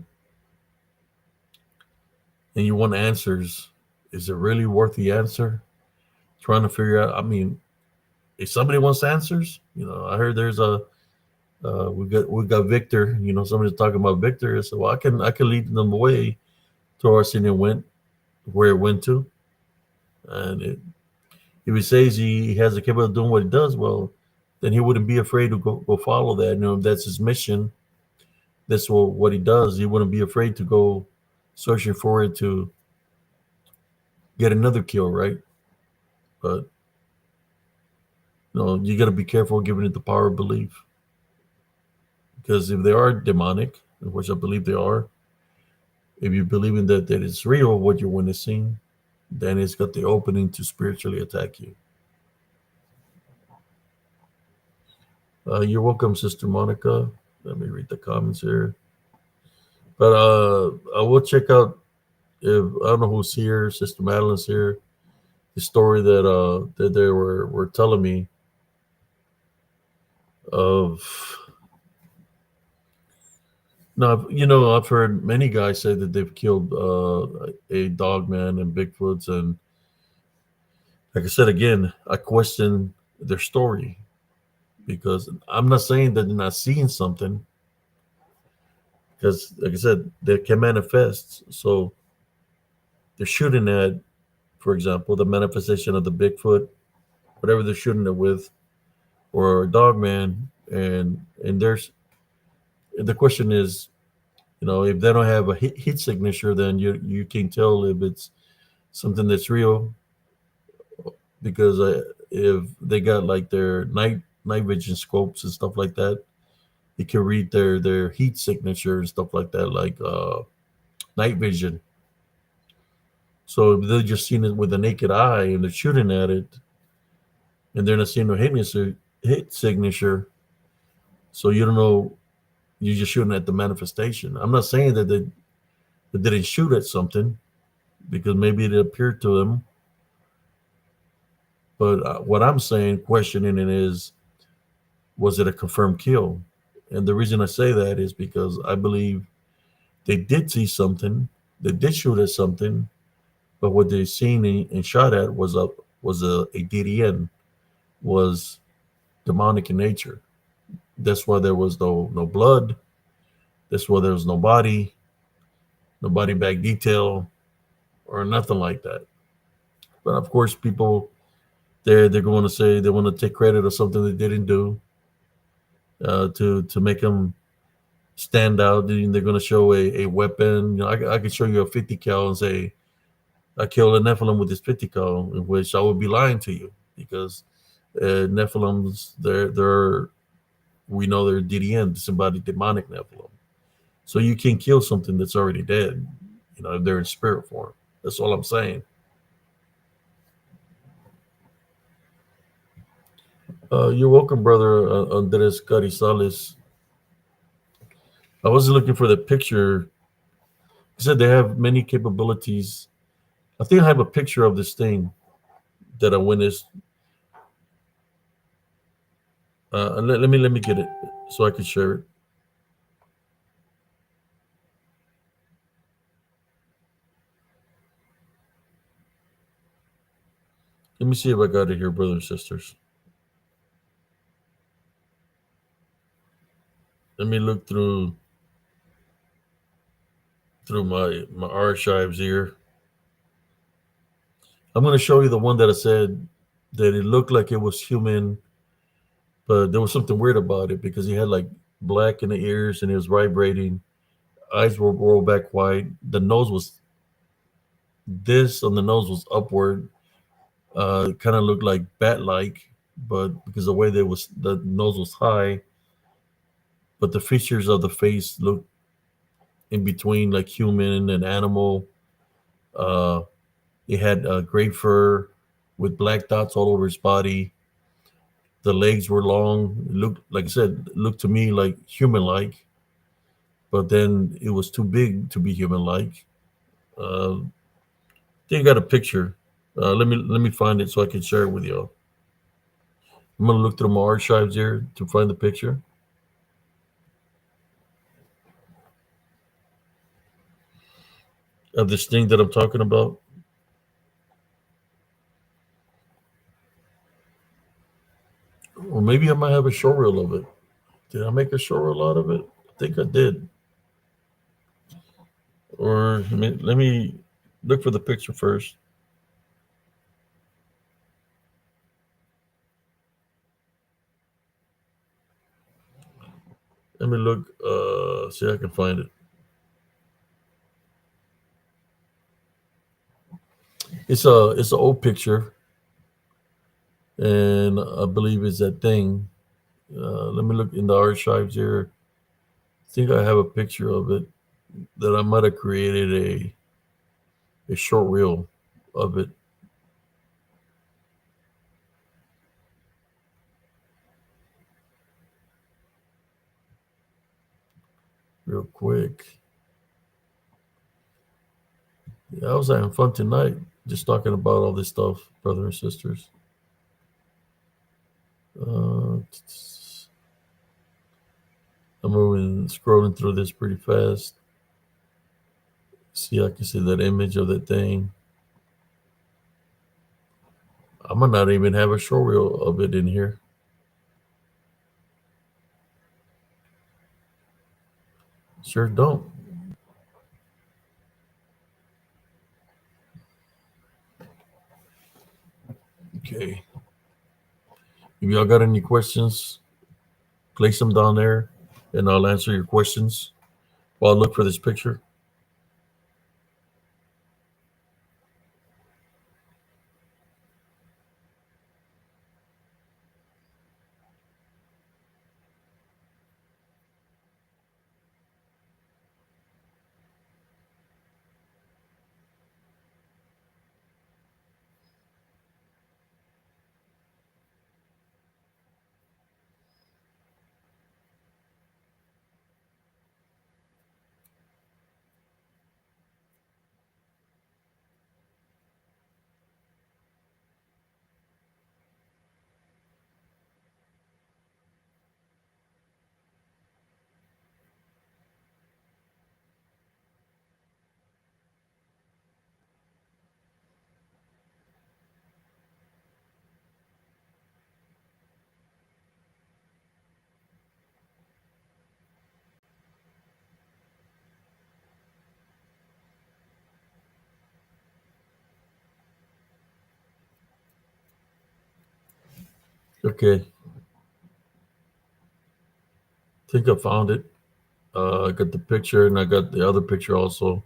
Speaker 1: and you want answers. Is it really worth the answer? Trying to figure out. I mean, if somebody wants answers, I heard there's a we got Victor. Somebody's talking about Victor. So well, I can lead them away to where Arsenio went, where it went to, and if he says he has the capability of doing what he does, well, then he wouldn't be afraid to go follow that. That's his mission. That's what he does. He wouldn't be afraid to go searching for it to get another kill, right? But you got to be careful giving it the power of belief, because if they are demonic, which I believe they are, if you believe in that it's real what you're witnessing, then it's got the opening to spiritually attack you. You're welcome, Sister Monica. Let me read the comments here. But I will check out, if I don't know who's here, Sister Madeline's here, the story that they were telling me of. Now, I've heard many guys say that they've killed a dog man and Bigfoots, and like I said again, I question their story, because I'm not saying that they're not seeing something, because like I said, they can manifest. So they're shooting at, for example, the manifestation of the Bigfoot, whatever they're shooting it with, or a dog man, and there's the question is, if they don't have a heat signature, then you can tell if it's something that's real, because if they got like their night vision scopes and stuff like that, you can read their heat signature and stuff like that, like night vision. So if they're just seeing it with the naked eye and they're shooting at it, and they're not seeing no hit signature, so you don't know, you're just shooting at the manifestation. I'm not saying that they didn't shoot at something, because maybe it appeared to them. But what I'm saying, questioning it, is, was it a confirmed kill? And the reason I say that is because I believe they did see something, they did shoot at something, but what they seen and shot at was a DDN, was demonic in nature. That's why there was no blood. That's why there was no body bag detail, or nothing like that. But of course, people they're going to say they want to take credit of something they didn't do, to make them stand out. They're going to show a weapon. I could show you a 50 cal and say I killed a Nephilim with this 50 cal, in which I would be lying to you, because Nephilims, they're we know they're DDN, disembodied demonic Nephilim. So you can kill something that's already dead, if they're in spirit form. That's all I'm saying. You're welcome, brother Andres Carizales. I was looking for the picture. He said they have many capabilities. I think I have a picture of this thing that I witnessed. Let me get it so I can share it. Let me see if I got it here, brothers and sisters. Let me look through my archives here. I'm going to show you the one that I said that it looked like it was human, but there was something weird about it, because he had like black in the ears and he was vibrating. Eyes were rolled back wide. The nose was on the nose was upward. It kind of looked like bat-like, but because the way the nose was high, but the features of the face looked in between, like human and animal. Uh, it had gray fur with black dots all over his body. The legs were long. It looked, like I said, looked to me like human-like, but then it was too big to be human-like. They got a picture. Let me find it so I can share it with y'all. I'm gonna look through my archives here to find the picture. of this thing that I'm talking about. Or maybe I might have a short reel of it. Did I make a short reel out of it? I think I did. Or let me look for the picture first. Let me look, see if I can find it. It's an old picture, and I believe it's that thing. Let me look in the archives here. I think I have a picture of it that I might have created a short reel of it. Real quick. Yeah, I was having fun tonight, just talking about all this stuff, brothers and sisters. I'm moving, scrolling through this pretty fast. See, I can see that image of that thing. I might not even have a short reel of it in here. Sure don't. Okay. If y'all got any questions, place them down there and I'll answer your questions while I look for this picture. Okay. I think I found it. I got the picture and I got the other picture also.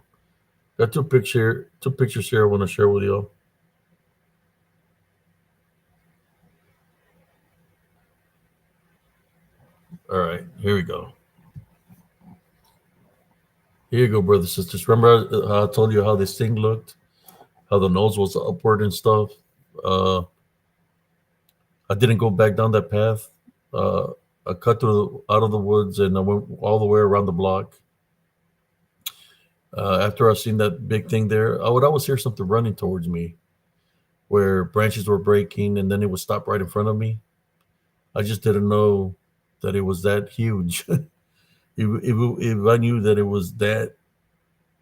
Speaker 1: Got two pictures here I want to share with y'all. All right, here we go. Here you go, brothers and sisters. Remember how I told you how this thing looked? How the nose was upward and stuff? Uh, I didn't go back down that path. Uh, I cut through out of the woods and I went all the way around the block. After I seen that big thing there, I would always hear something running towards me where branches were breaking and then it would stop right in front of me. I just didn't know that it was that huge. If I knew that it was that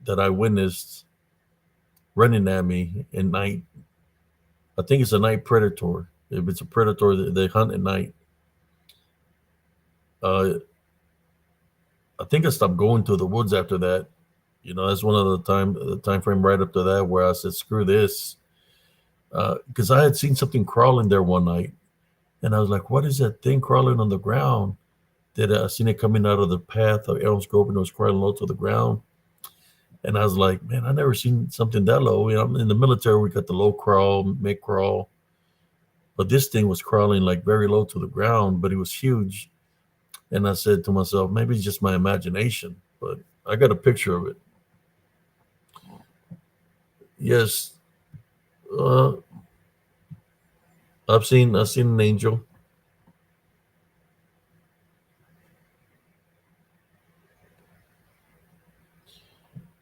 Speaker 1: I witnessed running at me at night, I think it's a night predator. If it's a predator, they hunt at night. Uh, I think I stopped going to the woods after that. You know, that's one of the time frame right up to that where I said, "Screw this," because I had seen something crawling there one night, and I was like, "What is that thing crawling on the ground?" That I seen it coming out of the path of Elm's Grove and it was crawling low to the ground. And I was like, "Man, I never seen something that low." You know, in the military, we got the low crawl, mid crawl, but this thing was crawling like very low to the ground, but it was huge. And I said to myself, maybe it's just my imagination, but I got a picture of it. Yes, uh, I've seen an angel.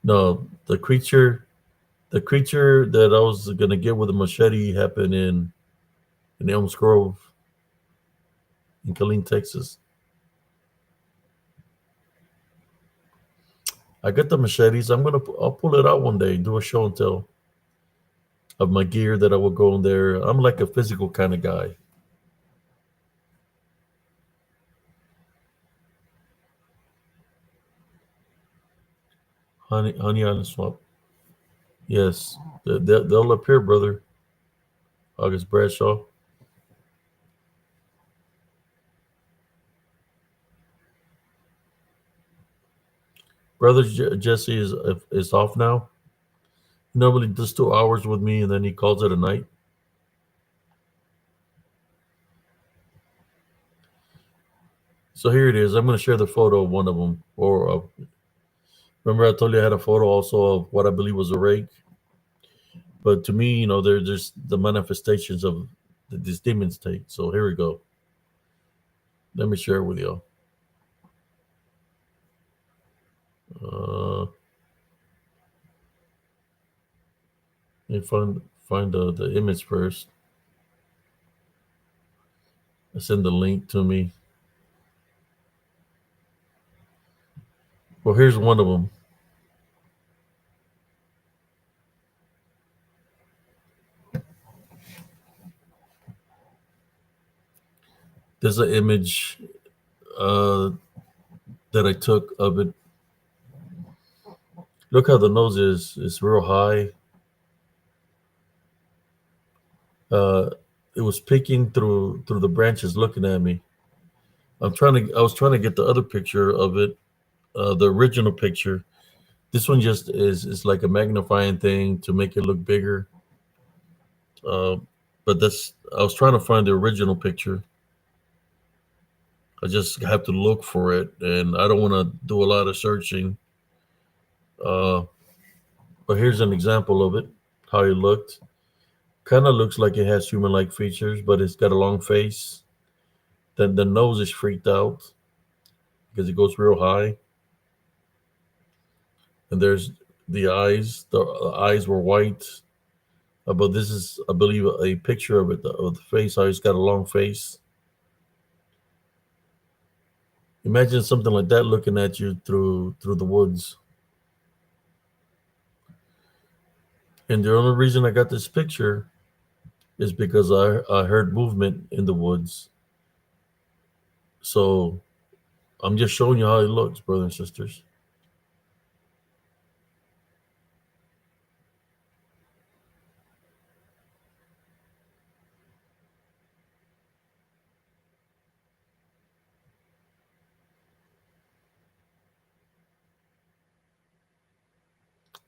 Speaker 1: No, the creature that I was gonna get with a machete happened in Elms Grove in Killeen, Texas. I got the machetes. I'll pull it out one day, do a show and tell of my gear that I will go in there. I'm like a physical kind of guy. Honey Island Swamp. Yes, they'll appear, brother. August Bradshaw. Brother Jesse is off now. He normally does 2 hours with me, and then he calls it a night. So here it is. I'm going to share the photo of one of them. Or remember, I told you I had a photo also of what I believe was a rake. But to me, they're just the manifestations of these demons take. So here we go. Let me share it with y'all. Let me find the image first. Send the link to me. Well, here's one of them. There's an image that I took of it. Look how the nose is. It's real high. It was peeking through the branches, looking at me. I was trying to get the other picture of it, the original picture. This one just is like a magnifying thing to make it look bigger. But I was trying to find the original picture. I just have to look for it, and I don't want to do a lot of searching. But here's an example of it, how it looked. Kind of looks like it has human-like features, but it's got a long face. Then the nose is freaked out because it goes real high. And there's the eyes. The eyes were white. But this is, I believe, a picture of it, of the face. How it's got a long face. Imagine something like that looking at you through the woods. And the only reason I got this picture is because I heard movement in the woods. So I'm just showing you how it looks, brothers and sisters.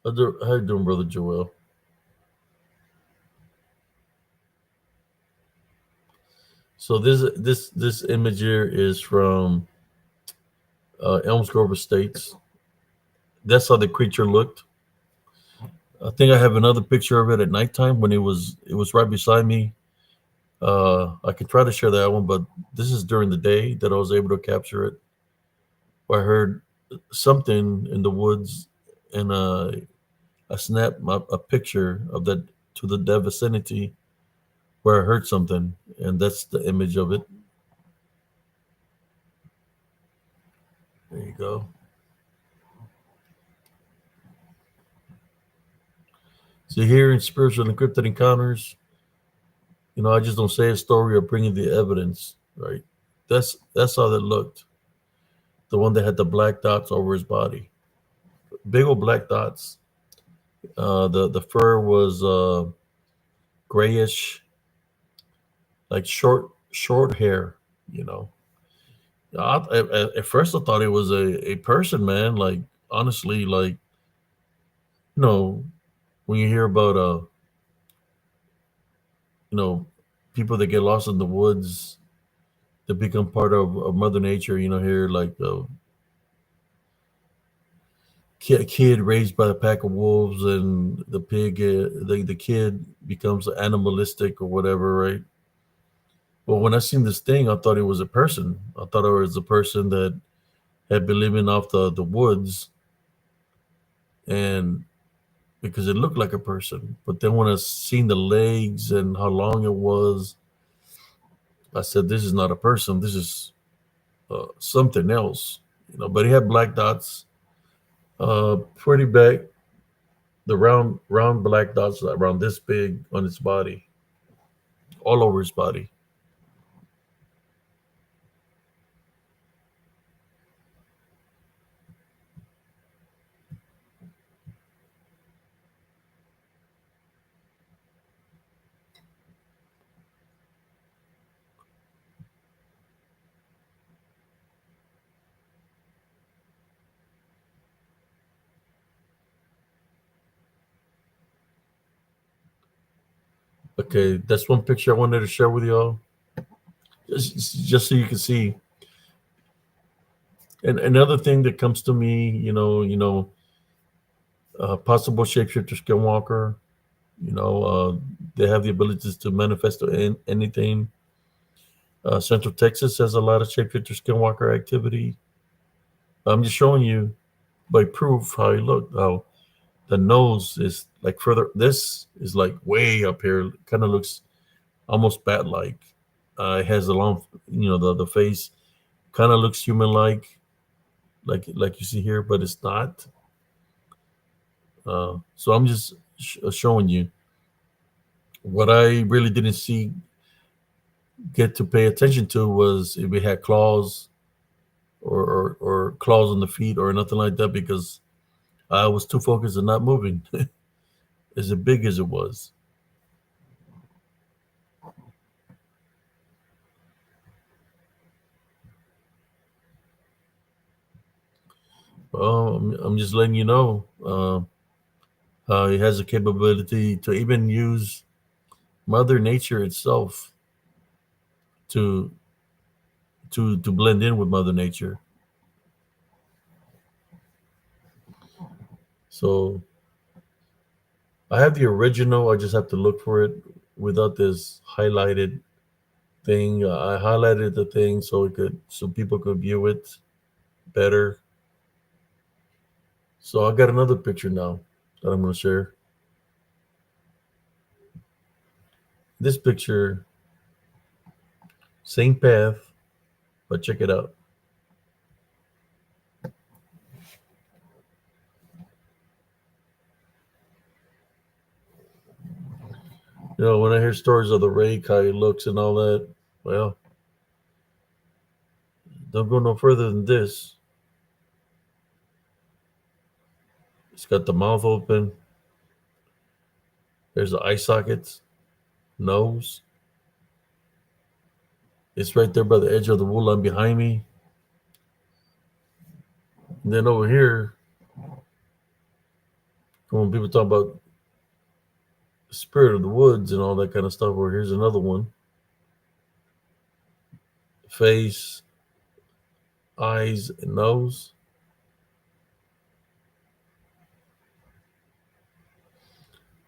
Speaker 1: How you doing, Brother Joel? So this image here is from Elms Grove Estates. That's how the creature looked. I think I have another picture of it at nighttime when it was right beside me. I could try to share that one, but this is during the day that I was able to capture it. I heard something in the woods, and I snapped a picture of that to the vicinity where I heard something, and that's the image of it. There you go. So here in Spiritual Encrypted Encounters, I just don't say a story or bring you the evidence, right? That's how that looked. The one that had the black dots over his body, big old black dots. The fur was grayish, like short hair. At first I thought it was a person, man. Like honestly, like when you hear about people that get lost in the woods, that become part of Mother Nature. Here like kid raised by a pack of wolves, and the pig, the kid becomes animalistic or whatever, right? Well, when I seen this thing, I thought it was a person. I thought it was a person that had been living off the woods, and because it looked like a person. But then when I seen the legs and how long it was, I said, "This is not a person. This is something else." But he had black dots. Pretty big. The round black dots around this big on its body, all over his body. Okay, that's one picture I wanted to share with y'all, just so you can see. And another thing that comes to me, possible shapeshifter skinwalker. They have the abilities to manifest anything. Central Texas has a lot of shapeshifter skinwalker activity. I'm just showing you by proof how he looked. How the nose is like further. This is like way up here. Kind of looks almost bat-like. It has a long, the face kind of looks human-like, like you see here, but it's not. So I'm just showing you what I really didn't see get to pay attention to was if it had claws or claws on the feet or nothing like that because I was too focused on not moving as big as it was. Well, I'm just letting you know how it has the capability to even use Mother Nature itself to to blend in with Mother Nature. So I have the original. I just have to look for it without this highlighted thing. I highlighted the thing so people could view it better. So I got another picture now that I'm going to share. This picture, same path, but check it out. When I hear stories of the rake, how he looks and all that, well, don't go no further than this. It's got the mouth open. There's the eye sockets, nose. It's right there by the edge of the wool line behind me. And then over here, when people talk about the spirit of the woods and all that kind of stuff, well, here's another one. Face, eyes, and nose.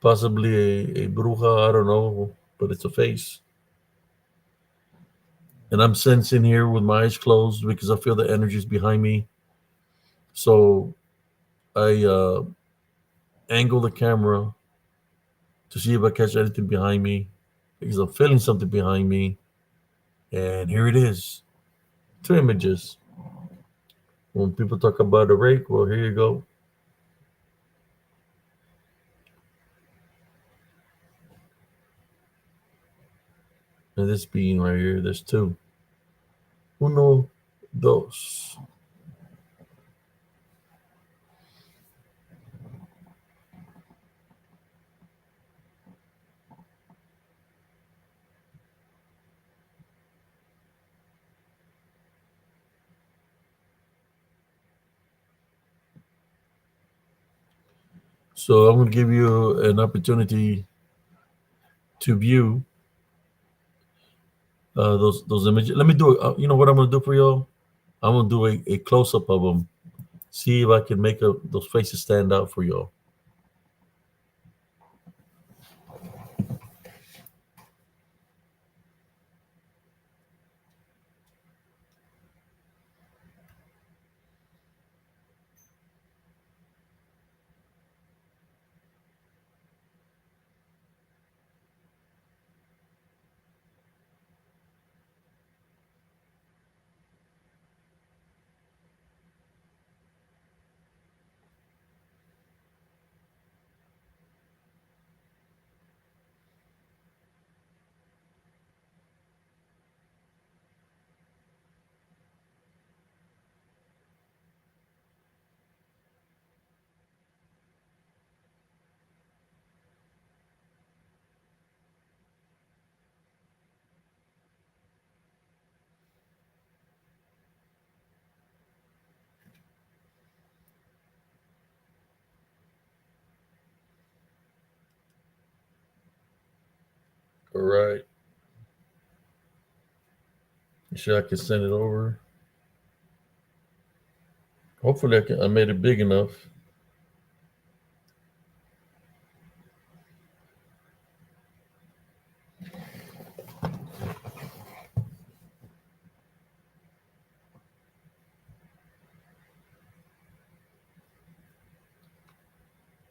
Speaker 1: Possibly a bruja, I don't know, but it's a face. And I'm sensing here with my eyes closed because I feel the energies behind me. So I angle the camera to see if I catch anything behind me because I'm feeling something behind me. And here it is, two images. When people talk about a rake, well, here you go. And this being right here, there's two. Uno, dos. So I'm going to give you an opportunity to view those images. Let me do it. You know what I'm going to do for y'all? I'm going to do a close up of them. See if I can make those faces stand out for y'all. All right. You sure I can send it over? Hopefully I made it big enough.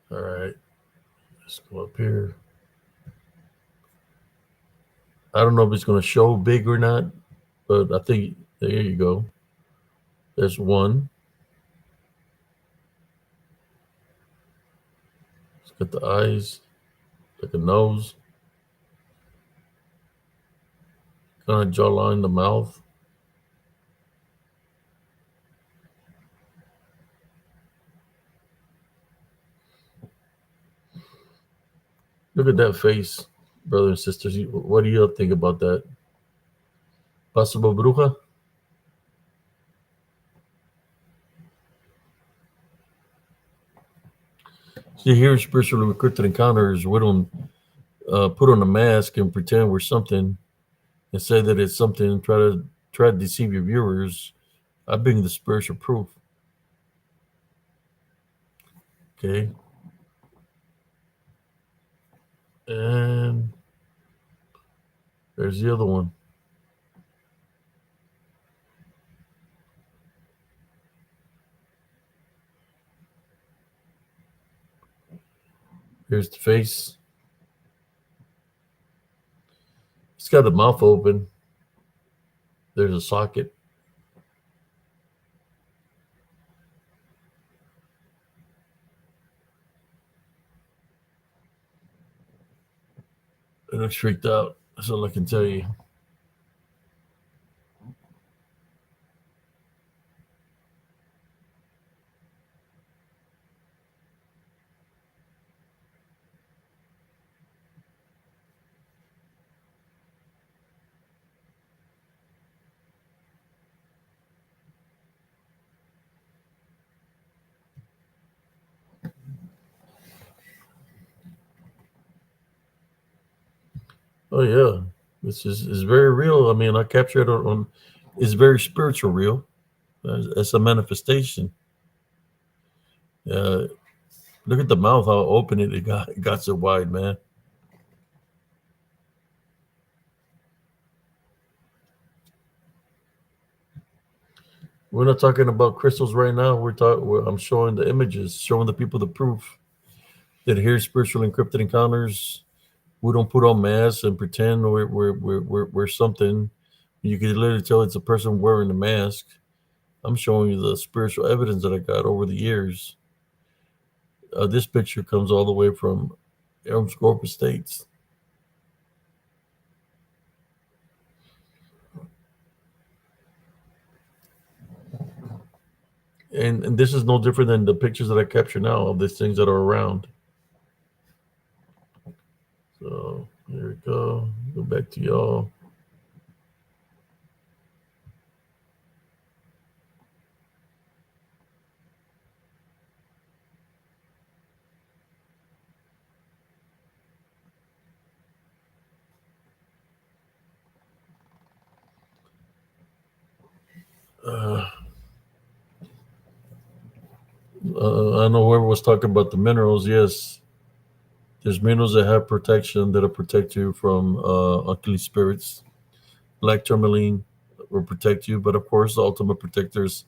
Speaker 1: All right. Let's go up here. I don't know if it's going to show big or not, but I think there you go. There's one. It's got the eyes, like a nose, kind of jawline, the mouth. Look at that face, brothers and sisters. What do you think about that? Possible bruja? See, here in spiritual encrypted encounters, we don't put on a mask and pretend we're something and say that it's something and try to deceive your viewers. I bring the spiritual proof. Okay. And there's the other one. Here's the face. It's got the mouth open. There's a socket. It looks freaked out. That's all I can tell you. Oh yeah, this is very real. I mean, I captured it on. It's very spiritual, real. It's a manifestation. Uh, Look at the mouth, how open it got. It got so wide, man. We're not talking about crystals right now. I'm showing the images, showing the people the proof that here's spiritual encrypted encounters. We don't put on masks and pretend we're something. You can literally tell it's a person wearing a mask. I'm showing you the spiritual evidence that I got over the years. This picture comes all the way from Elm Grove Estates. And this is no different than the pictures that I capture now of these things that are around. So here we go. Go back to y'all. I know whoever was talking about the minerals. Yes, there's minerals that have protection that'll protect you from unclean spirits. Black tourmaline will protect you, but of course, the ultimate protector is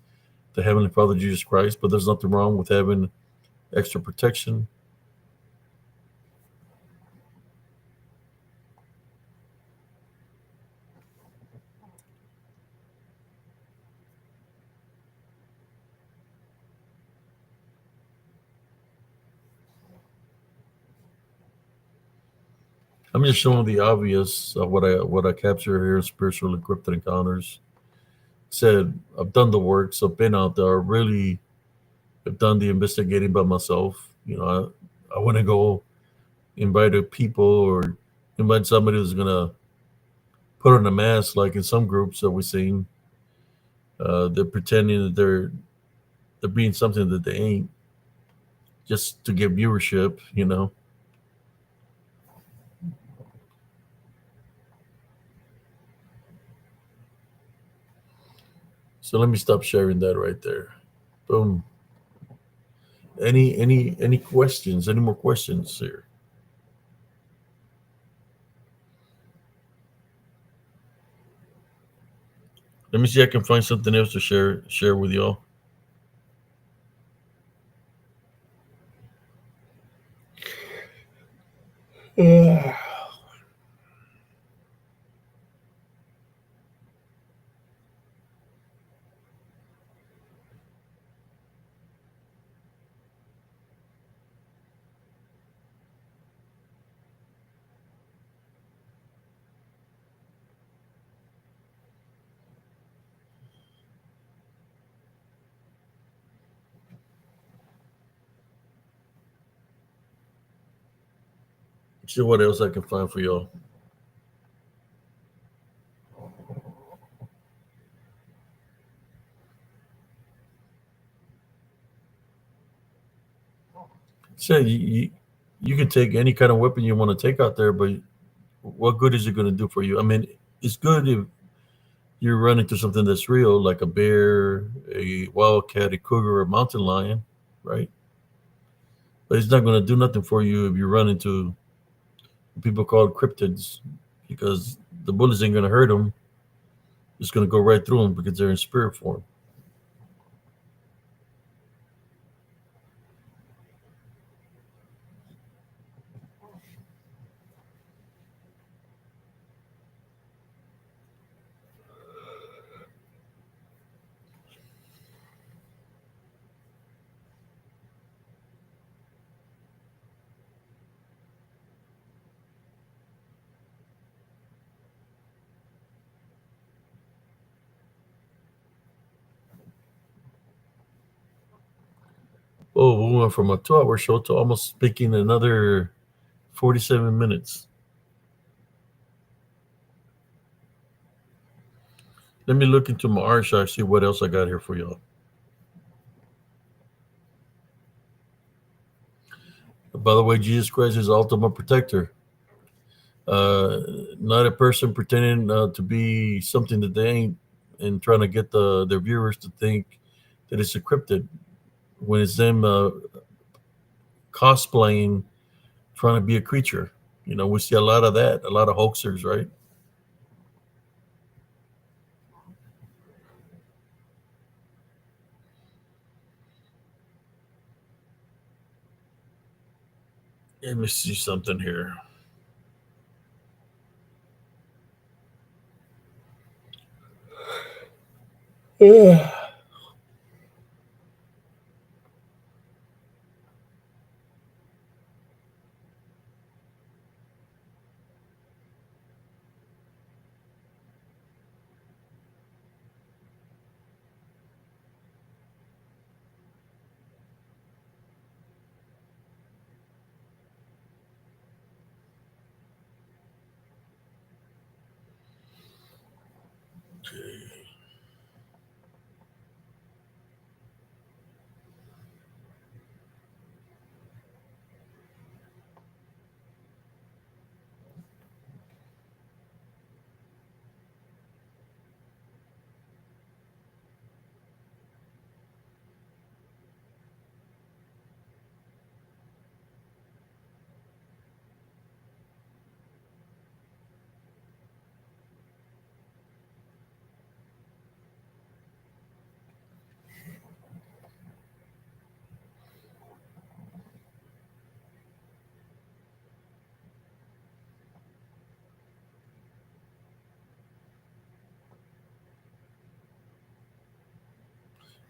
Speaker 1: the Heavenly Father Jesus Christ. But there's nothing wrong with having extra protection. I'm just showing the obvious of what I capture here in spiritual encrypted encounters. Said I've done the works. I've been out there. Really, have done the investigating by myself. I want to go invite a people or invite somebody who's gonna put on a mask, like in some groups that we've seen. They're pretending that they're being something that they ain't, just to get viewership. So let me stop sharing that right there. Boom. Any questions? Any more questions here? Let me see. I can find something else to share with y'all. See what else I can find for y'all. So you can take any kind of weapon you want to take out there, but what good is it going to do for you? I mean, it's good if you run into something that's real, like a bear, a wildcat, a cougar, a mountain lion, right? But it's not going to do nothing for you if you run into people called cryptids, because the bullets ain't going to hurt them. It's going to go right through them because they're in spirit form. Oh, we went from a 2-hour show to almost speaking another 47 minutes. Let me look into my archive, see what else I got here for y'all. By the way, Jesus Christ is the ultimate protector. Uh, Not a person pretending to be something that they ain't, and trying to get their viewers to think that it's encrypted when it's them cosplaying, trying to be a creature. We see a lot of that, a lot of hoaxers, right? Let me see something here. Yeah.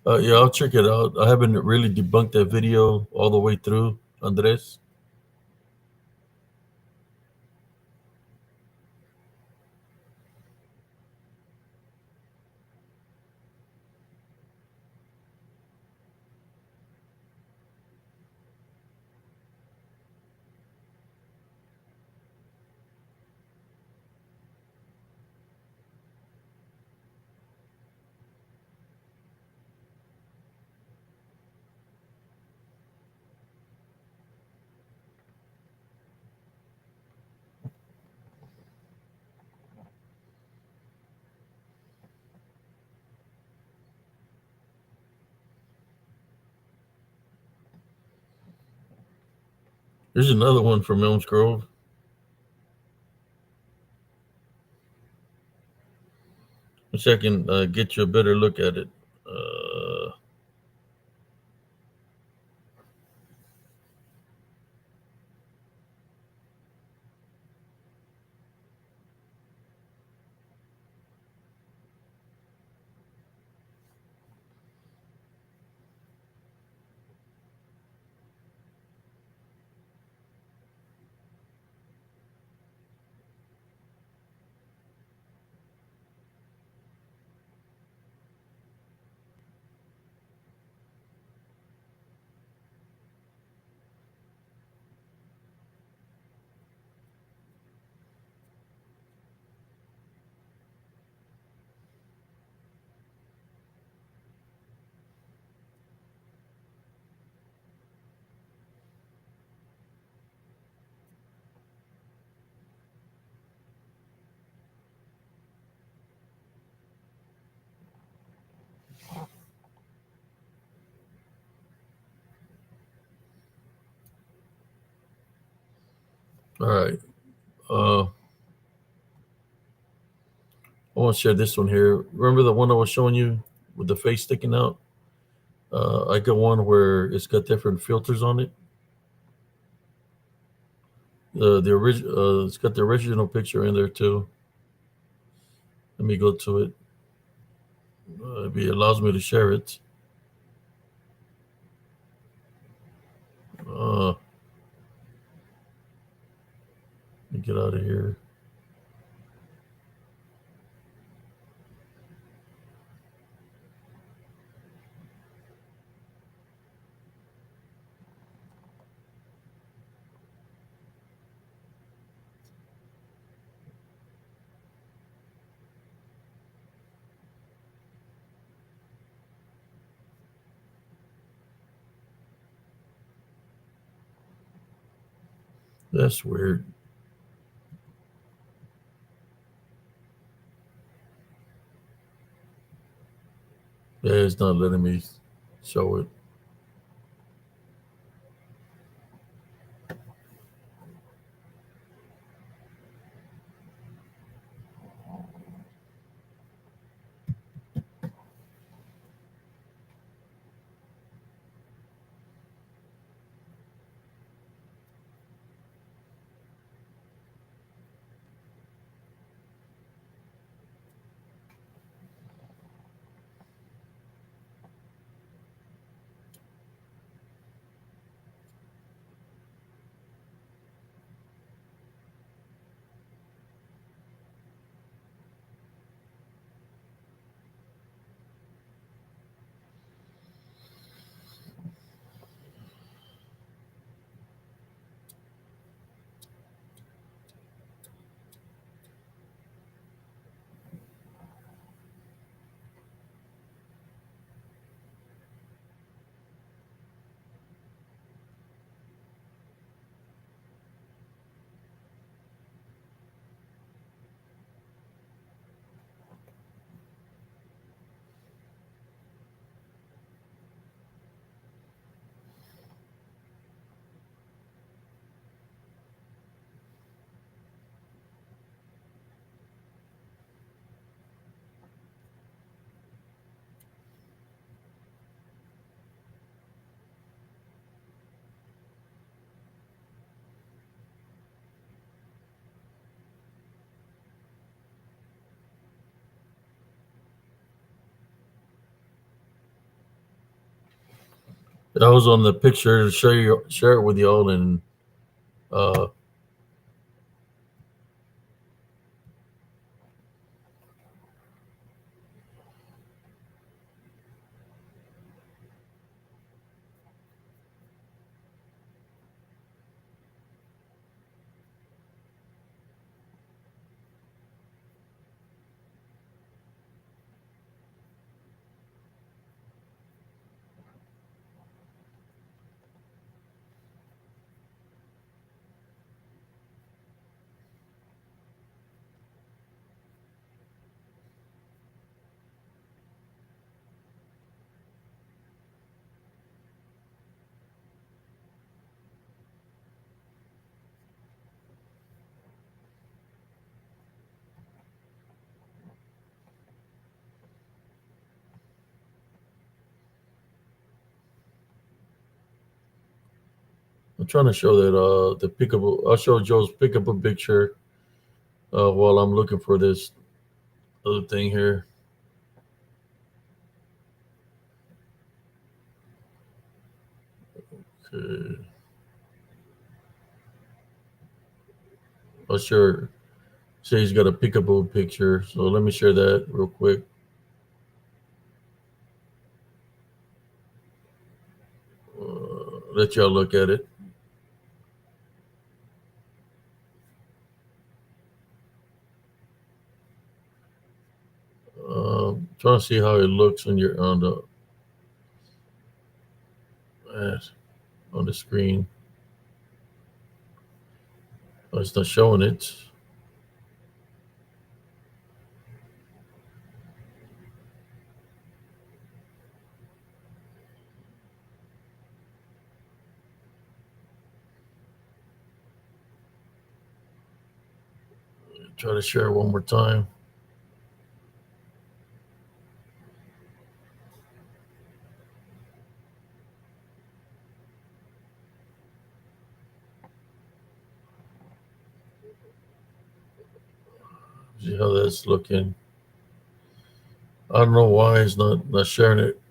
Speaker 1: Yeah, I'll check it out. I haven't really debunked that video all the way through, Andres. Here's another one from Elms Grove. Let's see if I can get you a better look at it. All right. I want to share this one here. Remember the one I was showing you with the face sticking out? I got one where it's got different filters on it. The original, it's got the original picture in there too. Let me go to it. It allows me to share it. Let me get out of here. That's weird. Yeah, it's not letting me show it. That was on the picture to share it with y'all, and uh, trying to show that the pickable. I'll show Joe's pickable picture while I'm looking for this other thing here. Okay. I'll sure say he's got a pickable picture. So let me share that real quick. Let y'all look at it. Trying to see how it looks when you're uh, on the screen. Oh, it's not showing it. Try to share it one more time. See how that's looking. I don't know why it's not sharing it.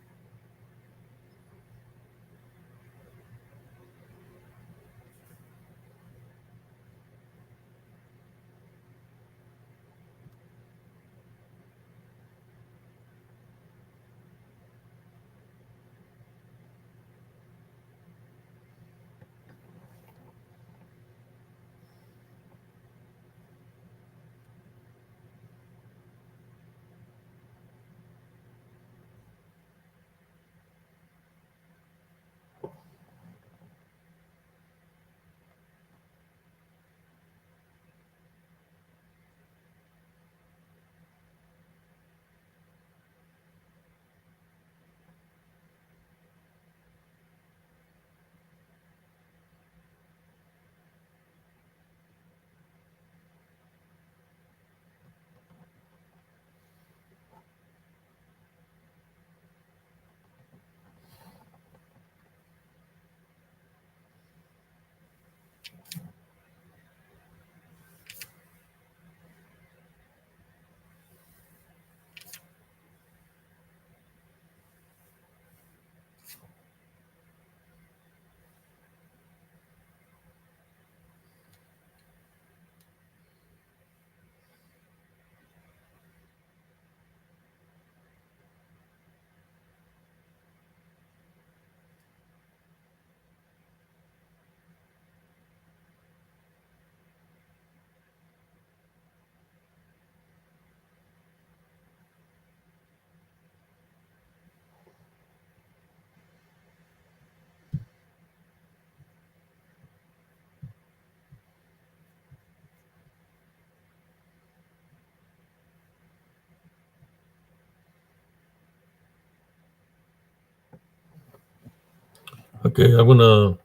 Speaker 1: Okay, I'm gonna.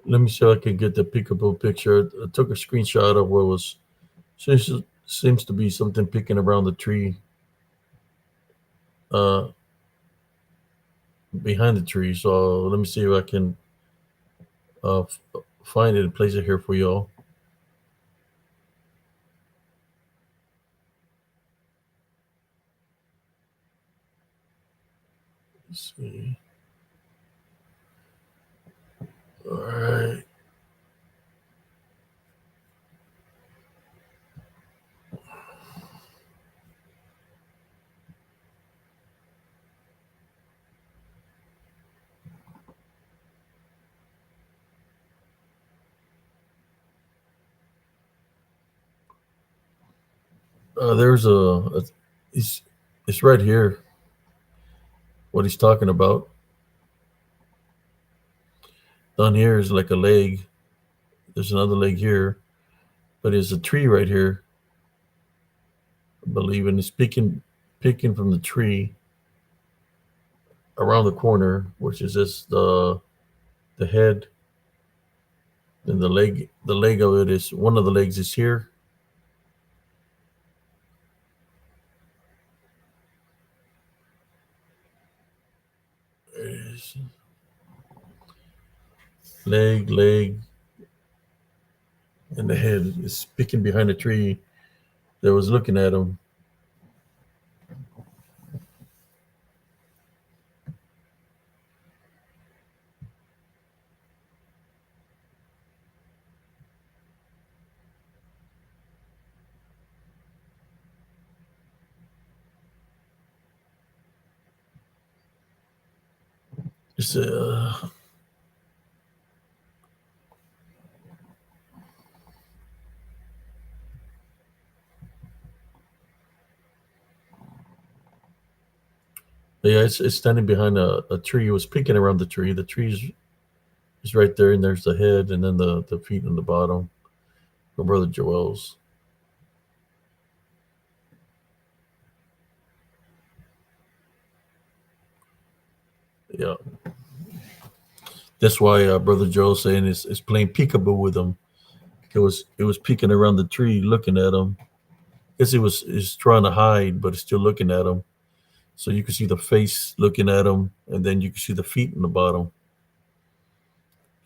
Speaker 1: Let me see if I can get the peekaboo picture. I took a screenshot of what was seems to be something picking around the tree, uh, behind the tree. So let me see if I can find it and place it here for y'all. Let's see. All right. There's he's, it's right here. What he's talking about down here is like a leg. There's another leg here, but there's a tree right here, I believe, and it's picking from the tree around the corner, which is just the head and the leg. The leg of it is one of the legs is here. There's leg, and the head is picking behind the tree that was looking at him. It's yeah, it's standing behind a tree. It was peeking around the tree. The tree's is right there, and there's the head, and then the feet on the bottom. For Brother Joel's. Yeah, that's why Brother Joel's saying is playing peekaboo with him. It was peeking around the tree, looking at him. Guess it was is trying to hide, but it's still looking at him. So you can see the face looking at him, and then you can see the feet in the bottom.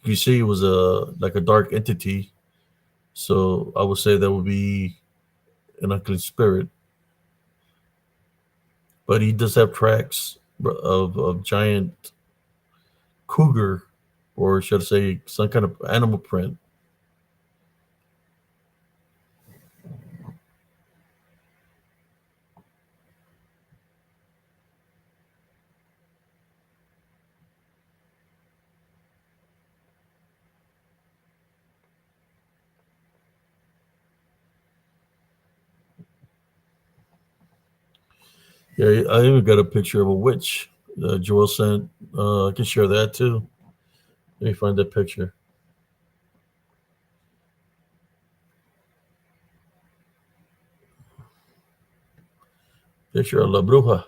Speaker 1: You see, it was a like a dark entity. So I would say that would be an unclean spirit. But he does have tracks of giant cougar, or should I say, some kind of animal print. Yeah, I even got a picture of a witch. Joel sent. I can share that too. Let me find that picture. Picture of La Bruja.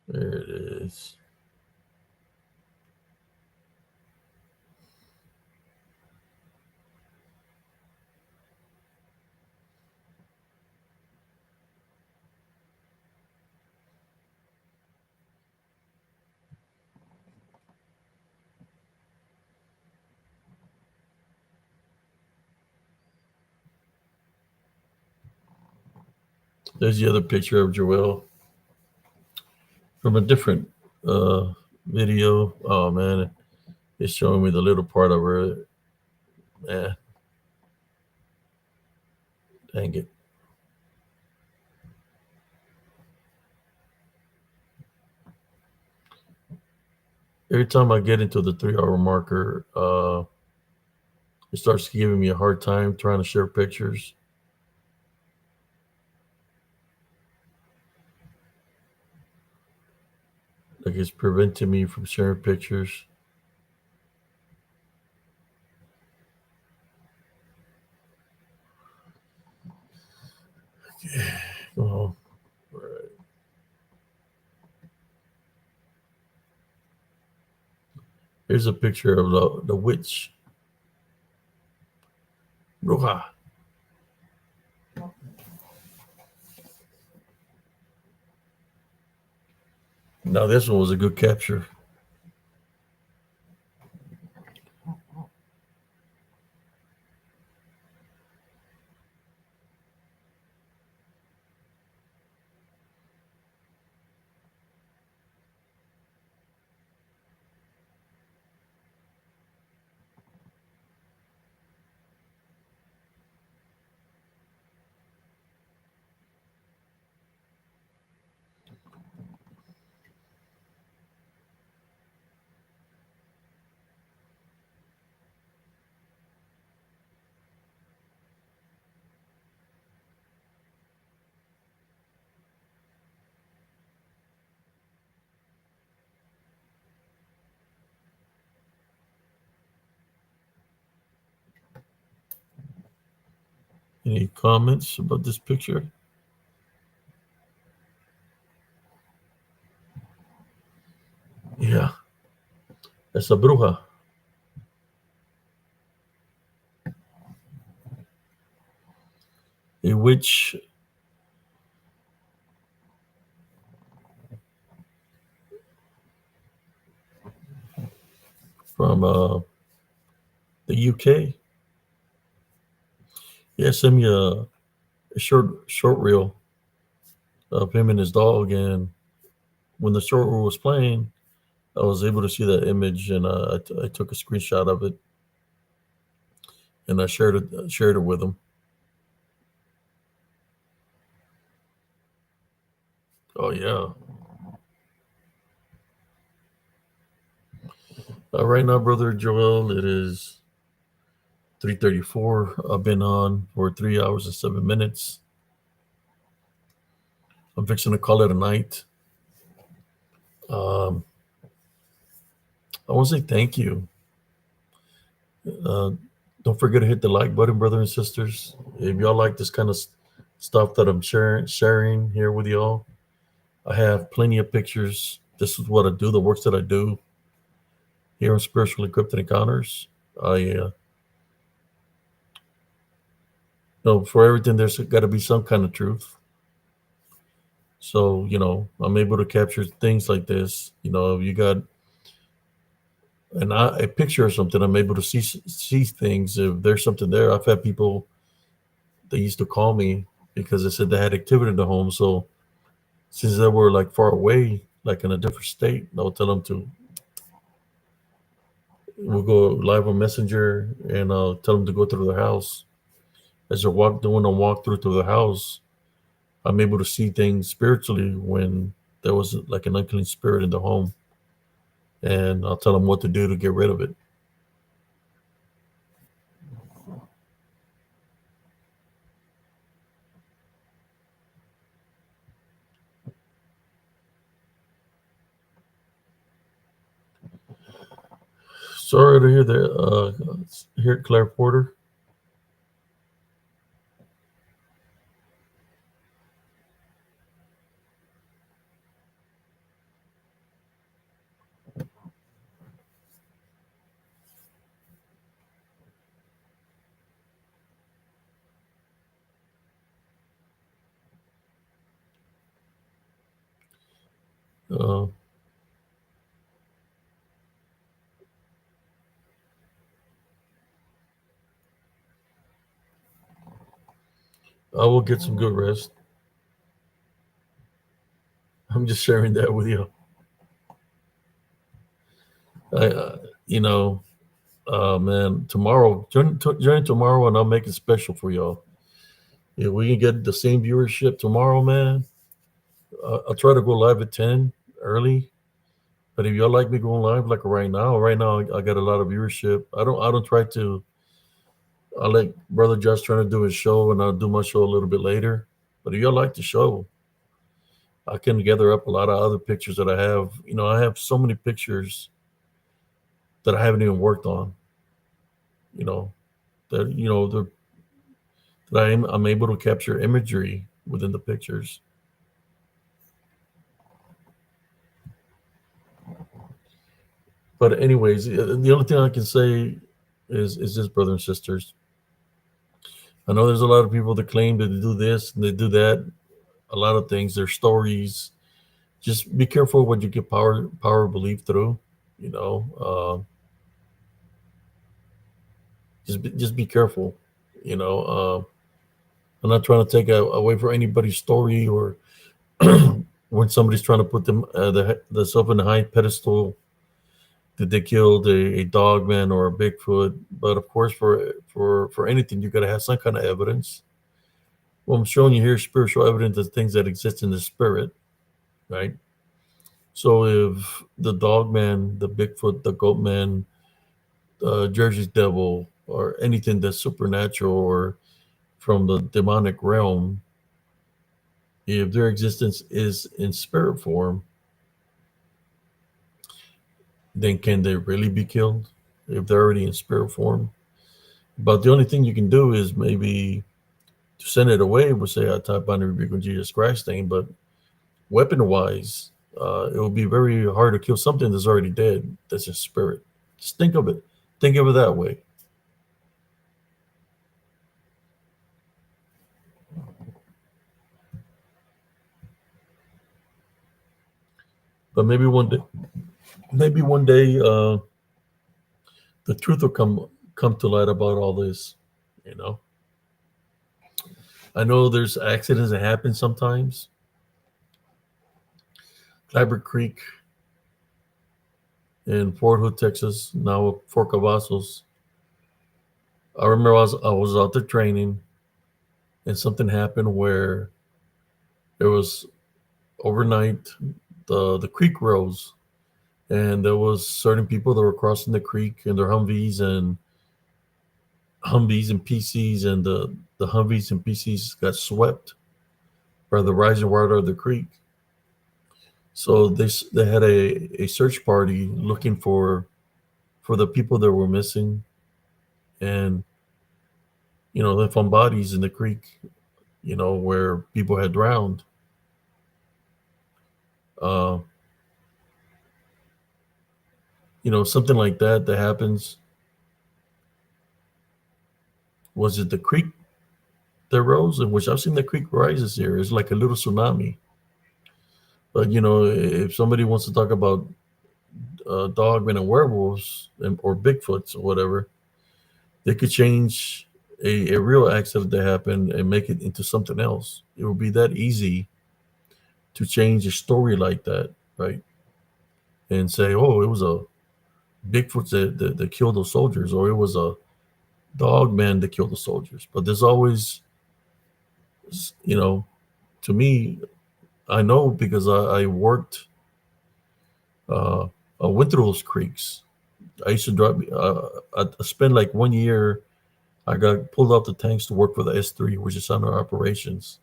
Speaker 1: There it is. There's the other picture of Joel from a different uh, video. Oh man, it's showing me the little part of her. Man, dang it. Every time I get into the 3 hour marker, it starts giving me a hard time trying to share pictures. Like it's preventing me from sharing pictures. Oh, right. Here's a picture of the witch. Bruja. Now this one was a good capture. Any comments about this picture? Yeah, esa bruja. A witch from the UK. Yeah, sent me a short reel of him and his dog, and when the short reel was playing, I was able to see that image, and I took a screenshot of it, and I shared it with him. Oh yeah. Right now, brother Joel, it is 3:34. I've been on for 3 hours and 7 minutes. I'm fixing to call it a night. Um, I want to say thank you. Uh, don't forget to hit the like button, brother and sisters. If y'all like this kind of stuff that I'm sharing here with y'all, I have plenty of pictures. This is what I do, the works that I do here in Spiritual Encrypted Encounters. I know for everything there's got to be some kind of truth. So I'm able to capture things like this. If you got a picture or something, I'm able to see things. If there's something there, I've had people they used to call me because they said they had activity in the home. So since they were like far away, like in a different state, I would tell them to. We'll go live on Messenger and I'll tell them to go through the house. As they're doing a walkthrough through the house, I'm able to see things spiritually when there was like an unclean spirit in the home, and I'll tell them what to do to get rid of it. Sorry to hear that. Here, Claire Porter. Uh, I will get some good rest. I'm just sharing that with you. I, you know, man, join tomorrow, and I'll make it special for y'all. If we can get the same viewership tomorrow, man, I'll try to go live at 10 early. But if y'all like me going live like right now I got a lot of viewership. I don't try to. I let Brother Josh trying to do his show, and I'll do my show a little bit later. But if y'all like the show, I can gather up a lot of other pictures that I have. I have so many pictures that I haven't even worked on. You know, that I'm able to capture imagery within the pictures. But anyways, the only thing I can say is this, brother and sisters. I know there's a lot of people that claim that they do this and they do that. A lot of things, their stories. Just be careful what you get power of belief through. You know, just be careful. You know, I'm not trying to take away from anybody's story or when somebody's trying to put them the self in a high pedestal that they killed a dog man or a Bigfoot. But of course, for anything, you got to have some kind of evidence. Well, I'm showing you here spiritual evidence of things that exist in the spirit, right? So if the dog man, the Bigfoot, the goat man, Jersey's devil, or anything that's supernatural or from the demonic realm, if their existence is in spirit form, then can they really be killed if they're already in spirit form? But the only thing you can do is maybe To send it away would say I type on the rebuke of Jesus Christ thing, but weapon wise, it would be very hard to kill something that's already dead. That's a spirit. Just think of it. Think of it that way. But maybe one day, the truth will come to light about all this. You know, I know there's accidents that happen sometimes. Clabber Creek in Fort Hood, Texas, now Fort Cavazos. I remember I was out there training, and something happened where there was overnight the creek rose, and there was certain people that were crossing the creek in their Humvees and PCs, and the Humvees and PCs got swept by the rising water of the creek. So they had a search party looking for the people that were missing, and they found bodies in the creek, where people had drowned. Uh, Something like that happens. Was it the creek that rose? In which I've seen the creek rises here. It's like a little tsunami. But if somebody wants to talk about dogmen and werewolves or Bigfoots or whatever, they could change a real accident that happened and make it into something else. It would be that easy to change a story like that, right? And say, oh, it was a Bigfoot that killed those soldiers, or it was a dog man that killed the soldiers. But there's always, to me, I know because I worked, I went through those creeks. I used to drive, I spent like 1 year. I got pulled off the tanks to work for the S3, which is Center Operations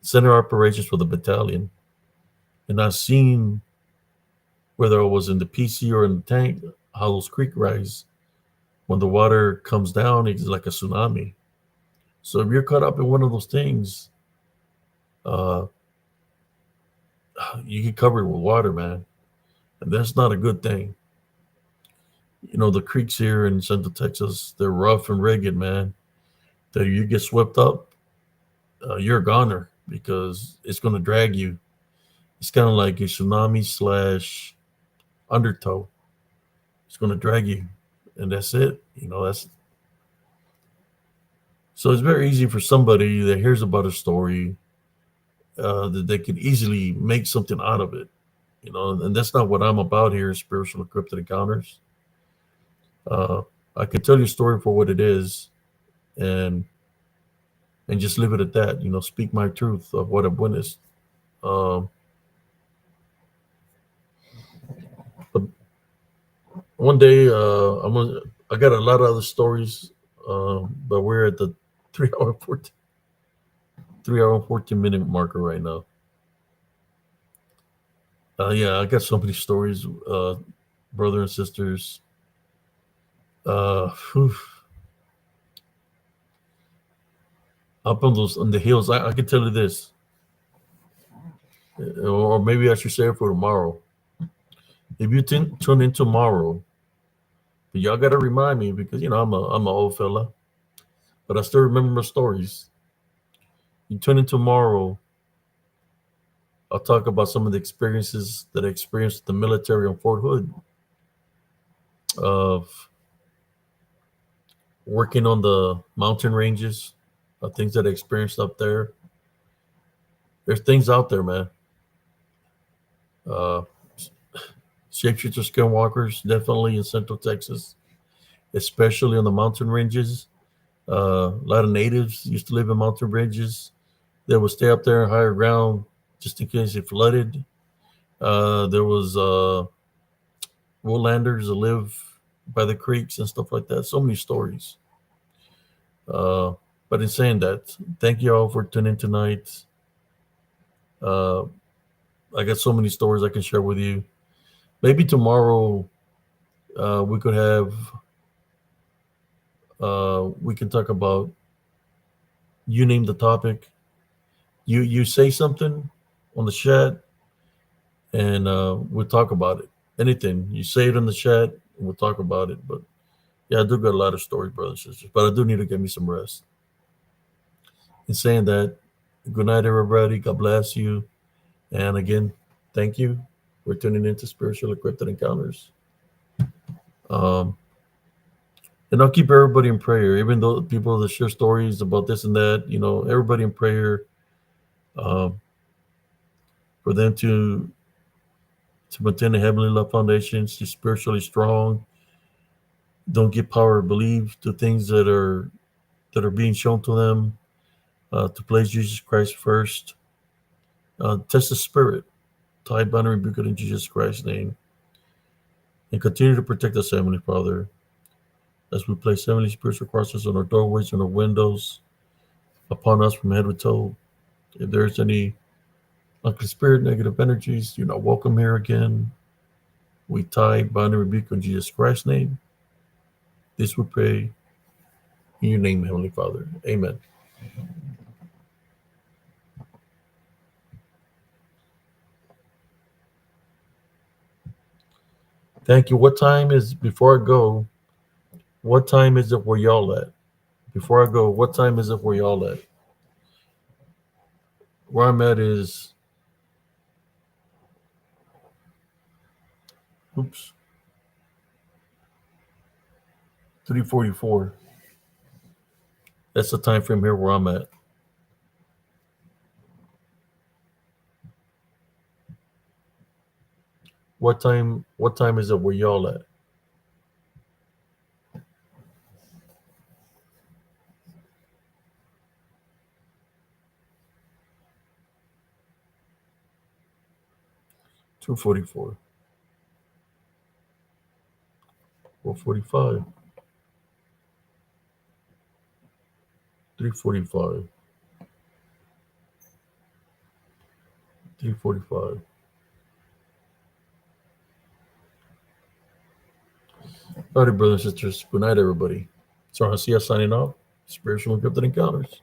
Speaker 1: for the battalion. And I've seen, whether I was in the PC or in the tank, how those creek rise. When the water comes down, it's like a tsunami. So if you're caught up in one of those things, uh, you get covered with water, man. And that's not a good thing. The creeks here in Central Texas, they're rough and rugged, man. That you get swept up, you're a goner because it's going to drag you. It's kind of like a tsunami / undertow. It's going to drag you, and that's it. So it's very easy for somebody that hears about a story that they could easily make something out of it. And that's not what I'm about here in Spiritual Cryptid Encounters. I can tell you a story for what it is, and just leave it at that. Speak my truth of what I've witnessed. But one day, I got a lot of other stories, but we're at the 3 hour 14 minute marker right now. Yeah, I got so many stories, brother and sisters. Up on the hills, I can tell you this, or maybe I should say it for tomorrow. If you tune in tomorrow, y'all got to remind me because I'm an old fella, but I still remember my stories. You tune in tomorrow, I'll talk about some of the experiences that I experienced in the military on Fort Hood, of working on the mountain ranges, things that I experienced up there. There's things out there, man. Shapeshifter skinwalkers, definitely in Central Texas, especially on the mountain ranges. A lot of natives used to live in mountain ranges. They would stay up there in higher ground just in case it flooded. There was woodlanders that live by the creeks and stuff like that. So many stories. But in saying that, thank you all for tuning in tonight. I got so many stories I can share with you. Maybe tomorrow we could have, we can talk about You name the topic. You say something on the chat, and we'll talk about it. Anything you say it in the chat, and we'll talk about it. But yeah, I do got a lot of stories, brothers and sisters. But I do need to get me some rest. In saying that, good night, everybody. God bless you. And again, thank you for tuning into Spiritual Encrypted Encounters. Um, and I'll keep everybody in prayer, even though people that share stories about this and that, everybody in prayer, um, for them to maintain a heavenly love foundations, to spiritually strong, don't get power to believe the things that are being shown to them, to place Jesus Christ first, test the spirit, tie, bind, and rebuke it in Jesus Christ's name, and continue to protect us, Heavenly Father, as we place heavenly spiritual crosses on our doorways and our windows, upon us from head to toe. If there's any unclean spirit, negative energies, you're not welcome here again. We tie, bind, and rebuke in Jesus Christ's name. This we pray in your name, Heavenly Father. Amen. Thank you. What time is, before I go, what time is it where y'all at? Before I go, what time is it where y'all at? Where I'm at is, oops, 3:44. That's the time frame here where I'm at. What time is it where y'all at? Two 44, 4:45, 3:45, 3:45. All right, brothers and sisters. Good night, everybody. So I see us signing off. Spiritual Encrypted Encounters.